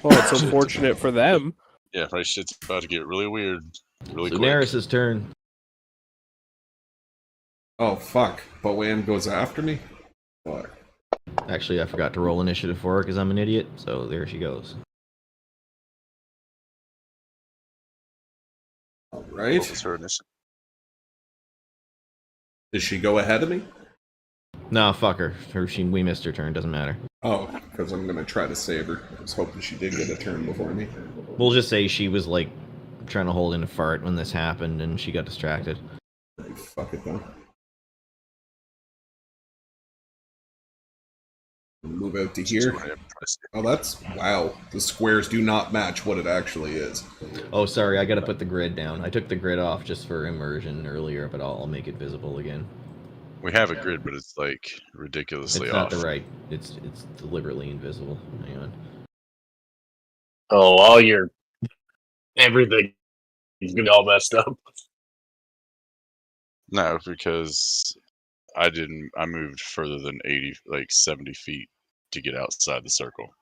Well, it's unfortunate for them. Yeah, probably shit's about to get really weird really quick. Daenerys' turn. Oh, fuck. Bowen goes after me? Fuck. Actually, I forgot to roll initiative for her because I'm an idiot, so there she goes. Alright. What was her initiative? Does she go ahead of me? No, fuck her. We missed her turn, doesn't matter. Oh, because I'm gonna try to save her. I was hoping she did get a turn before me. We'll just say she was, like, trying to hold in a fart when this happened and she got distracted. Fuck it, though. Move out to here. Oh, that's... Wow. The squares do not match what it actually is. Oh, sorry, I gotta put the grid down. I took the grid off just for immersion earlier, but I'll make it visible again. We have a grid, but it's like ridiculously It's off. not the right. It's deliberately invisible. Hang on. Oh, all your everything is gonna be all messed up. No, because I moved further than 80, like 70 feet to get outside the circle.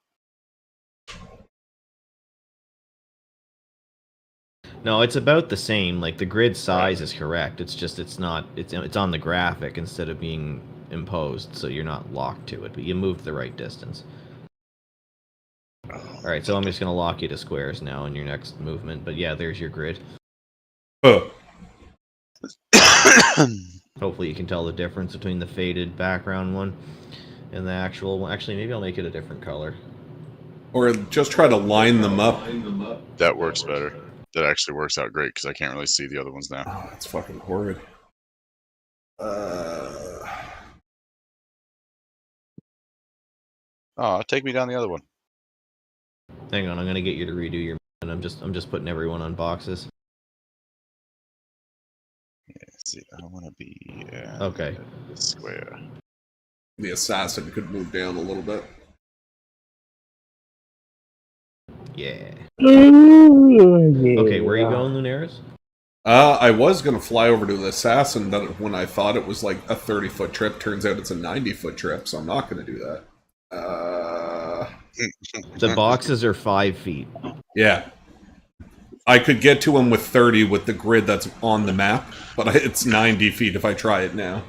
No, it's about the same. Like the grid size is correct. It's just it's on the graphic instead of being imposed, so you're not locked to it. But you moved the right distance. All right, so I'm just gonna lock you to squares now in your next movement. But yeah, there's your grid. Hopefully you can tell the difference between the faded background one and the actual one. Actually, maybe I'll make it a different color. Or just try to line them up. That works better. That actually works out great because I can't really see the other ones now. Oh, that's fucking horrid. Oh, take me down the other one. Hang on, I'm gonna get you to redo your. And I'm just putting everyone on boxes. Yeah, see, I want to be Okay. Square. The assassin could move down a little bit. Yeah. Okay, where are you going, Lunaris? I was gonna fly over to the assassin, but when I thought it was like a 30-foot trip, turns out it's a 90-foot trip, so I'm not gonna do that. The boxes are 5 feet. Yeah. I could get to him with 30 with the grid that's on the map, but it's 90 feet if I try it now.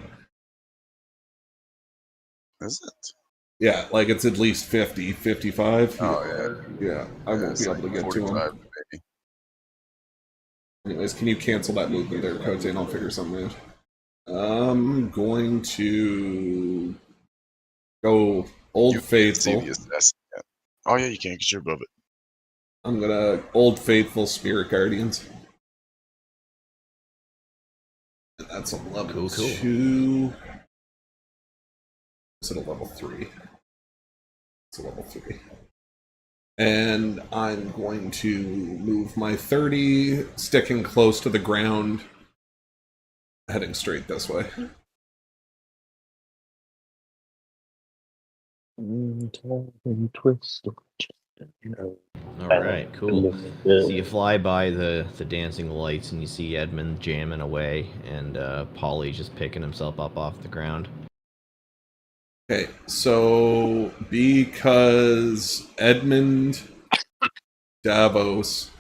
Is it? Yeah, like it's at least 50, 55. Oh, Yeah, I won't be able to get to him. Maybe. Anyways, can you cancel that movement there, Cote, and I'll figure something out. I'm going to go Old Faithful. See the assassin yet. Oh yeah, you can because you're above it. I'm gonna Old Faithful Spirit Guardians. And that's a level 2. Is it a level 3? It's a level 3. And I'm going to move my 30, sticking close to the ground, heading straight this way. Alright, cool. So you fly by the dancing lights and you see Edmund jamming away and Polly just picking himself up off the ground. Okay, so because Edmund, Davos,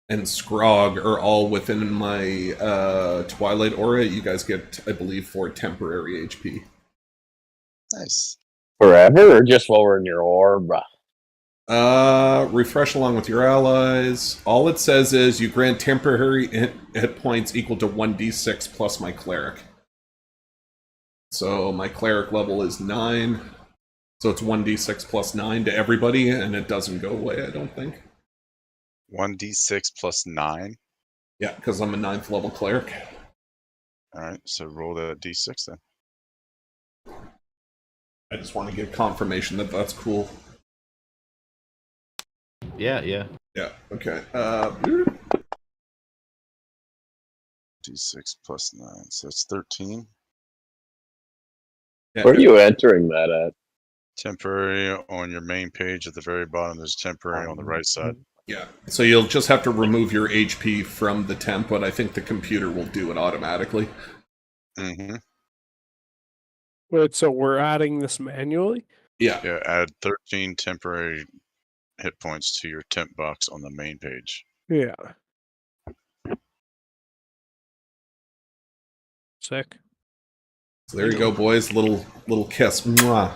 and Scrog are all within my Twilight aura, you guys get, I believe, 4 temporary HP. Nice. Forever, or just while we're in your orb? Refresh along with your allies. All it says is you grant temporary hit points equal to 1d6 plus my cleric. So my cleric level is 9. So it's 1d6 plus 9 to everybody, and it doesn't go away, I don't think. 1d6 plus 9? Yeah, because I'm a 9th level cleric. Alright, so roll that d6 then. I just want to get confirmation that that's cool. Yeah, yeah. Yeah, okay. D6 plus 9, so it's 13. Yeah, Where are you entering that at? Temporary on your main page at the very bottom. There's temporary on the right side. yeah, so you'll just have to remove your HP from the temp, but I think the computer will do it automatically. Mm-hmm. Wait, so we're adding this manually? Yeah. Yeah, add 13 temporary hit points to your temp box on the main page. Yeah. Sick. So there you go, boys. Little kiss. Mwah.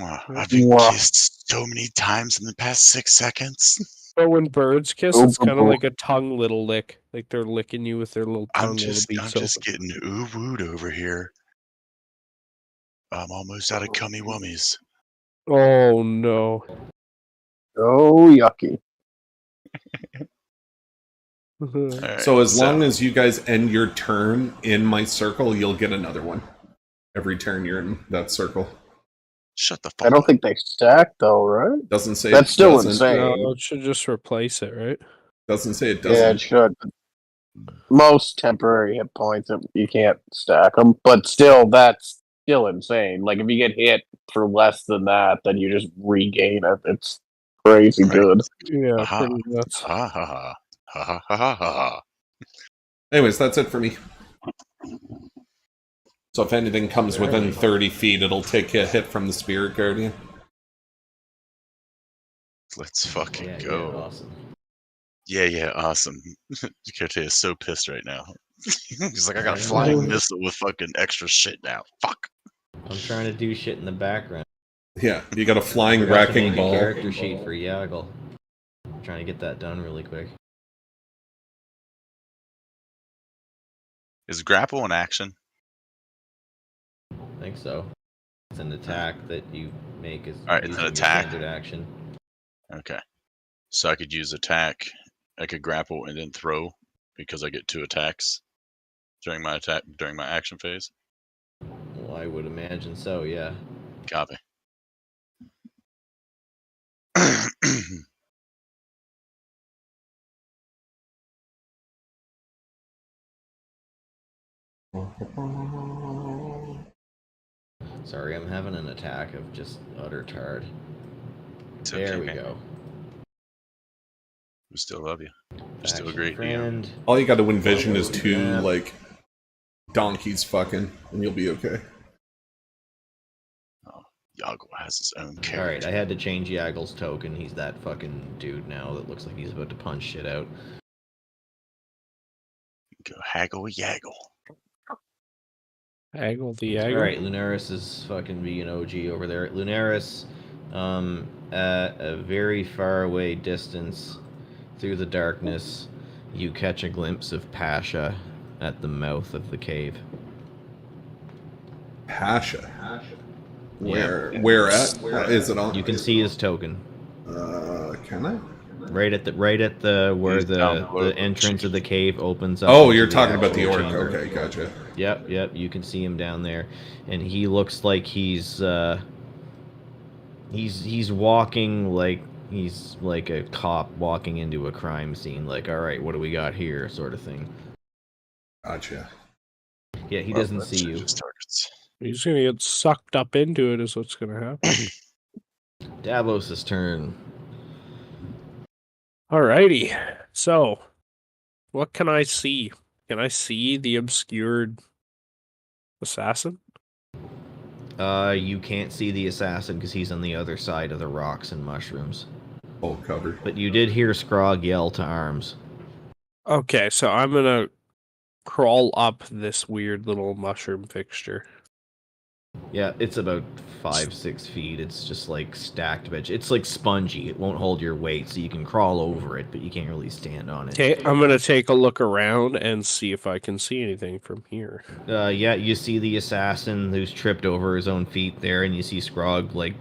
I've been kissed so many times in the past 6 seconds. But when birds kiss, it's kind of like a tongue little lick. Like they're licking you with their little tongue. I'm just getting ooh-wooed over here. I'm almost out of cummy wummies. Oh, no. Oh, yucky. Right, So as long as you guys end your turn in my circle, you'll get another one. Every turn you're in that circle. Shut the fuck I don't up. think they stack, though, right? Doesn't say That's it still doesn't. insane. No, it should just replace it, right? Doesn't say it Yeah, doesn't. it should. Most temporary hit points, you can't stack them, but still, that's still insane. Like, if you get hit for less than that, then you just regain it. It's crazy Right. good. Yeah, Aha. pretty nuts. Ha ha ha. Ha ha ha ha ha. Anyways, that's it for me. So if anything comes within 30 feet, it'll take a hit from the Spirit Guardian. Let's fucking Yeah, go. yeah, awesome. Yeah, awesome. Kote is so pissed right now. He's like, I got a flying missile with fucking extra shit now. Fuck. I'm trying to do shit in the background. Yeah, you got a flying I forgot to wrecking make ball. a character sheet for Yagle. I'm trying to get that done really quick. Is grapple an action? I think so. It's an attack that you make as Alright, it's using an attack. your standard action. Okay. So I could use attack. I could grapple and then throw because I get 2 attacks during my action phase. Well, I would imagine so, yeah. Copy. Sorry, I'm having an attack of just utter tard. It's There okay, we man. go. We still love you. You're still a Faction great DM. friend. All you gotta envision is 2, Yeah. like, donkeys fucking, and you'll be okay. Yago has his own character. Alright, I had to change Yagle's token. He's that fucking dude now that looks like he's about to punch shit out. Go haggle yaggle. Aggle the Aggle. Alright, Lunaris is fucking being OG over there. Lunaris, at a very far away distance through the darkness, you catch a glimpse of Pasha at the mouth of the cave. Pasha. Yeah. Where at? Is it on? You can see his token. Can I? Right at the where He's down below. the entrance of the cave opens up. Oh, into you're talking about the actual orc. chamber. Okay, gotcha. Yep, you can see him down there, and he looks like he's walking like he's like a cop walking into a crime scene. Like, all right, what do we got here, sort of thing. Gotcha. Yeah, he doesn't see you. Changes targets. He's gonna get sucked up into it, is what's gonna happen. Davos' turn. Alrighty. So, what can I see? Can I see the obscured assassin? You can't see the assassin because he's on the other side of the rocks and mushrooms. Full cover. But you did hear Scrog yell to arms. Okay, so I'm gonna crawl up this weird little mushroom fixture. Yeah, it's about 5-6 feet. It's just like stacked veg. It's like spongy. It won't hold your weight, so you can crawl over it, but you can't really stand on it. Okay, I'm gonna take a look around and see if I can see anything from here. Yeah, you see the assassin who's tripped over his own feet there, and you see Scrog like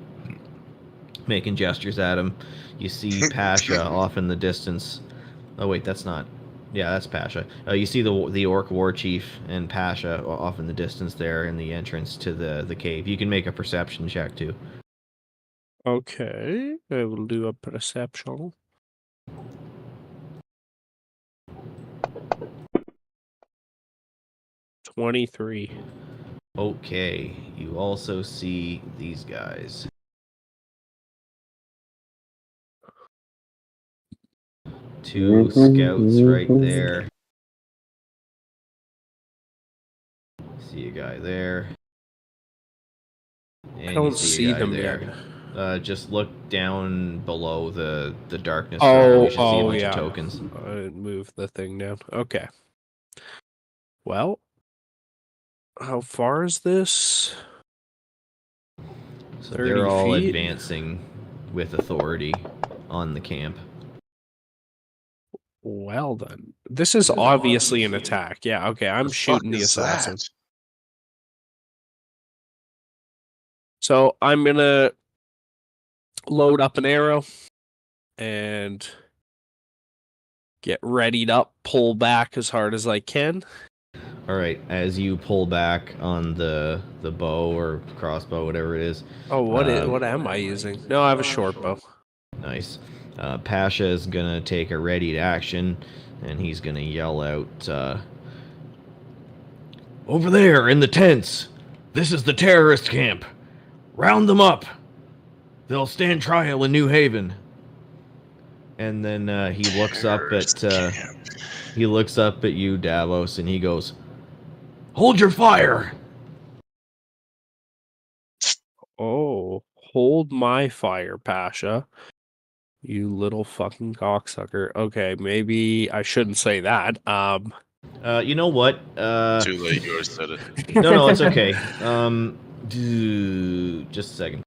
making gestures at him. You see Pasha off in the distance. Oh wait, that's not Yeah, that's Pasha. You see the orc war chief and Pasha off in the distance there in the entrance to the cave. You can make a perception check too. Okay, I will do a perception. 23. Okay, you also see these guys. Two scouts right there. See a guy there. And I don't you see see a guy them there. yet. Just look down below the darkness. Oh, You should see a bunch yeah. of tokens. I moved the thing down. Okay. Well, how far is this? So 30 they're all feet? advancing with authority on the camp. Well then, this is obviously an attack. Yeah, okay, I'm shooting the assassin. That? So I'm gonna load up an arrow and get readied up, pull back as hard as I can. All right, as you pull back on the bow or crossbow, whatever it is. Oh, what am I using? No, I have a short bow. Nice. Pasha is gonna take a readied action, and he's gonna yell out, "Over there in the tents! This is the terrorist camp! Round them up! They'll stand trial in New Haven." And then he looks up at you, Davos, and he goes, "Hold your fire!" Oh, hold my fire, Pasha. You little fucking cocksucker. Okay, maybe I shouldn't say that. You know what? Too late. You already said it. No, it's okay. Just a second.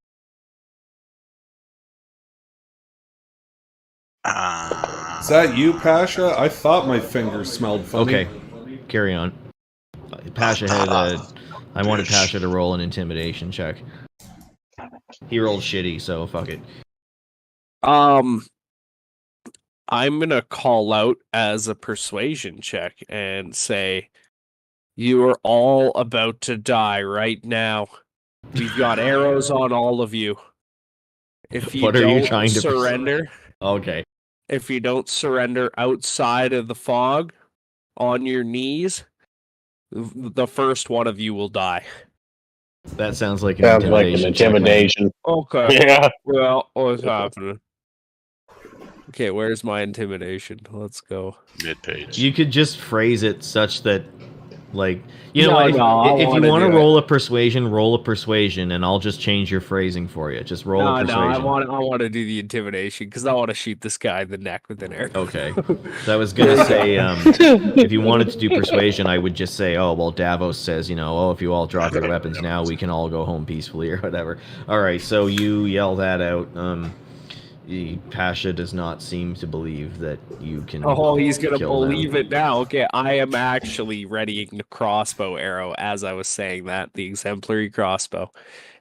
Is that you, Pasha? I thought my fingers smelled funny. Okay, carry on. Pasha had I wanted Pasha to roll an intimidation check. He rolled shitty, so fuck it. I'm gonna call out as a persuasion check and say, "You are all about to die right now. We've got arrows on all of you. If you What are you don't trying to surrender, Okay. if you don't surrender outside of the fog, on your knees, the first one of you will die." That sounds like an Sounds like an intimidation. Okay. Yeah. Well, what's happening? Okay, where's my intimidation? Let's go. Mid-page. You could just phrase it such that, like, you know No, what? no, If you wanna want to do it. roll a persuasion, and I'll just change your phrasing for you. Just roll a No, persuasion. I want to do the intimidation because I want to shoot this guy in the neck with an arrow. Okay. So I was gonna say, if you wanted to do persuasion, I would just say, "Oh, well, Davos says, if you all drop your weapons now, we can all go home peacefully," or whatever. All right. So you yell that out. Pasha does not seem to believe that you can. Oh, he's gonna kill them. believe it now. Okay, I am actually readying the crossbow arrow as I was saying that, the exemplary crossbow.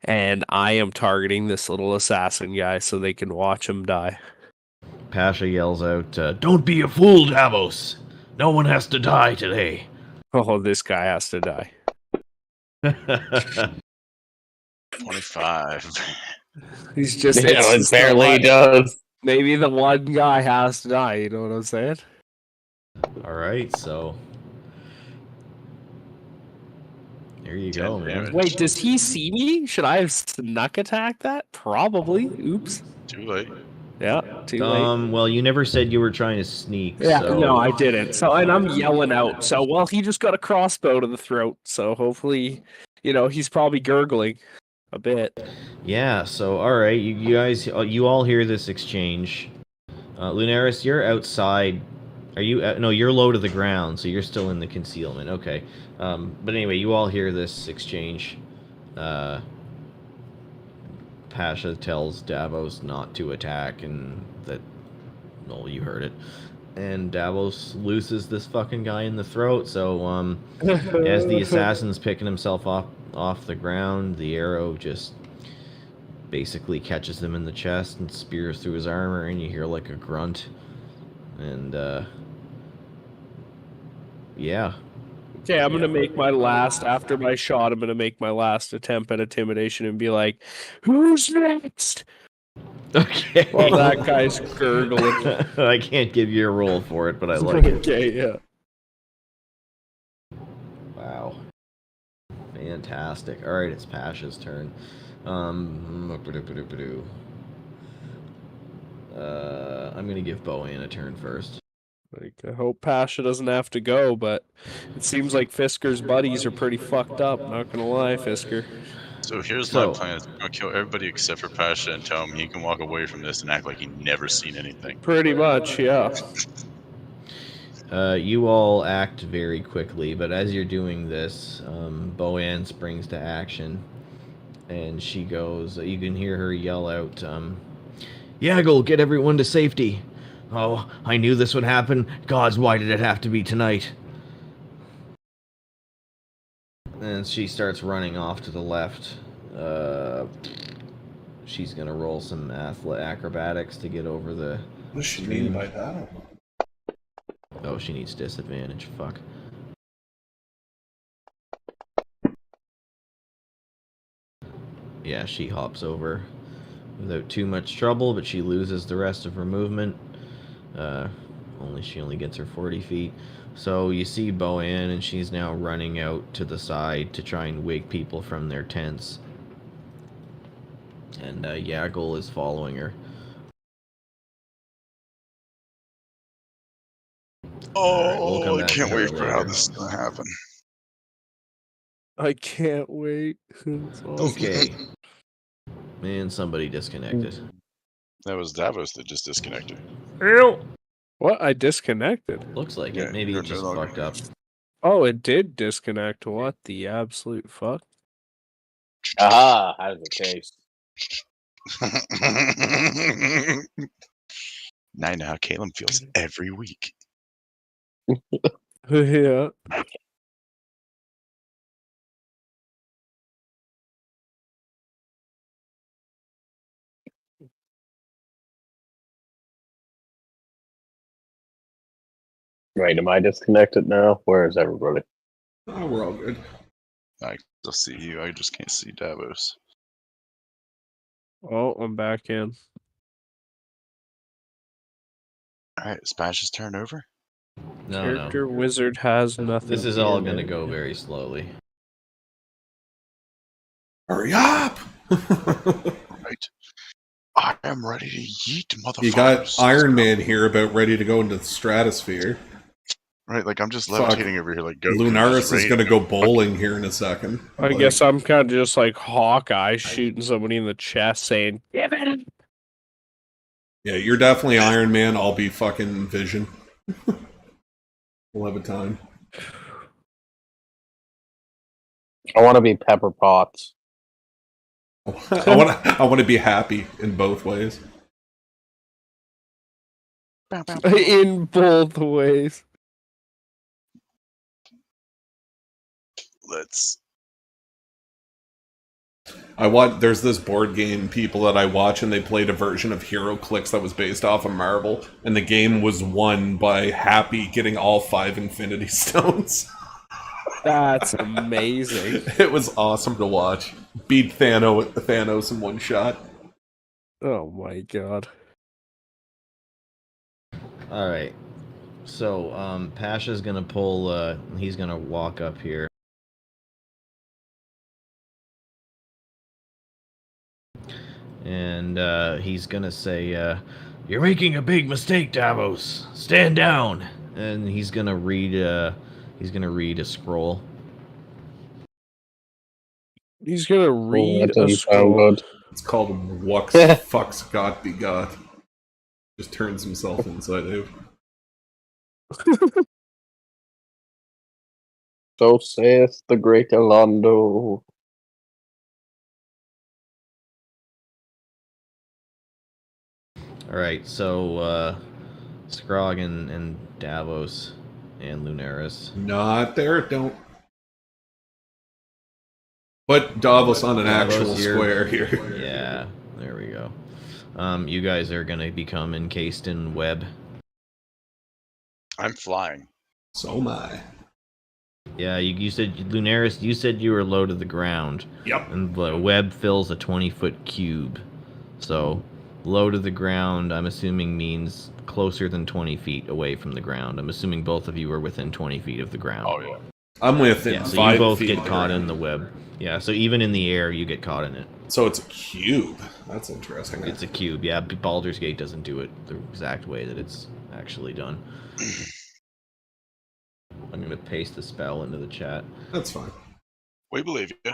And I am targeting this little assassin guy so they can watch him die. Pasha yells out, "Don't be a fool, Davos! No one has to die today." Oh, this guy has to die. 25. He's just It barely does. Maybe the one guy has to die, you know what I'm saying? Alright, so there you go, man. Wait, does he see me? Should I have snuck attacked that? Probably. Oops. Too late. Yeah, too late. Well, you never said you were trying to sneak. Yeah, so... no, I didn't. So, and I'm yelling out. So, well, he just got a crossbow to the throat. So, hopefully, he's probably gurgling a bit. Yeah. So, all right, you guys, you all hear this exchange. Lunaris, you're outside. Are you? No, you're low to the ground, so you're still in the concealment. Okay. But anyway, you all hear this exchange. Pasha tells Davos not to attack, and that, well, you heard it. And Davos looses this fucking guy in the throat. So, as the assassin's picking himself off the ground, the arrow just basically catches him in the chest and spears through his armor, and you hear like a grunt. And Yeah. Okay, I'm gonna make my last after my shot. I'm gonna make my last attempt at intimidation and be like, "Who's next?" Okay. Well, that guy's gurgling. I can't give you a roll for it, but I like it. Okay, yeah. Wow. Fantastic. All right, it's Pasha's turn. I'm gonna give Bowen a turn first. Like, I hope Pasha doesn't have to go, but it seems like Fisker's buddies are pretty fucked up. Not gonna lie, Fisker. So here's my plan: I'll kill everybody except for Pasha and tell him he can walk away from this and act like he never seen anything. Pretty much, yeah. You all act very quickly, but as you're doing this, Boanne springs to action, and she goes. You can hear her yell out, "Yagle, get everyone to safety!" "Oh, I knew this would happen. Gods, why did it have to be tonight?" And she starts running off to the left. She's gonna roll some acrobatics to get over the. What does she mean by that? Oh, she needs disadvantage. Fuck. Yeah, she hops over without too much trouble, but she loses the rest of her movement. She only gets her 40 feet. So you see Boanne, and she's now running out to the side to try and wake people from their tents. And Yagle is following her. Oh, I can't wait for how this is going to happen. I can't wait. Awesome. Okay. Man, somebody disconnected. That was Davos that just disconnected. What? I disconnected? Looks like Yeah, it. Maybe you're it just no longer- fucked up. Oh, it did disconnect. What the absolute fuck? Aha, how does it taste? Now I know how Caleb feels every week. Yeah. Right, am I disconnected now? Where is everybody? Oh, we're all good. I still see you. I just can't see Davos. Oh, I'm back in. All right, Spash's turn over. Character wizard has nothing. This is here, all going to man. go very slowly. Hurry up! Right. I am ready to yeet, motherfuckers. You got Iron Man here about ready to go into the stratosphere. Right, like I'm just Fuck. levitating over here like Goku. Lunaris is going to go bowling here in a second. I guess I'm kind of just like Hawkeye shooting somebody in the chest saying, "Give it up." Yeah, you're definitely Iron Man. I'll be fucking Vision. We'll have a time. I want to be Pepper Potts. I want to be happy in both ways. In both ways. Let's. There's this board game people that I watch, and they played a version of HeroClix that was based off of Marvel, and the game was won by Happy getting all 5 Infinity Stones. That's amazing. It was awesome to watch. Beat Thanos in one shot. Oh my god. Alright. So, Pasha's gonna pull, he's gonna walk up here. And, he's gonna say, "You're making a big mistake, Davos. Stand down." And he's gonna read a scroll. He's gonna read that a doesn't sound scroll. good. It's called Wux Fucks God Be God. Just turns himself inside out. So saith the great Alondo. Alright, so, Scrog and Davos and Lunaris. Not there, don't. Put Davos on an Davos, actual square here. Yeah, there we go. You guys are gonna become encased in web. I'm flying. So am I. Yeah, you said, Lunaris, you said you were low to the ground. Yep. And the web fills a 20-foot cube. So, low to the ground, I'm assuming means closer than 20 feet away from the ground. I'm assuming both of you are within 20 feet of the ground. Oh yeah. I'm within Yeah, so 5 you both feet get of the caught ground. in the web. Yeah, so even in the air, you get caught in it. So it's a cube. That's interesting. It's a cube, yeah. Baldur's Gate doesn't do it the exact way that it's actually done. I'm going to paste the spell into the chat. That's fine. We believe you.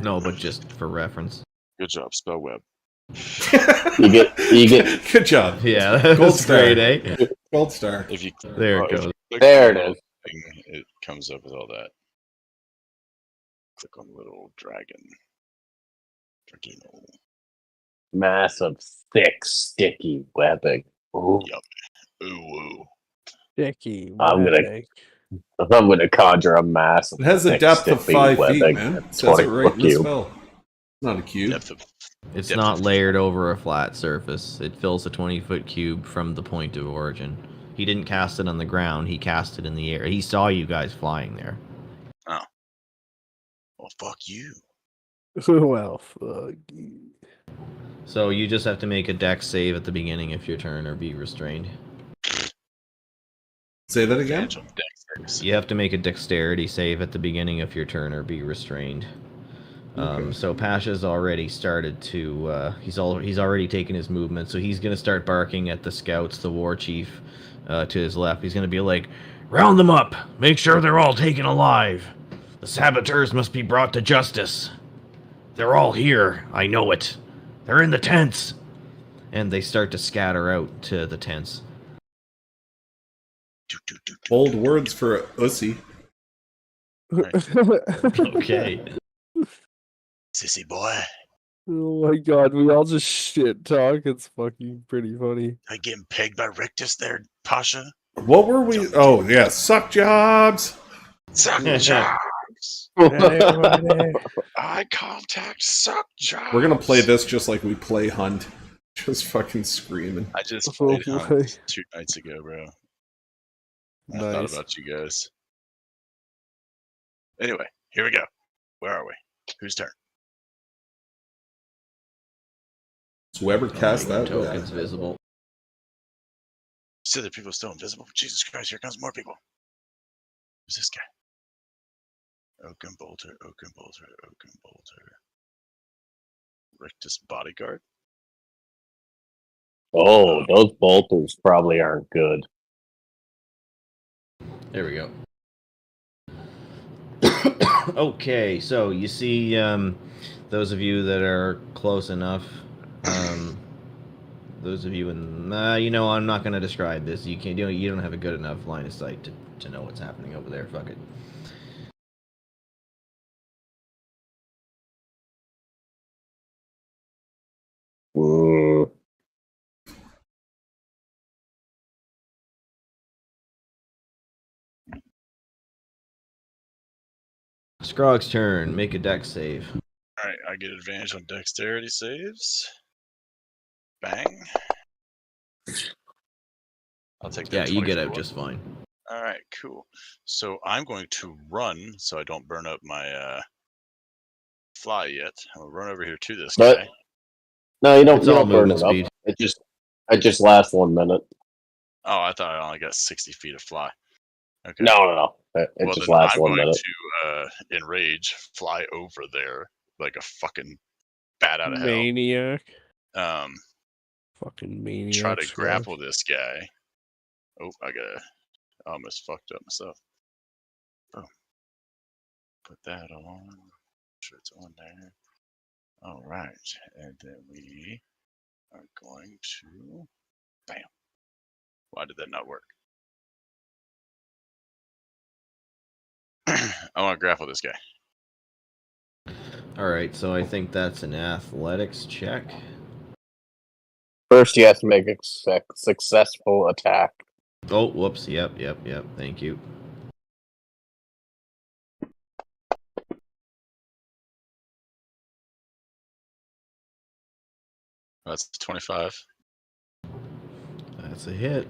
No, but just for reference. Good job, spell web. You get. Good job. Yeah, that Gold was star. great, eh? Gold star. If you There it if goes. you click There on it the is. thing, it comes up with all that. Click on the little dragon. Dragino. Massive, thick, sticky webbing. Ooh. Yup. Ooh woo. Sticky. I'm gonna- webbing. I'm going to conjure a massive. It has a thick, depth of sticky 5 feet, webbing. man. It says it right in the cube. spell. Not a cube. Depth of It's Depth not of- layered over a flat surface. It fills a 20-foot cube from the point of origin. He didn't cast it on the ground. He cast it in the air. He saw you guys flying there. well, fuck you. Well, fuck you. So you just have to make a dex save at the beginning of your turn or be restrained. Say that again? Advantage on dex saves. You have to make a dexterity save at the beginning of your turn or be restrained. Okay. So Pasha's already started to. He's already taken his movement, so he's gonna start barking at the scouts, the war chief, to his left. He's gonna be like, "Round them up! Make sure they're all taken alive. The saboteurs must be brought to justice. They're all here. I know it. They're in the tents." And they start to scatter out to the tents. Bold words for a ussy. Okay. Sissy boy. Oh my god, we all just shit talk. It's fucking pretty funny. I getting pegged by Rictus there, Pasha. What were we? Oh, yeah. Suck jobs. Suck jobs. Eye contact. Suck jobs. We're going to play this just like we play Hunt. Just fucking screaming. I just Oh played boy. Hunt 2 nights ago, bro. I thought Nice. about you guys. Anyway, here we go. Where are we? Whose turn? So whoever cast that. Tokens visible. You said that people are still invisible? Jesus Christ, here comes more people. Who's this guy? Oaken Bolter, Oaken Bolter, Oaken Bolter. Rictus Bodyguard? Oh, those bolters probably aren't good. There we go. Okay, so you see those of you that are close enough, those of you in, I'm not going to describe this. You don't have a good enough line of sight to know what's happening over there. Fuck it. Scrog's turn. Make a dex save. Alright, I get advantage on dexterity saves. Bang. I'll take that. Yeah, you get out 24. just fine. Alright, cool. So I'm going to run so I don't burn up my fly yet. I'm gonna run over here to this But- guy. No, you don't. It's You all don't burn movement it up. speed. It just lasts 1 minute. Oh, I thought I only got 60 feet of fly. Okay. No. It Well, just then lasts I'm 1 going minute. to enrage, fly over there like a fucking bat out of hell. Maniac. Um, Fucking maniac. try to Scrog. grapple this guy. Oh, I almost fucked up myself. Boom. Put that on. Sure it's on there. All right, and then we are going to, bam. Why did that not work? I want to grapple this guy. Alright, so I think that's an athletics check. First, you have to make a successful attack. Oh, whoops. Yep. Thank you. That's 25. That's a hit.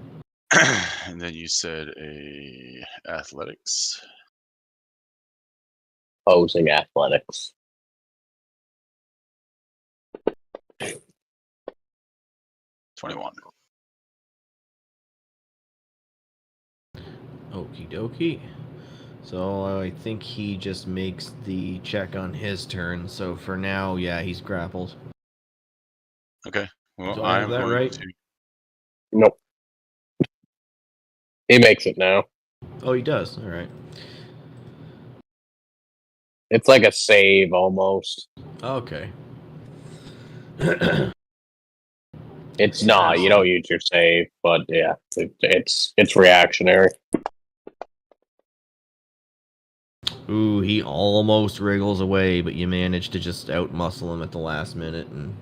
And then you said a athletics. opposing athletics. $21. Okie dokie. So I think he just makes the check on his turn. So for now, yeah, he's grappled. Okay. Well, Do I have I'm that going right? to. Nope. He makes it now. Oh, he does. All right. It's like a save almost. Okay. It's not. You don't use your save, but yeah, it's reactionary. Ooh, he almost wriggles away, but you manage to just outmuscle him at the last minute and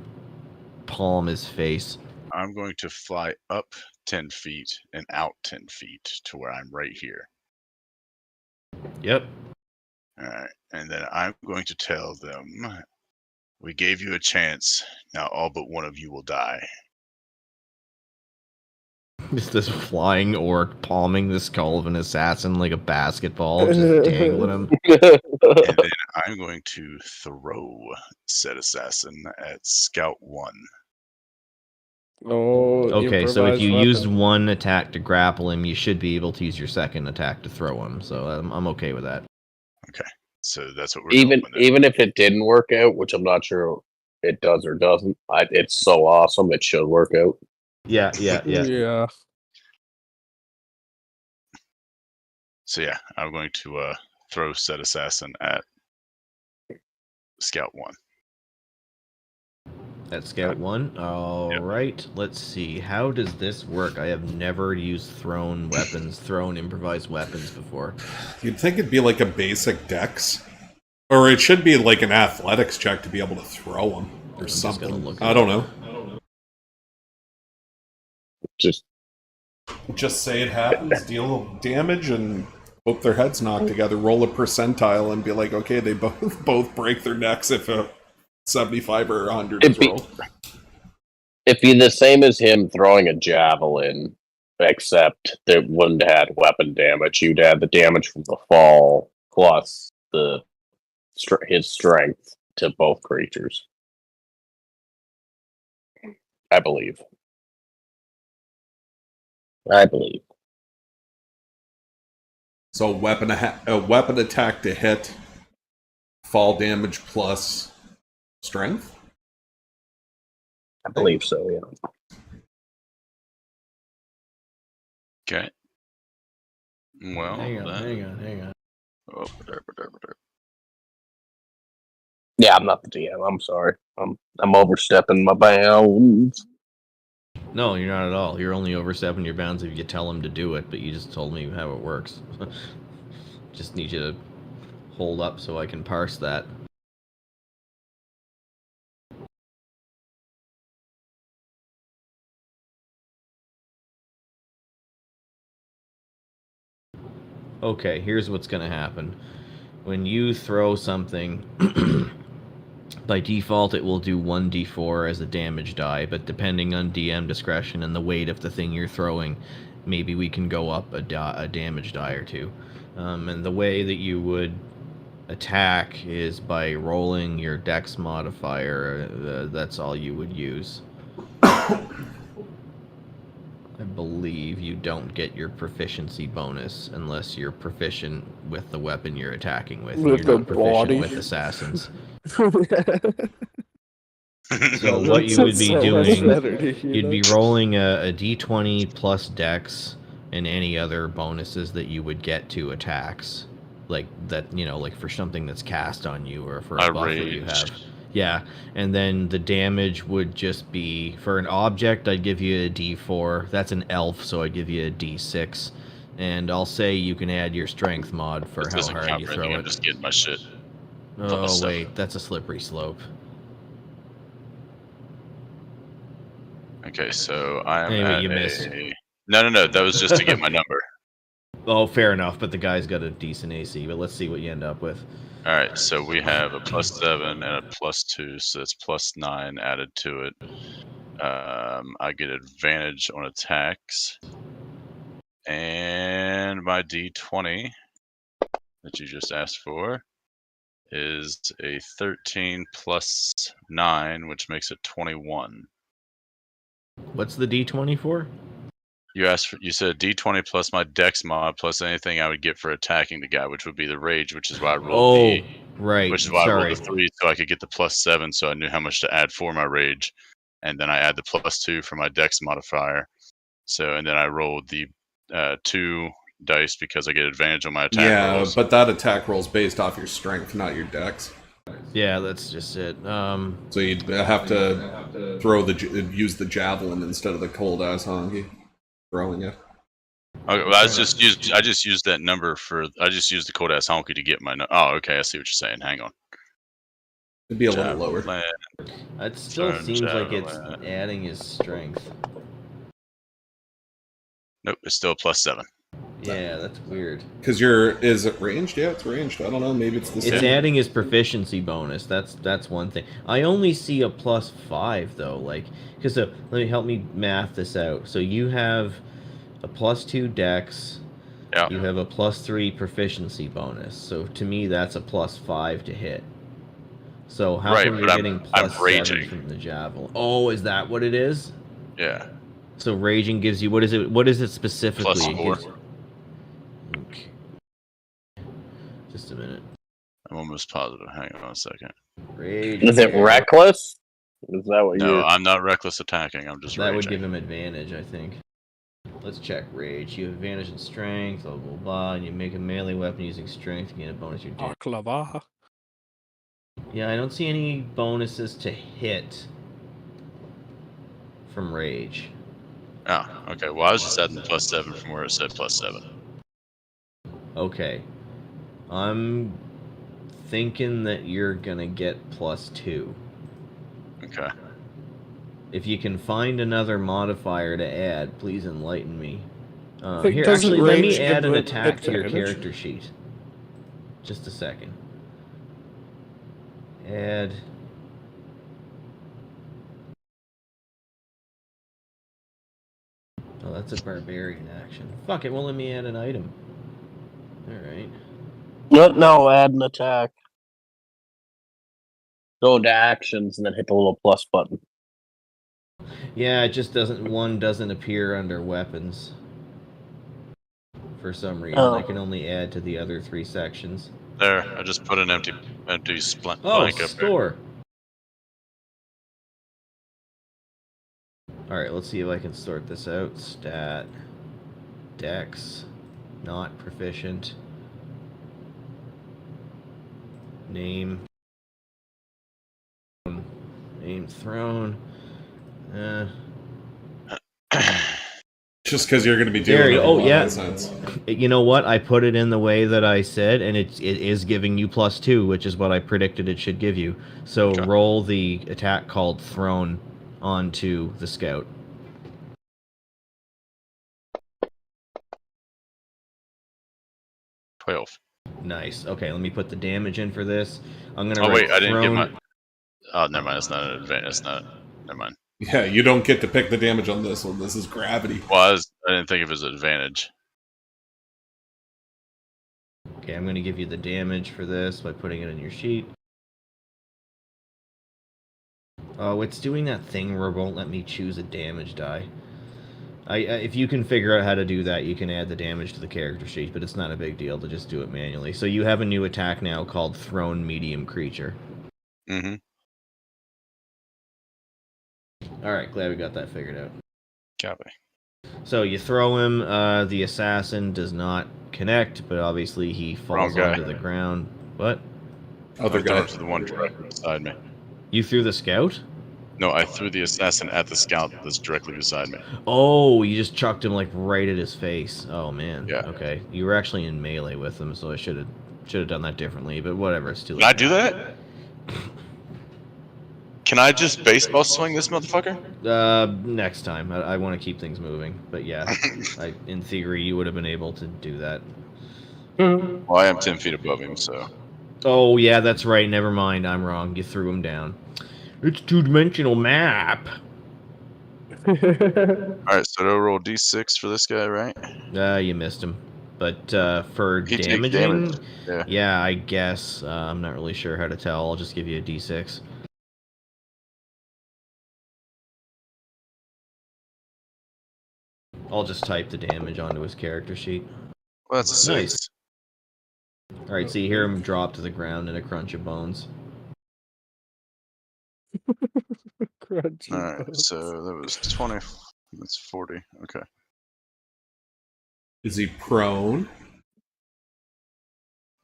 palm his face. I'm going to fly up 10 feet and out 10 feet to where I'm right here. Yep. All right. And then I'm going to tell them, we gave you a chance. Now all but one of you will die. Just this flying orc palming the skull of an assassin like a basketball, just dangling him. And then I'm going to throw said assassin at Scout 1. Oh, Okay, so if improvised you weapon. used one attack to grapple him, you should be able to use your second attack to throw him. So I'm okay with that. Okay. So that's what we're even doing then. even if it didn't work out, which I'm not sure it does or doesn't, it's so awesome it should work out. Yeah. Yeah. So yeah, I'm going to throw said assassin at Scout 1. At Scout 1. All right. Let's see. How does this work? I have never used thrown improvised weapons before. You'd think it'd be like a basic dex. Or it should be like an athletics check to be able to throw them. Or something. I don't know. Just say it happens, deal damage, and hope their heads knock together. Roll a percentile and be like, okay, they both break their necks if a 75 or 100 is rolled. It'd be the same as him throwing a javelin, except that wouldn't have had weapon damage. You'd add the damage from the fall plus his strength to both creatures. I believe. So a weapon attack to hit, fall damage plus strength? I believe so, yeah. Okay. Well, hang on. Oh, Yeah, I'm not the DM. I'm sorry. I'm overstepping my bounds. No, you're not at all. You're only overstepping your bounds if you tell him to do it, but you just told me how it works. Just need you to hold up so I can parse that. Okay, here's what's going to happen. When you throw something, by default it will do 1d4 as a damage die, but depending on DM discretion and the weight of the thing you're throwing, maybe we can go up a damage die or two. And the way that you would attack is by rolling your dex modifier. That's all you would use. I believe you don't get your proficiency bonus unless you're proficient with the weapon you're attacking with. With you're the not proficient body. with assassins. So what you would be doing, better, you'd be rolling a d20 plus dex and any other bonuses that you would get to attacks. Like that, like for something that's cast on you or for a buff that you have. Yeah, and then the damage would just be, for an object, I'd give you a d4. That's an elf, so I'd give you a d6. And I'll say you can add your strength mod for how hard you throw it. I'm just getting my shit. Oh, wait, that's a slippery slope. Okay, so I'm Anyway, at you missed. No, that was just to get my number. Oh, fair enough, but the guy's got a decent AC, but let's see what you end up with. All right, so we have a +7 and a +2, so that's +9 added to it. I get advantage on attacks, and my d20 that you just asked for is a 13 plus 9, which makes it 21. What's the D20 for? You said D20 plus my Dex mod plus anything I would get for attacking the guy, which would be the rage, which is why I rolled right. which is why I Sorry. rolled a 3 so I could get the +7, so I knew how much to add for my rage, and then I add the +2 for my Dex modifier. So and then I rolled the 2 dice because I get advantage on my attack rolls. But that attack roll's based off your strength, not your dex. Yeah, that's just it. So you'd have to use the javelin instead of the cold ass honky throwing it. Okay, well, I just used that number I just used the cold ass honky to get my. Oh, okay, I see what you're saying. Hang on. It'd be a little lower. It still seems like it's adding his strength. Nope, it's still a +7. Yeah, that's weird. Because is it ranged? Yeah, it's ranged. I don't know. Maybe it's the same. It's adding his proficiency bonus. That's one thing. I only see a +5 though. Like, because help me math this out. So you have a +2 dex. Yeah. You have a +3 proficiency bonus. So to me, that's a +5 to hit. So how come you're getting +7 from the javelin? Oh, is that what it is? Yeah. So raging gives you what is it? What is it specifically? +4. Okay. Just a minute. I'm almost positive. Hang on a second. Rage. Is it reckless? Is that what No, I'm not reckless attacking. I'm just that raging. would give him advantage, I think. Let's check rage. You have advantage in strength, blah blah blah, and you make a melee weapon using strength to gain a bonus to your damage. Baklava. Yeah, I don't see any bonuses to hit from rage. Oh, okay. Well, I was just adding the +7 from where it said +7. Okay. I'm thinking that you're gonna get +2. Okay. If you can find another modifier to add, please enlighten me. Think Here, doesn't actually, let me rage add give an it attack to your advantage? character sheet. Just a second. Add. Oh, that's a barbarian action. Fuck, it won't let me add an item. Alright. No, add an attack. Go into actions and then hit the little plus button. Yeah, it just doesn't appear under weapons. For some reason. I can only add to the other 3 sections. There, I just put an empty blank Oh, up there. score! Alright, let's see if I can sort this out. Stat. Dex. Not proficient. Name. Name throne. Just because you're going to be doing it. Oh, yeah. Sense. You know what? I put it in the way that I said, and it is giving you +2, which is what I predicted it should give you. So Okay. roll the attack called Throne onto the scout. $12. Nice. Okay, let me put the damage in for this. I'm gonna. Oh wait, I didn't get Throne... my. Oh, never mind. It's not an advantage. It's not. Never mind. Yeah, you don't get to pick the damage on this one. This is gravity. Well, I didn't think of it as an advantage. Okay, I'm gonna give you the damage for this by putting it in your sheet. Oh, it's doing that thing where it won't let me choose a damage die. If you can figure out how to do that, you can add the damage to the character sheet, but it's not a big deal to just do it manually. So you have a new attack now called Thrown Medium Creature. Mm-hmm. Alright, glad we got that figured out. Copy. So you throw him, the assassin does not connect, but obviously he falls onto the ground. What? Other guy. To the one directly beside me. You threw the scout? No, I threw the assassin at the scout that's directly beside me. Oh, you just chucked him like right at his face. Oh man. Yeah. Okay. You were actually in melee with him, so I should have done that differently, but whatever, it's too late. Can I do that? Can I just baseball swing this motherfucker? Next time. I want to keep things moving. But yeah, in theory, you would have been able to do that. Well, I am 10 feet above him, so. Oh, yeah, that's right. Never mind. I'm wrong. You threw him down. It's two-dimensional map. Alright, so do I roll D6 for this guy, right? You missed him. But for He takes damaging, damage. yeah, I guess. I'm not really sure how to tell. I'll just give you a d6. I'll just type the damage onto his character sheet. Well, that's a 6. Nice. Alright, so you hear him drop to the ground in a crunch of bones. Crunchy Alright, bones. so that was 20. That's 40. Okay. Is he prone?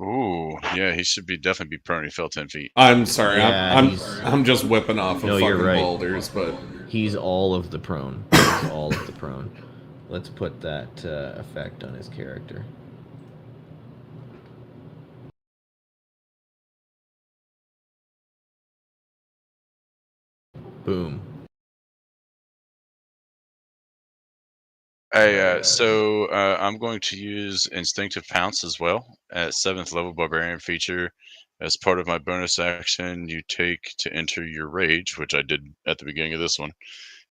Ooh, yeah, he should definitely be prone. He fell 10 feet. I'm sorry, Yeah, I'm just whipping off of No, fucking you're right. boulders, but He's all of the prone. He's all of the prone. Let's put that effect on his character. Boom. So I'm going to use Instinctive Pounce as well at 7th level Barbarian feature. As part of my bonus action, you take to enter your rage, which I did at the beginning of this one.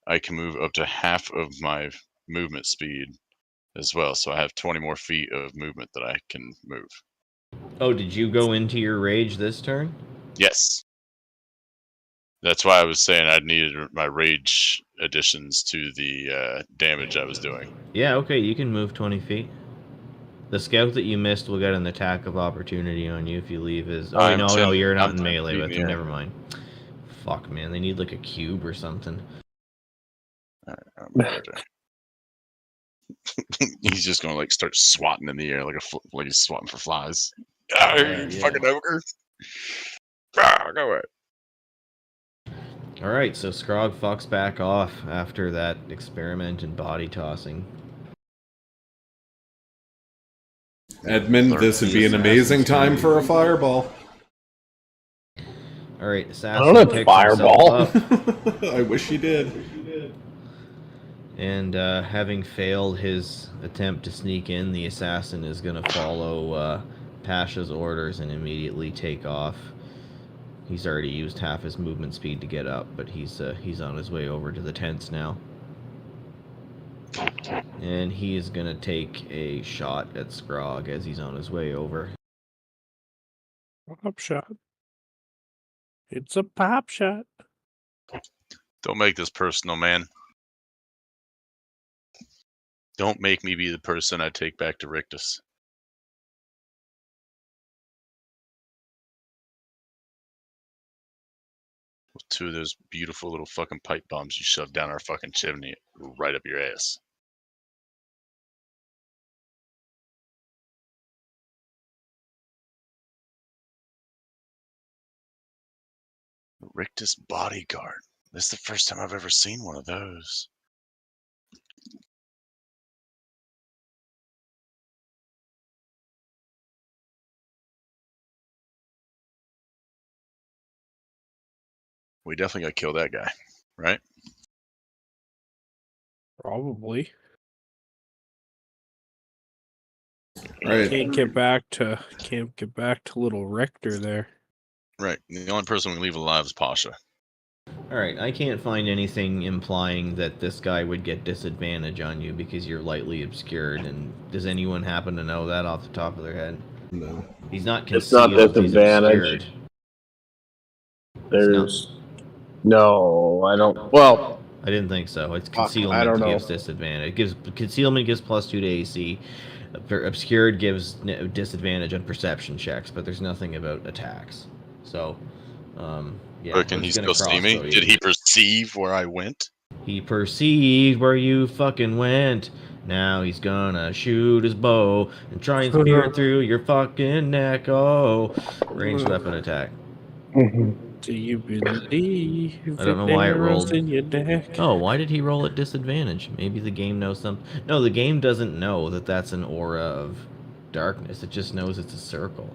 I can move up to half of my movement speed as well. So I have 20 more feet of movement that I can move. Oh, did you go into your rage this turn? Yes. That's why I was saying I needed my rage additions to the damage I was doing. Yeah, okay, you can move 20 feet. The scout that you missed will get an attack of opportunity on you if you leave his... Oh, I'm no, 10 you're not I'm in 10 melee feet with in him. the air. Never mind. Fuck, man, they need like a cube or something. He's just gonna like start swatting in the air like he's swatting for flies. Ah, you Yeah. fucking ogre! Ah, go away. Alright, so Scrog fucks back off after that experiment in body tossing. Edmund, this would be an amazing time for a fireball. Alright, I Assassin don't have picks fireball. himself up, I wish he did. and having failed his attempt to sneak in, the Assassin is going to follow Pasha's orders and immediately take off. He's already used half his movement speed to get up, but he's on his way over to the tents now. And he is going to take a shot at Scrog as he's on his way over. Pop shot. It's a pop shot. Don't make this personal, man. Don't make me be the person I take back to Rictus. With 2 of those beautiful little fucking pipe bombs you shoved down our fucking chimney right up your ass. Rictus bodyguard. This is the first time I've ever seen one of those. We definitely got to kill that guy, right? Probably. Right. Can't get back to little Rector there. Right. The only person we leave alive is Pasha. Alright, I can't find anything implying that this guy would get disadvantage on you because you're lightly obscured, and does anyone happen to know that off the top of their head? No. He's not It's not concealed, he's disadvantage. obscured. There's no, I don't. Well, I didn't think so. It's I concealment don't that know. gives disadvantage. Concealment gives +2 to AC. Obscured gives disadvantage on perception checks, but there's nothing about attacks. So, yeah. But can he still see me? Did he perceive where I went? He perceived where you fucking went. Now he's gonna shoot his bow and try and spear it through your fucking neck. Oh, ranged weapon attack. Do you believe I don't know why it rolled. in your neck? Oh, why did he roll at disadvantage? Maybe the game knows something. No, the game doesn't know that that's an aura of darkness. It just knows it's a circle.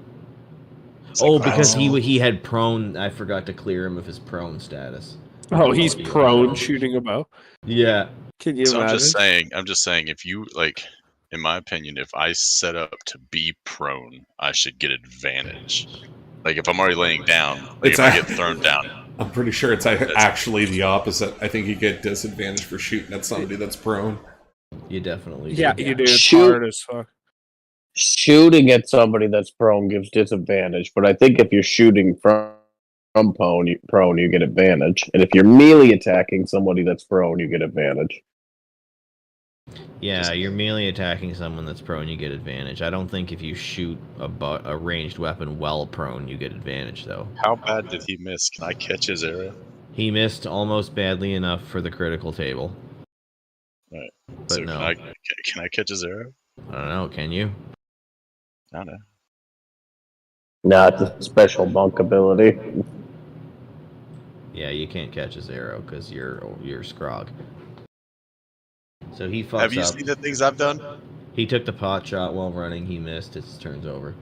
Oh, because he had prone. I forgot to clear him of his prone status. Oh, he's prone shooting a bow. Yeah. Can you So imagine? I'm just saying, if you like, in my opinion, if I set up to be prone, I should get advantage. Like if I'm already laying down, like if I get thrown down. I'm pretty sure it's actually the opposite. I think you get disadvantage for shooting at somebody that's prone. You definitely do. Yeah, you do. It's Shoot. hard as fuck. Shooting at somebody that's prone gives disadvantage, but I think if you're shooting from prone, you get advantage, and if you're melee attacking somebody that's prone, you get advantage. Yeah, you're melee attacking someone that's prone, you get advantage. I don't think if you shoot a ranged weapon while prone, you get advantage, though. How bad did he miss? Can I catch his arrow? He missed almost badly enough for the critical table. Right. But So no. can I catch his arrow? I don't know, can you? I don't know. No, it's a special monk ability. Yeah, you can't catch his arrow because you're Scrog. So he fucks up. Have you seen the things I've done? He took the pot shot while running. He missed. His turn's over.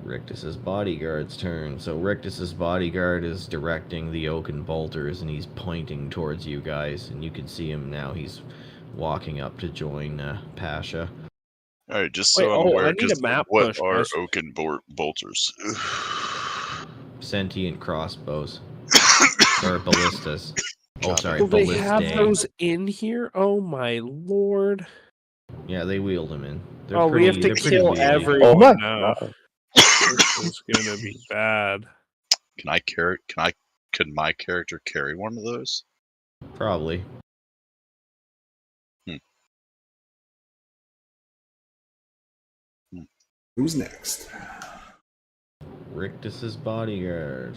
Rictus's bodyguard's turn. So Rictus's bodyguard is directing the oaken bolters, and he's pointing towards you guys. And you can see him now. He's walking up to join Pasha. All right, just so I'm aware, I need a map what push, are guys. oaken bolters? Sentient crossbows. Or ballistas. Oh, sorry, Do they ballistae. have those in here? Oh my lord! Yeah, they wheeled them in. They're Oh, we have to they're pretty kill wheelie. everyone my now. God. This is gonna be bad. Could my character carry one of those? Probably. Who's next? Rictus's bodyguard.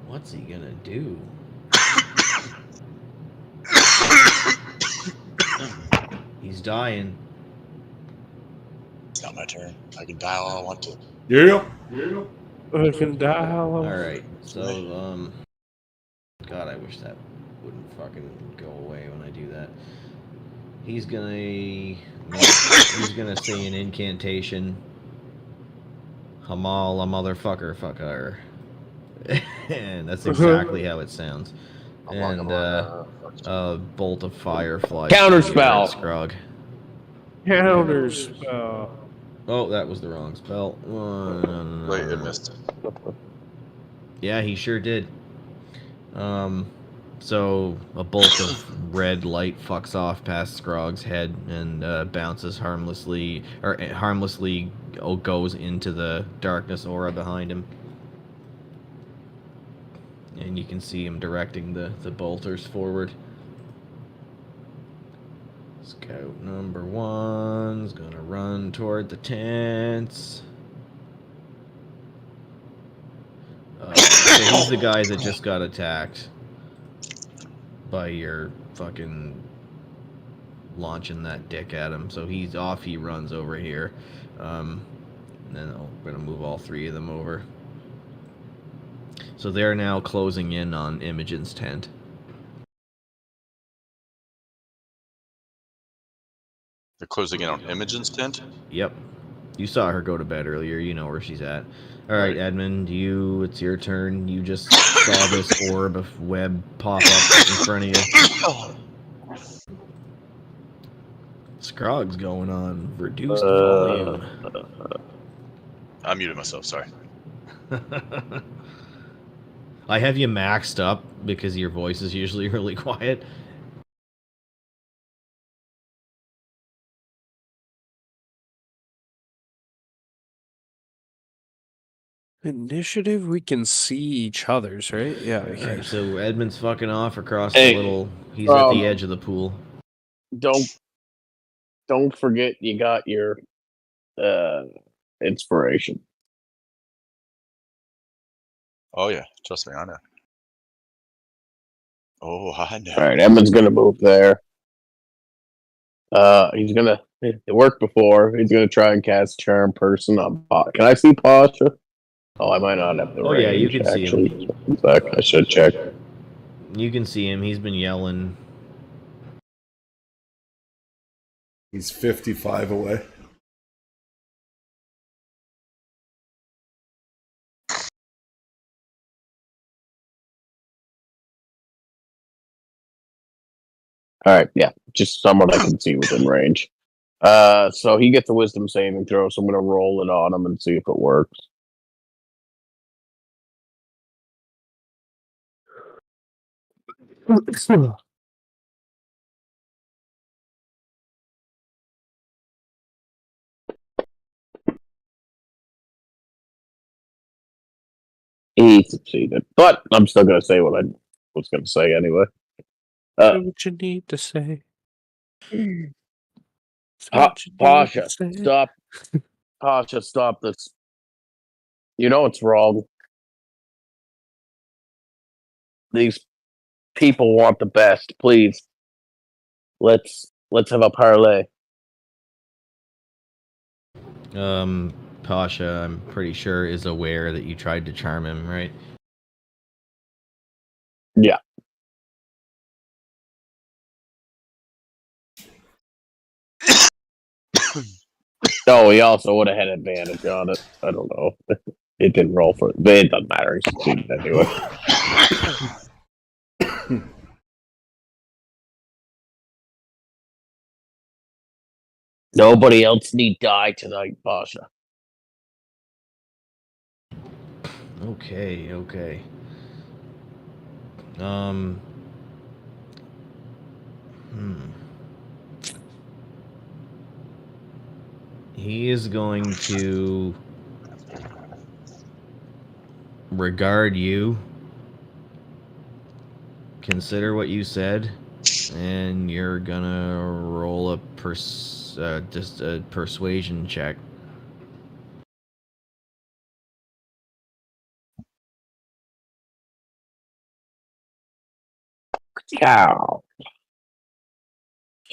What's he gonna do? He's dying. It's not my turn. I can dial all I want to. Yeah. I can dial. Alright, so, God, I wish that wouldn't fucking go away when I do that. He's gonna say an incantation. Hamal a motherfucker fucker. And that's exactly how it sounds. And a bolt of fire flies. Counterspell. Scrog. Counterspell. Oh, that was the wrong spell. Wait, it missed. Yeah, he sure did. So a bolt of red light fucks off past Scrog's head and bounces harmlessly, goes into the darkness aura behind him. And you can see him directing the bolters forward. Scout number 1's gonna run toward the tents. So he's the guy that just got attacked by your fucking launching that dick at him. So he's off, he runs over here. And then we're gonna move all 3 of them over. So they're now closing in on Imogen's tent. They're closing in on Imogen's tent? Yep. You saw her go to bed earlier. You know where she's at. All right, Edmund, it's your turn. You just saw this orb of web pop up in front of you. Scrog's going on reduced volume. I muted myself, sorry. I have you maxed up because your voice is usually really quiet. Initiative, we can see each other's, right? Yeah, we can. Alright, so Edmund's fucking off across the little... He's at the edge of the pool. Don't forget you got your inspiration. Oh yeah, trust me, I know. Oh, I know. All right, Edmund's gonna move there. He's gonna. It worked before. He's gonna try and cast Charm Person on. Can I see Pasha? Oh, I might not have the range. Yeah, you can see him. In fact, I should check. You can see him. He's been yelling. He's 55 away. All right, yeah, just someone I can see within range. So he gets a wisdom saving throw, so I'm gonna roll it on him and see if it works. He succeeded, but I'm still gonna say what I was gonna say anyway. Say what you need to say. Say what you need to Pasha, say. stop. Pasha, stop this. You know it's wrong. These people want the best. Please, let's have a parlay. Pasha, I'm pretty sure, is aware that you tried to charm him, right? Yeah. Oh, he also would have had advantage on it. I don't know. It didn't roll for it, but it doesn't matter. He succeeded anyway. Nobody else need die tonight, Pasha. Okay. He is going to regard you, consider what you said, and you're gonna roll a persuasion check. Cow.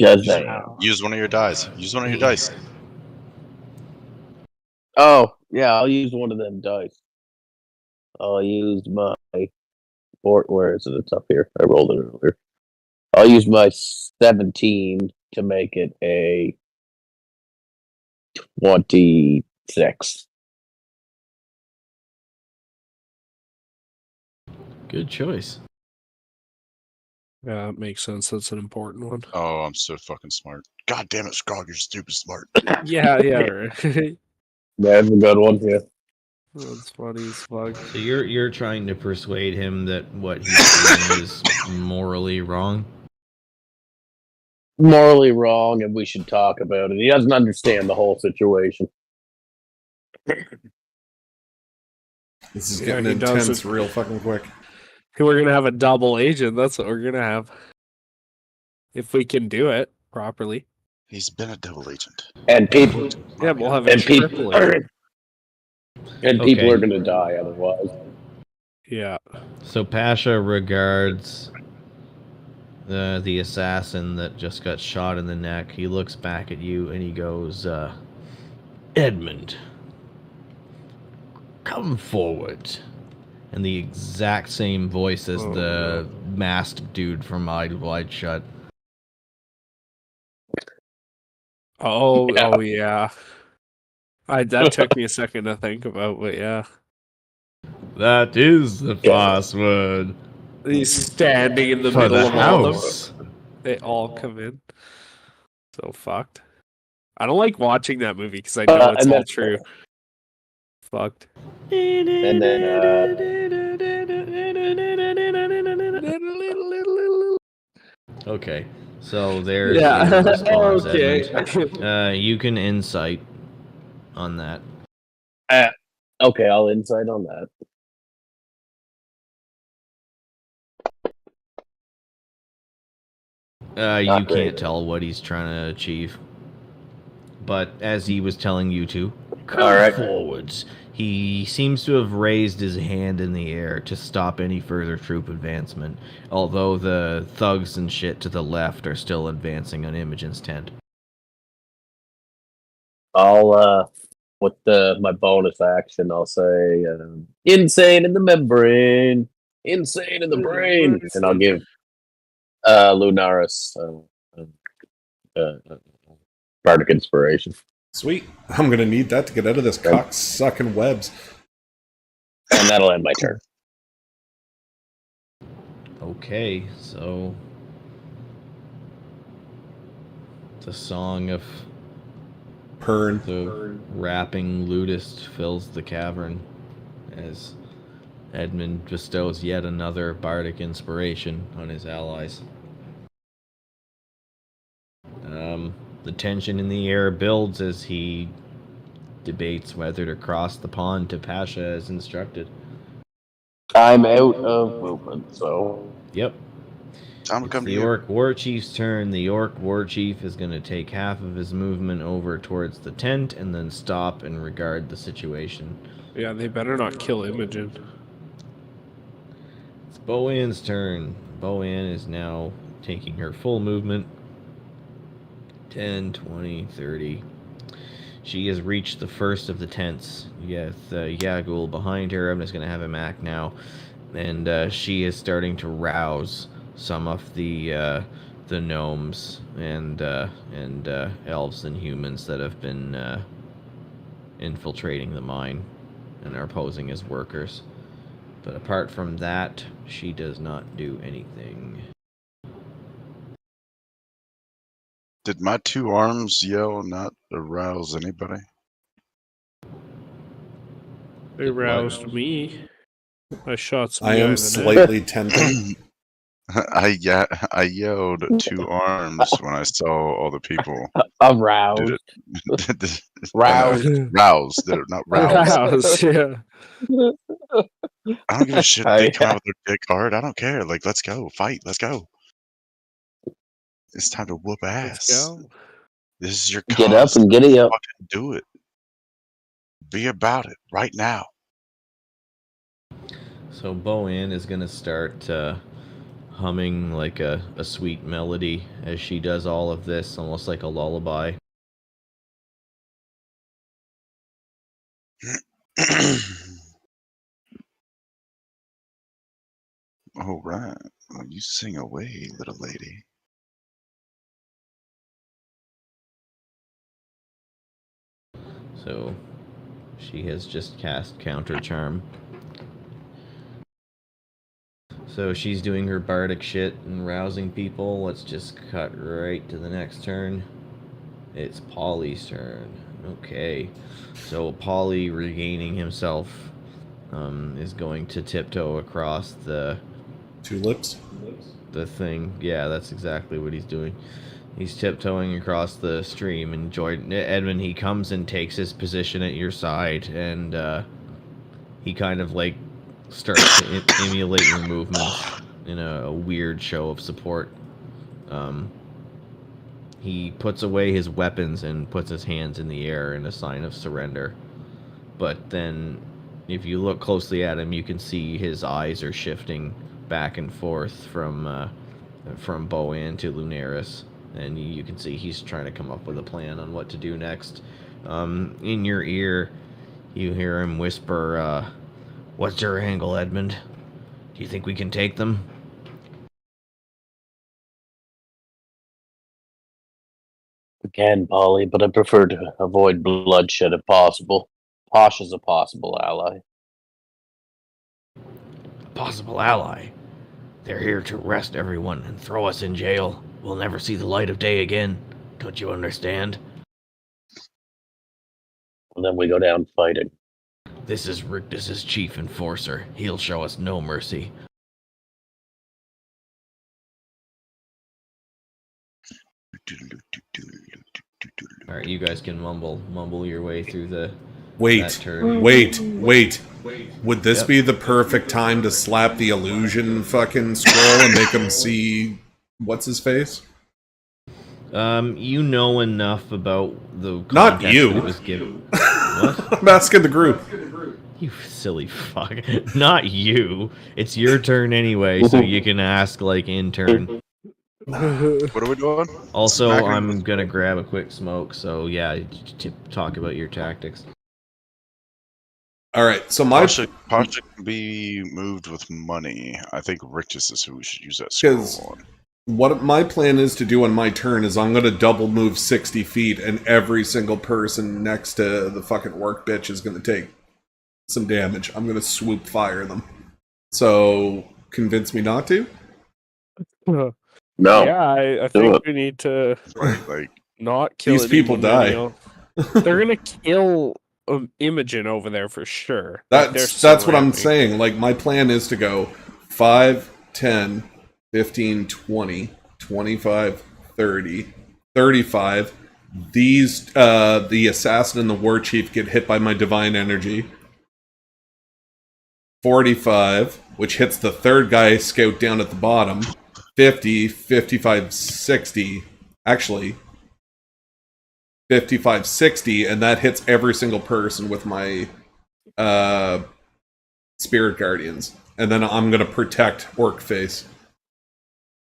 Shazam. Use one of your dice. Use one of your dice. Oh, yeah, I'll use one of them dice. I'll use my where is it? It's up here. I rolled it earlier. I'll use my 17 to make it a 26. Good choice. Yeah, that makes sense. That's an important one. Oh, I'm so fucking smart. God damn it, Scrog, you're stupid smart. Yeah, right. That's a good one, yeah. That's funny as fuck. So you're trying to persuade him that what he's doing is morally wrong? Morally wrong, and we should talk about it. He doesn't understand the whole situation. This is Yeah, getting he intense doesn't. real fucking quick. We're gonna have a double agent. That's what we're gonna have. If we can do it properly. He's been a double agent. And people, Yeah, we'll have a and people, triple agent. and Okay. people are going to die otherwise. Yeah. So Pasha regards the assassin that just got shot in the neck. He looks back at you and he goes, Edmund, come forward. And the exact same voice as the masked dude from Eyes Wide Shut. Oh yeah. That took me a second to think about, but yeah. That is the password. He's standing in the For middle the of all of house. them. They all come in. So fucked. I don't like watching that movie because I know it's all true. Fucked. And then, Okay, so there's Yeah. your response, Okay. Edmund. You can insight on that. okay, I'll insight on that. You can't tell what he's trying to achieve. But as he was telling you to, come forwards. He seems to have raised his hand in the air to stop any further troop advancement, although the thugs and shit to the left are still advancing on Imogen's tent. I'll, with my bonus action, I'll say, insane in the membrane, insane in the brain, and I'll give Lunaris Bardic Inspiration. Sweet. I'm gonna need that to get out of this cock-sucking webs. And that'll end my turn. Okay, so The song of Pern. the rapping ludist fills the cavern as Edmund bestows yet another bardic inspiration on his allies. The tension in the air builds as he debates whether to cross the pond to Pasha as instructed. I'm out of movement, so. Yep. Time to It's come the to you. Orc War Chief's turn. The Orc War Chief is going to take half of his movement over towards the tent and then stop and regard the situation. Yeah, they better not kill Imogen. It's Boan's turn. Boan is now taking her full movement. 10, 20, 30. She has reached the first of the tents. You got Yagul behind her. I'm just going to have him act now. And she is starting to rouse some of the gnomes and elves and humans that have been infiltrating the mine and are posing as workers. But apart from that, she does not do anything. Did my 2 arms yell not arouse anybody? They roused me. I shot some I guy in am the slightly tempted. I yelled 2 arms when I saw all the people. Aroused. Did it. Roused. Roused. They're not neck. roused. Roused, yeah. I don't give a shit if they come out with their dick hard. I don't care. Like, let's go. Fight. Let's go. It's time to whoop ass. Let's go. This is your cause. Get up and giddy up. Fucking do it. Be about it right now. So Boan is going to start humming like a sweet melody as she does all of this, almost like a lullaby. All right. Well, you sing away, little lady. So she has just cast Counter Charm. So she's doing her bardic shit and rousing people. Let's just cut right to the next turn. It's Polly's turn. Okay. So Polly, regaining himself, is going to tiptoe across the Tulips? the thing. Yeah, that's exactly what he's doing. He's tiptoeing across the stream, and Edmund, he comes and takes his position at your side, and he kind of like starts to emulate your movements in a weird show of support. He puts away his weapons and puts his hands in the air in a sign of surrender. But then, if you look closely at him, you can see his eyes are shifting back and forth from Boan to Lunaris. And you can see he's trying to come up with a plan on what to do next. In your ear, you hear him whisper, "What's your angle, Edmund? Do you think we can take them?" We can, Polly, but I prefer to avoid bloodshed if possible. Posh is a possible ally. Possible ally. They're here to arrest everyone and throw us in jail. We'll never see the light of day again. Don't you understand? And then we go down fighting. This is Chief Enforcer. He'll show us no mercy. Alright, you guys can mumble your way through that turn. Wait. Would this be the perfect time to slap the illusion fucking scroll and make him see what's his face? You know enough about the Not context you. that it was given. What? I'm asking the group. You silly fuck. Not you. It's your turn anyway, so you can ask like in turn. What are we doing? Also, Smacking. I'm gonna grab a quick smoke, so yeah, talk about your tactics. Alright, so my... Pasha can be moved with money. I think Richus is who we should use that scroll on. What my plan is to do on my turn is I'm going to double move 60 feet, and every single person next to the fucking work bitch is going to take some damage. I'm going to swoop fire them. So, convince me not to? No. Yeah, I think it. we need to. Right, like not kill These people anyone, die. Daniel. They're gonna kill Imogen over there for sure. Like, That's they're what I'm surrounding. saying. Like, my plan is to go 5, 10, 15, 20, 25, 30, 35. These, the assassin and the war chief get hit by my divine energy. 45, which hits the third guy scout down at the bottom. 50, 55, 60. Actually, 55, 60, and that hits every single person with my spirit guardians. And then I'm going to protect Orc Face.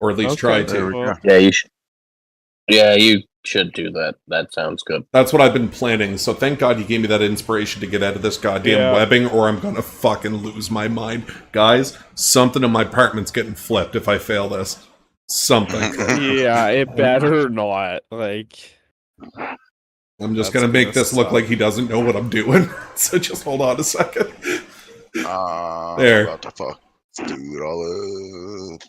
Or at least try Okay, to. well, Yeah, you should. Yeah, you should do that. That sounds good. That's what I've been planning, so thank God you gave me that inspiration to get out of this goddamn webbing, or I'm gonna fucking lose my mind. Guys, something in my apartment's getting flipped if I fail this. Something. yeah, it better not. Like, I'm just That's gonna make gonna this look suck. like he doesn't know what I'm doing. So just hold on a second. There. I'm about to fuck this dude all up.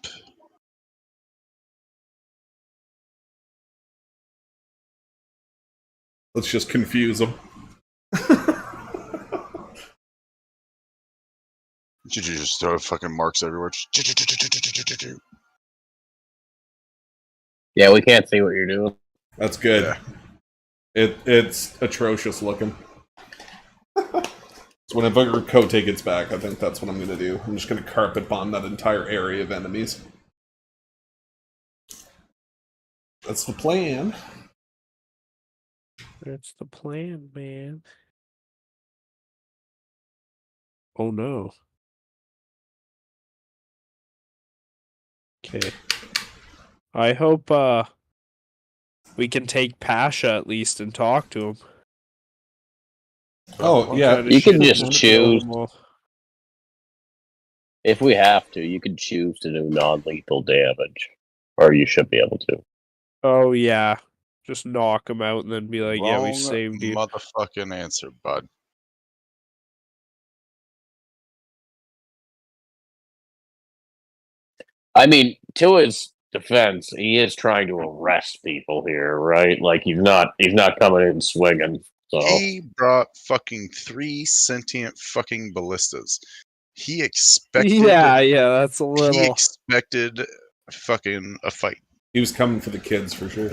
Let's just confuse him. Should you just throw fucking marks everywhere? Yeah, we can't see what you're doing. That's good. Yeah. It's atrocious looking. So whenever Kote gets back, I think that's what I'm gonna do. I'm just gonna carpet bomb that entire area of enemies. That's the plan. that's the plan, man. Oh no. Okay. I hope we can take Pasha at least and talk to him. Oh, What yeah. kind of You can shit just is going choose. on? If we have to, you can choose to do non-lethal damage, or you should be able to. Oh yeah. Just knock him out and then be like, yeah, we Wrong saved you. motherfucking answer, bud. I mean, to his defense, he is trying to arrest people here, right? Like he's not coming in swinging. So He brought fucking 3 sentient fucking ballistas. He expected. Yeah, that's a He little. expected fucking a fight. He was coming for the kids for sure.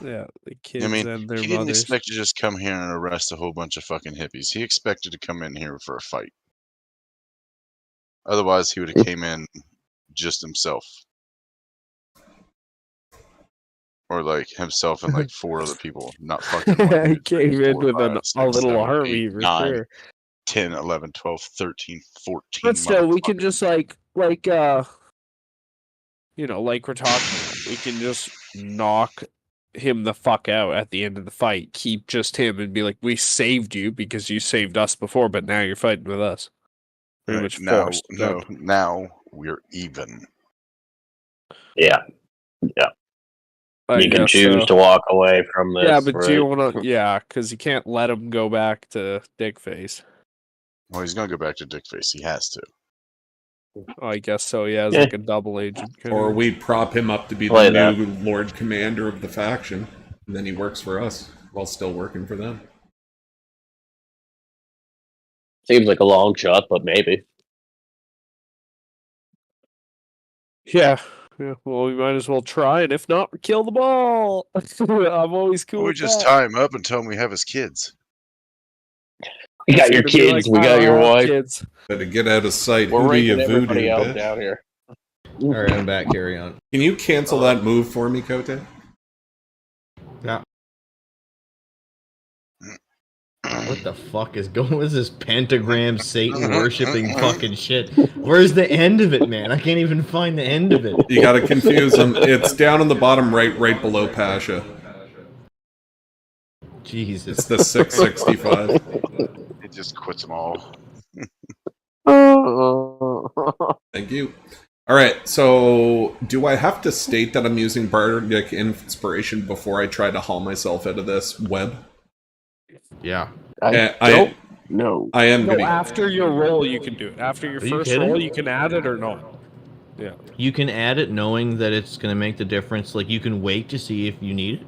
Yeah, the kids I mean, and their he didn't mothers. expect to just come here and arrest a whole bunch of fucking hippies. He expected to come in here for a fight. Otherwise, he would have came in just himself. Or like himself and like 4 other people, not fucking one, He two, three, came in 4, with 5, a 6, little 7, army 8, for 9, sure. 10, 11, 12, 13, 14. But still, we can motherfuckers. just you know, like we're talking, we can just knock him the fuck out at the end of the fight. Keep just him and be like, we saved you because you saved us before, but now you're fighting with us. Pretty Right, much now, forced. no, now we're even. yeah, I you can guess choose so. to walk away from this. Yeah, but do you right? want to? Yeah, because you can't let him go back to Dickface. Well, he's gonna go back to Dickface. He has to. Oh, I guess so. Yeah, as Yeah. like a double agent. Kind Or of. we prop him up to be Play the that. new Lord Commander of the faction, and then he works for us while still working for them. Seems like a long shot, but maybe. Yeah. Yeah. Well, we might as well try, and if not, kill the ball. I'm always cool. Well, we with just that. tie him up and tell him we have his kids. We got It's your gonna be kids. like, We I got don't your have wife. Kids. Better get out of sight. We're Who do you ranking voodoo, everybody out bitch? down here. Alright, I'm back. Carry on. Can you cancel that move for me, Kote? Yeah. What the fuck is going? What is this pentagram Satan worshipping fucking shit? Where's the end of it, man? I can't even find the end of it. You gotta confuse them. It's down on the bottom right below Pasha. Jesus. It's the 665. It just quits them all. Thank you. Alright, so do I have to state that I'm using Bardic Inspiration before I try to haul myself out of this web? Yeah. I don't know. I am No, gonna... after your roll, you can do it. After your Are you first kidding? roll, you can add it or not. Yeah. You can add it knowing that it's going to make the difference. Like, you can wait to see if you need it.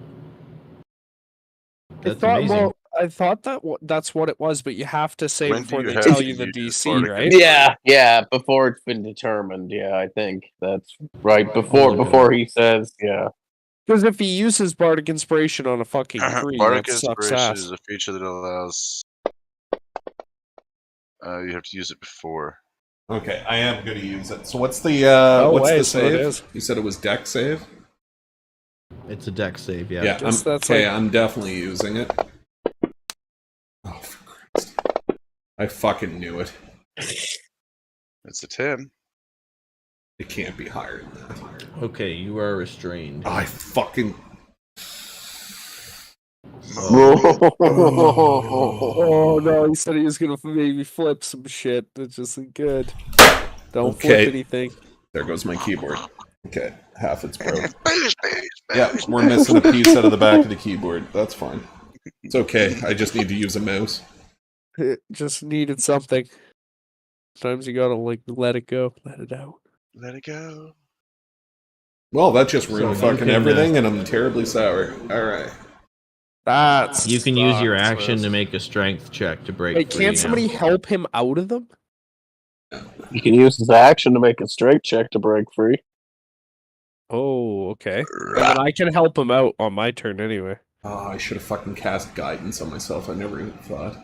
That's amazing. I thought that's what it was, but you have to say When do before you they have tell to you the use DC, Bardic right? Yeah, before it's been determined. Yeah, I think that's right. I'll Before look it before up. he says, yeah. Because if he uses Bardic Inspiration on a fucking tree, Bardic that sucks Inspiration ass. is a feature that allows. You have to use it before. Okay, I am going to use it. So what's the so save? it is. You said it was deck save? It's a deck save, yeah. Yeah, Guess that's I'm definitely using it. Oh, for Christ. I fucking knew it. It's a 10. It can't be higher than that. Okay, you are restrained. I fucking... Oh no, he said he was gonna maybe flip some shit. That's just good. Don't flip anything. There goes my keyboard. Okay, half it's broke. Space. Yeah, we're missing a piece out of the back of the keyboard. That's fine. It's okay. I just need to use a mouse. It just needed something. Sometimes you gotta like let it go, let it out. Let it go. Well, that just ruined So you fucking can, everything, and I'm terribly sour. Alright. That's You can use your action to make a strength check to break Wait, free can't now. somebody help him out of them? You can use his action to make a strength check to break free. Oh, okay. And then I can help him out on my turn anyway. Oh, I should have fucking cast guidance on myself. I never even thought.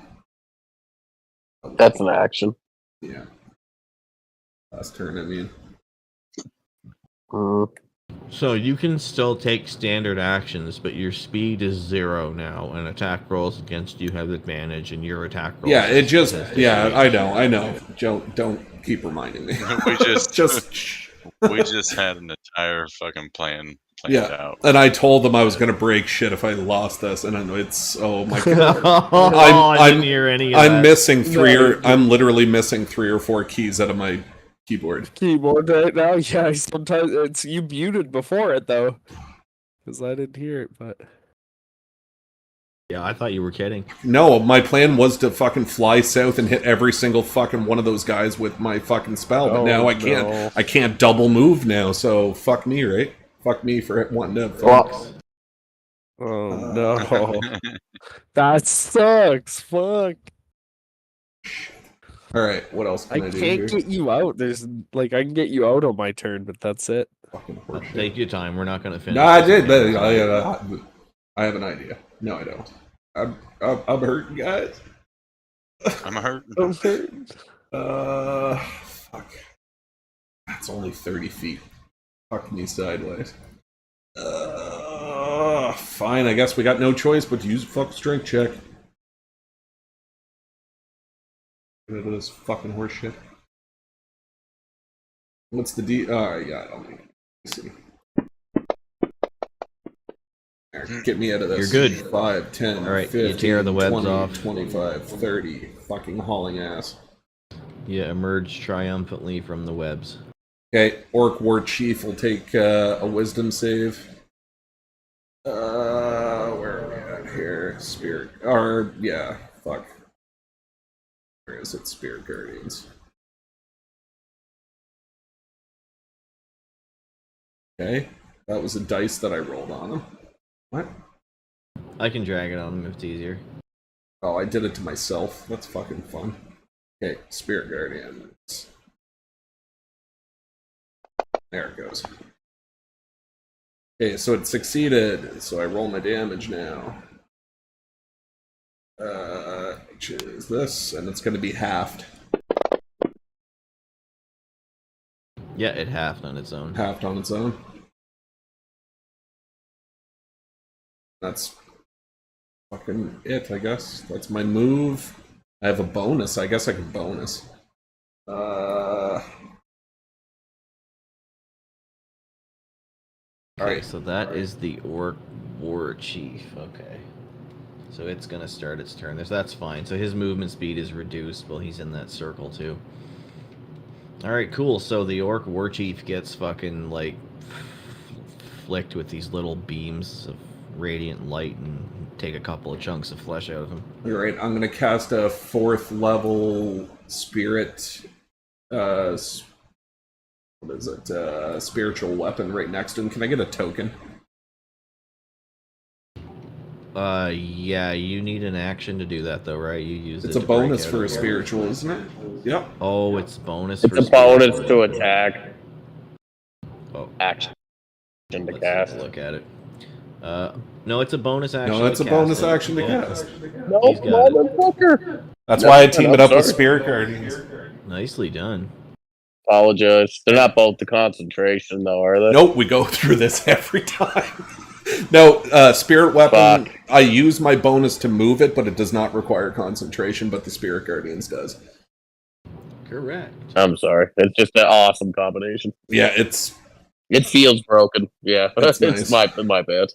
That's an action. Yeah. Last turn, I mean. So you can still take standard actions, but your speed is 0 now, and attack rolls against you have advantage, and your attack rolls... Yeah, it just... Yeah, I know. Don't keep reminding me. We just we just had an entire fucking plan planned out. And I told them I was going to break shit if I lost this, and it's... Oh my god. I didn't hear any of I'm that. missing I'm literally missing 3 or 4 keys out of my keyboard right now. Yeah, sometimes it's you muted before it though, because I didn't hear it. But yeah, I thought you were kidding. No, my plan was to fucking fly south and hit every single fucking one of those guys with my fucking spell, but now I can't. No. I can't double move now, so fuck me, right? Fuck me for wanting to. Fuck. Oh no, that sucks. Fuck. All right, what else can I do here? can't get you out. There's like I can get you out on my turn, but that's it. Fucking horseshit. Take your time. We're not going to finish. No, I this did, again. but I have an idea. No, I don't. I'm hurting, guys. I'm hurt. Fuck. That's only 30 feet. Fuck me sideways. Fine, I guess we got no choice but to use a fucking strength check. Get rid of this fucking horse shit. What's the D? Yeah, I don't think. Let's see. There, get me out of this. You're good. 5, 10, All right, 15, you tear the webs 20, off. 25, 30. Fucking hauling ass. You emerge triumphantly from the webs. Okay, Orc War Chief will take a wisdom save. Where are we at here? Spirit. Or, yeah, fuck. Where is it? Spirit Guardians. Okay, that was a dice that I rolled on him. What? I can drag it on them if it's easier. Oh, I did it to myself. That's fucking fun. Okay, Spirit Guardians. There it goes. Okay, so it succeeded. So I roll my damage now. Which is this, and it's going to be halved. Yeah, it halved on its own. Halved on its own. That's fucking it, I guess. That's my move. I have a bonus. I guess I can bonus. Okay, so that is the Orc War Chief. Okay. So it's gonna start its turn. That's fine. So his movement speed is reduced while he's in that circle too. Alright, cool. So the Orc War Chief gets fucking like flicked with these little beams of radiant light and take a couple of chunks of flesh out of him. Alright, I'm gonna cast a 4th level spirit what is it? Spiritual weapon right next to him. Can I get a token? Yeah, you need an action to do that though, right? You use It's it a to bonus break out for a of the- spiritual, isn't it? Yep. Oh, it's bonus. It's for a bonus spiritual. to attack. Oh, Action to let's cast. take a look at it. No, it's a bonus action. No, it's to a cast bonus it. action to Yeah. cast. No, He's got it. motherfucker. That's why I team I'm it up with sorry. Spirit Guardians. Nicely done. Apologize. They're not both the concentration, though, are they? Nope, we go through this every time. No, Spirit Weapon, Fuck. I use my bonus to move it, but it does not require concentration, but the Spirit Guardians does. Correct. I'm sorry. It's just an awesome combination. Yeah, it's It feels broken. Yeah, That's it's nice. my bad.